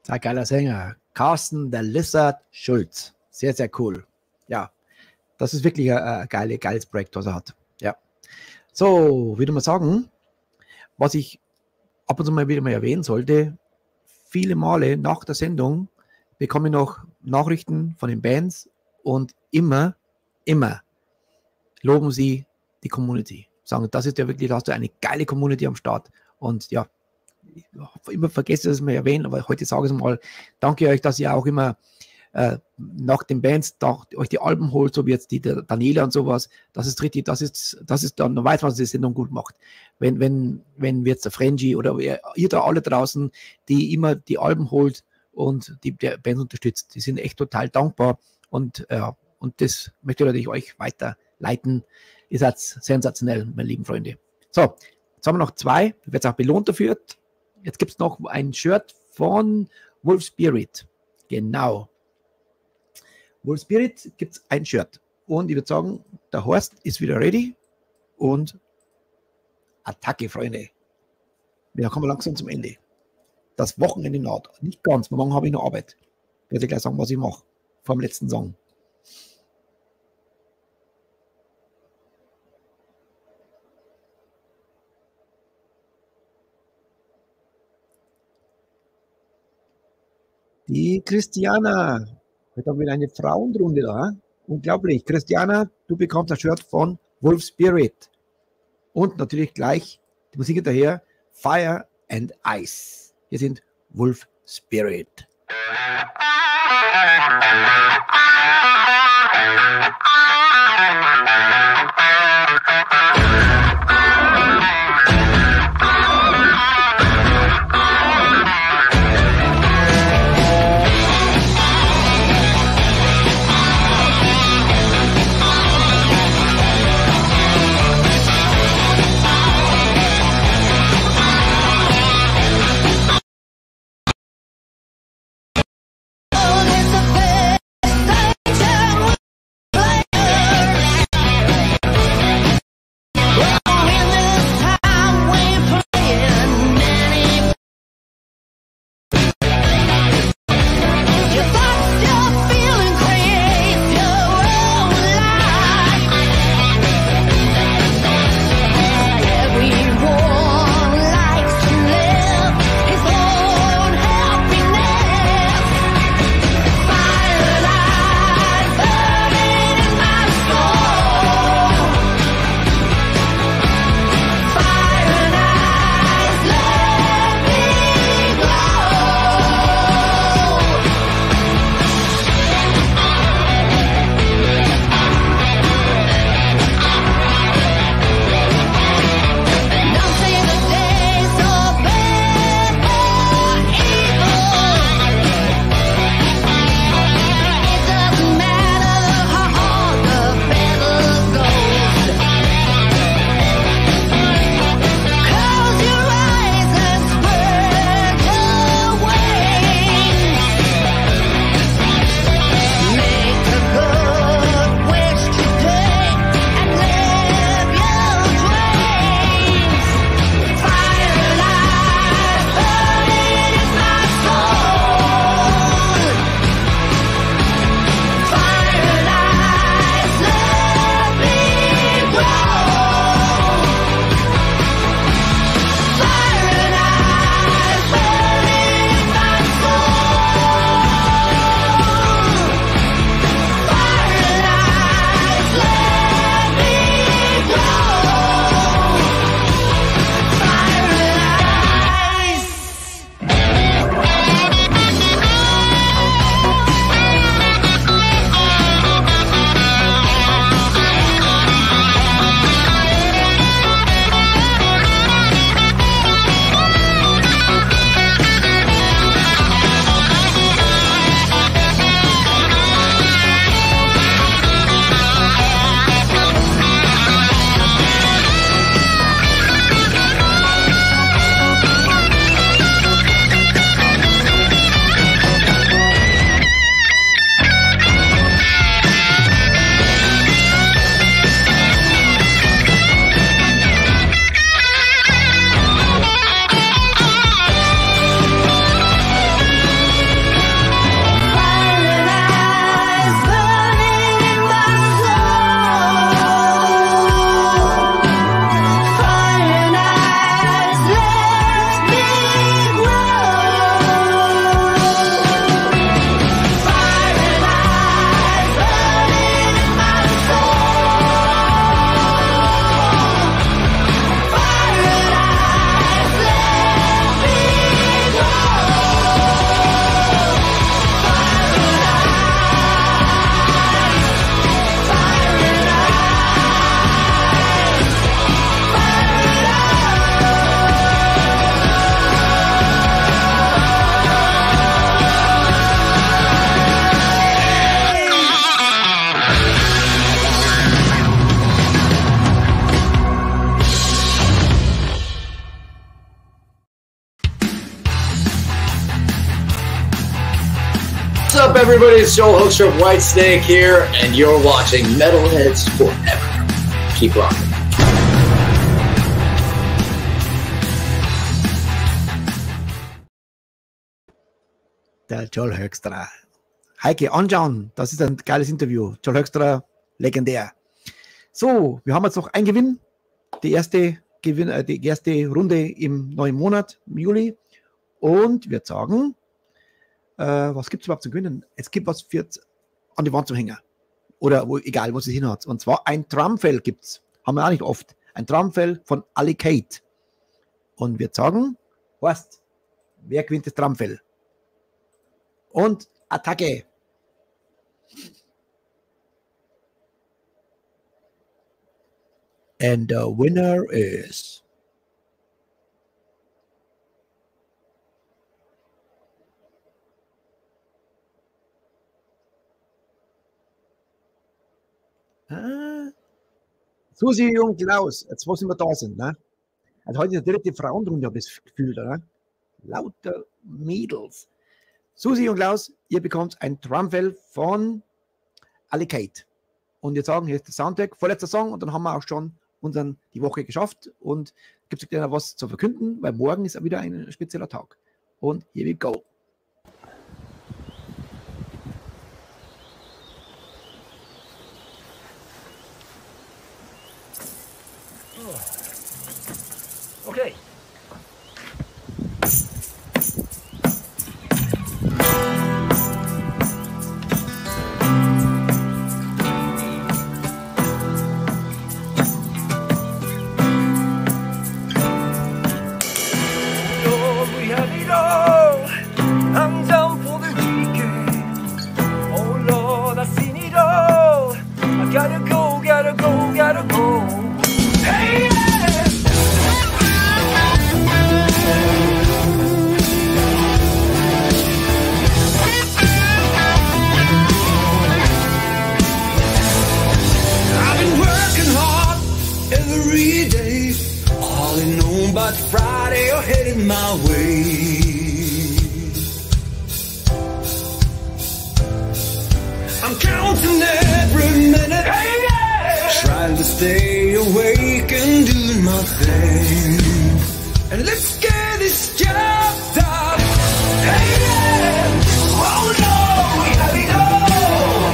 Ein geiler Sänger. Carsten der Lizard Schulz. Sehr, sehr cool. Ja, das ist wirklich ein geiles Projekt, was er hat. Ja. So, würde man sagen, was ich ab und zu mal wieder mal erwähnen sollte, viele Male nach der Sendung bekomme ich noch Nachrichten von den Bands und immer loben sie die Community. Sagen, das ist ja wirklich, da hast du eine geile Community am Start. Und ja, ich immer vergesse das mal erwähnen, aber heute sage ich es mal, danke euch, dass ihr auch immer nach den Bands euch die Alben holt, so wie jetzt die Daniela und sowas. Das ist richtig, das ist dann, man weiß, was die Sendung gut macht. Wenn jetzt der Frenji oder ihr da alle draußen, die immer die Alben holt und die Bands unterstützt, die sind echt total dankbar und das möchte ich natürlich euch weiterleiten. Ihr seid sensationell, meine lieben Freunde. So, jetzt haben wir noch 2, wird auch belohnt dafür. Jetzt gibt es noch ein Shirt von Wolf Spirit. Genau. Wolf Spirit gibt es ein Shirt. Und ich würde sagen, der Horst ist wieder ready. Und Attacke, Freunde. Wir kommen langsam zum Ende. Das Wochenende naht. Nicht ganz, morgen habe ich noch Arbeit. Ich werde gleich sagen, was ich mache. Vor dem letzten Song. Die Christiana. Heute haben wir wieder eine Frauenrunde da. Unglaublich. Christiana, du bekommst das Shirt von Wolf Spirit. Und natürlich gleich die Musik hinterher. Fire and Ice. Hier sind Wolf Spirit. everybody, it's Joel Hoekstra of Whitesnake here, and you're watching Metalheads Forever. Keep rocking. Der Joel Hoekstra. Heike, anschauen, das ist ein geiles Interview. Joel Hoekstra, legendär. So, wir haben jetzt noch einen Gewinn. Die erste Runde im neuen Monat, im Juli. Und wir sagen, was gibt es überhaupt zu gewinnen? Es gibt was für an die Wand zu hängen. Oder egal, wo es hin hat. Und zwar ein Drumfell gibt es. Haben wir auch nicht oft. Ein Drumfell von Alicate. Und wir sagen, Horst, wer gewinnt das Drumfell? Und Attacke. And the winner is... Susi und Klaus, jetzt wo sind wir da sind, ne? Also heute ist die dritte Frauenrunde, habe ich das Gefühl, oder? Lauter Mädels. Susi und Klaus, ihr bekommt ein Drumfell von Alicate. Und wir sagen, hier ist der Soundtrack, vorletzter Song, und dann haben wir auch schon die Woche geschafft. Und gibt es gleich noch was zu verkünden, weil morgen ist wieder ein spezieller Tag. Und here we go. Okay. I'm down for the weekend. Oh Lord, I've seen it all. I gotta go, gotta go, gotta go. Hey, yeah. I've been working hard every day. All I know about Friday, you're heading my way. I'm counting every minute, hey, yeah. Trying to stay awake and doing my thing. And let's get this job done. Hey, yeah. Oh no, we have it all.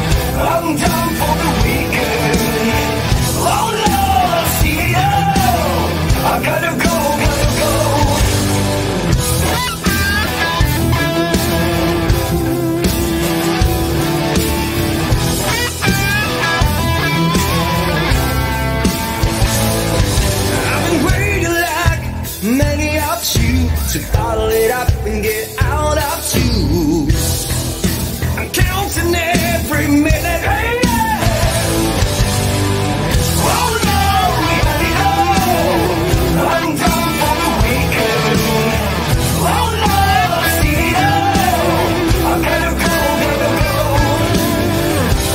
I'm done for the weekend. Oh no, see it all. I gotta go, gotta go. Many of you to bottle it up and get out of you. I'm counting every minute. Hey, yeah. Oh no, we have it all. I'm done for the weekend. Oh no, see it all. I gotta go, gotta go.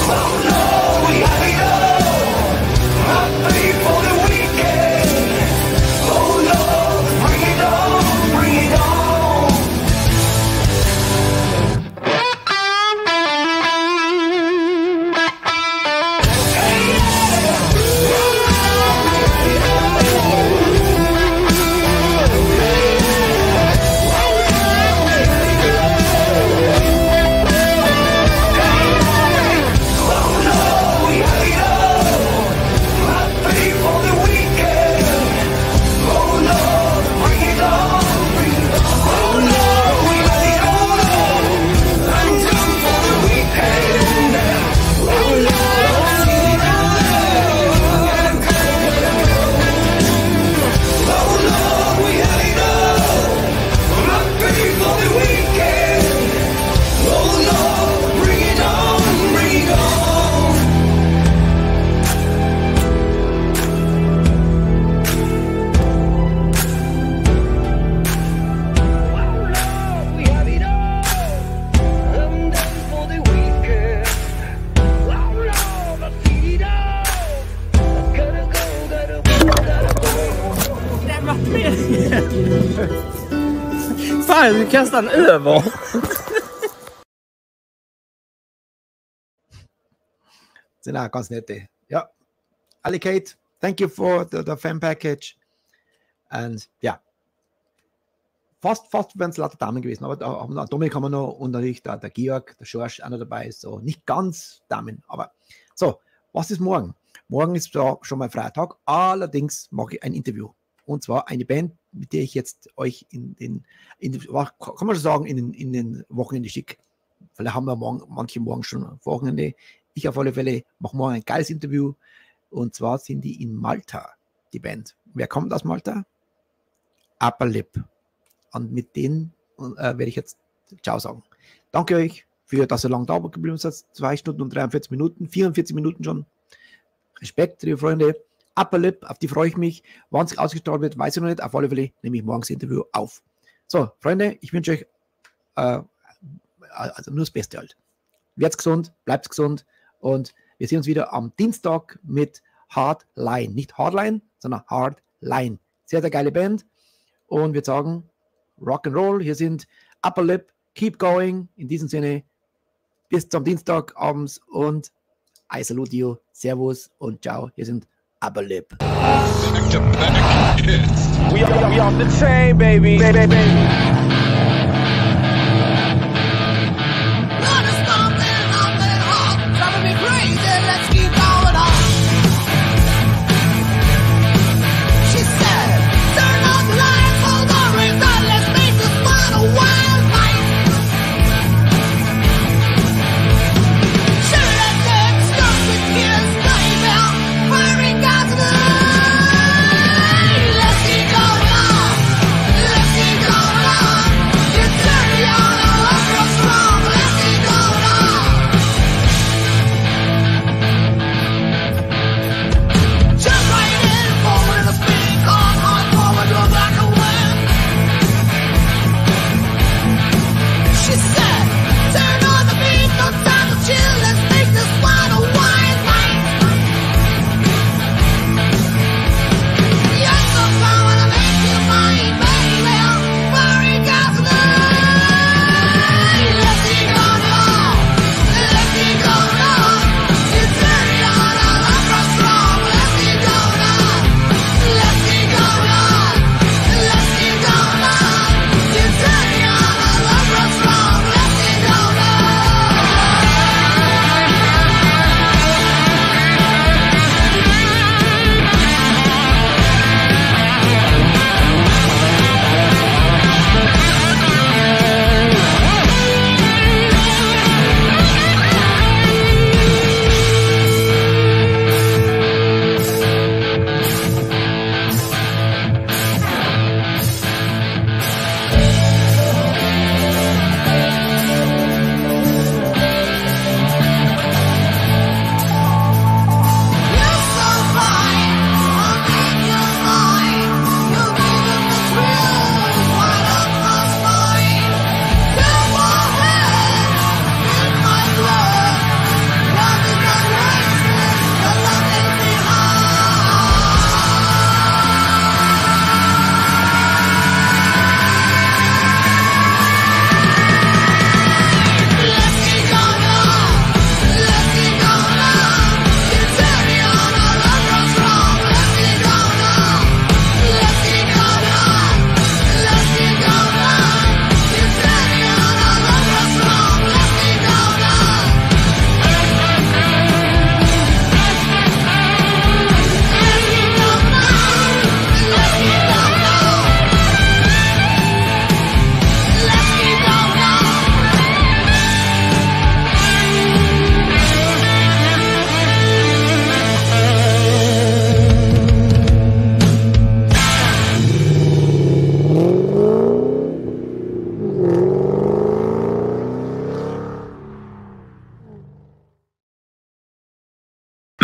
Oh no, we have it all. I'm ready for the weekend. Oh no. Bring it on, bring it on. Fan, du kastar den över. Sind auch ganz nette. Ja. Allocate, thank you for the fan package. Und ja. Fast wären es lauter Damen gewesen, aber da Dominik haben wir noch und natürlich der Georg, der Schorsch auch noch dabei. So, nicht ganz Damen, aber so, was ist morgen? Morgen ist da schon mal Freitag, allerdings mache ich ein Interview. Und zwar eine Band, mit der ich jetzt euch kann man schon sagen, in den Wochenende schicke. Vielleicht haben wir manche morgen schon Wochenende. Ich auf alle Fälle mache morgen ein geiles Interview. Und zwar sind die in Malta, die Band. Wer kommt aus Malta? Upper Lip. Und mit denen werde ich jetzt Ciao sagen. Danke euch, dass ihr lange da geblieben seid. 2 Stunden und 43 Minuten, 44 Minuten schon. Respekt, liebe Freunde. Upper Lip, auf die freue ich mich. Wann es ausgestrahlt wird, weiß ich noch nicht. Auf alle Fälle nehme ich morgens das Interview auf. So, Freunde, ich wünsche euch also nur das Beste halt. Werdet gesund, bleibt gesund und wir sehen uns wieder am Dienstag mit Hardline. Nicht Hardline, sondern Hardline. Sehr, sehr geile Band. Und wir sagen Rock'n'Roll. Hier sind Upper Lip, keep going. In diesem Sinne, bis zum Dienstag abends und I salute you. Servus und ciao. Hier sind Upper Lip. We off the chain, baby.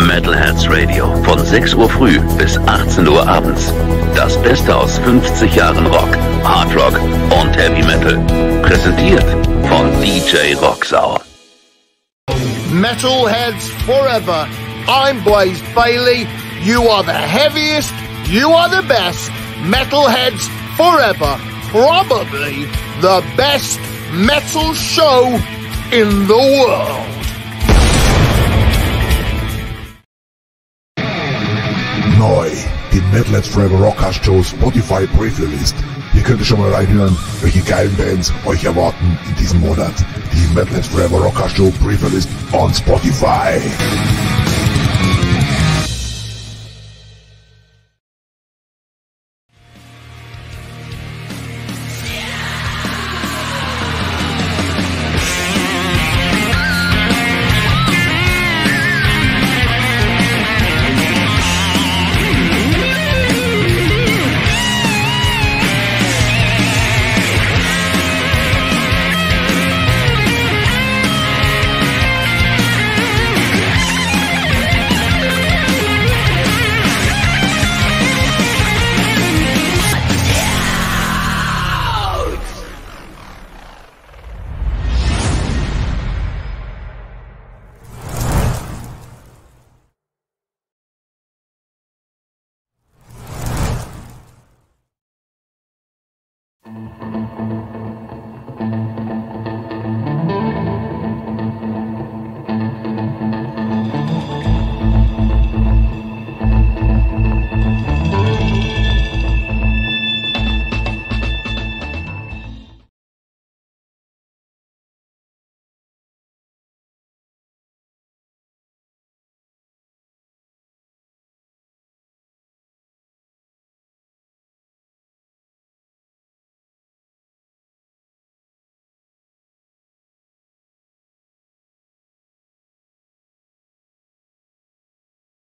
METALHEADS Radio von 6 Uhr früh bis 18 Uhr abends. Das Beste aus 50 Jahren Rock, Hardrock und Heavy Metal. Präsentiert von DJ Rocksau. Metalheads forever. I'm Blaze Bailey. You are the heaviest. You are the best. Metalheads forever. Probably the best metal show in the world. METALHEADS FOREVER Rockcast Show Spotify Preview List. Hier könnt ihr schon mal reinhören, welche geilen Bands euch erwarten in diesem Monat. Die METALHEADS FOREVER Rockcast Show Preview List on Spotify.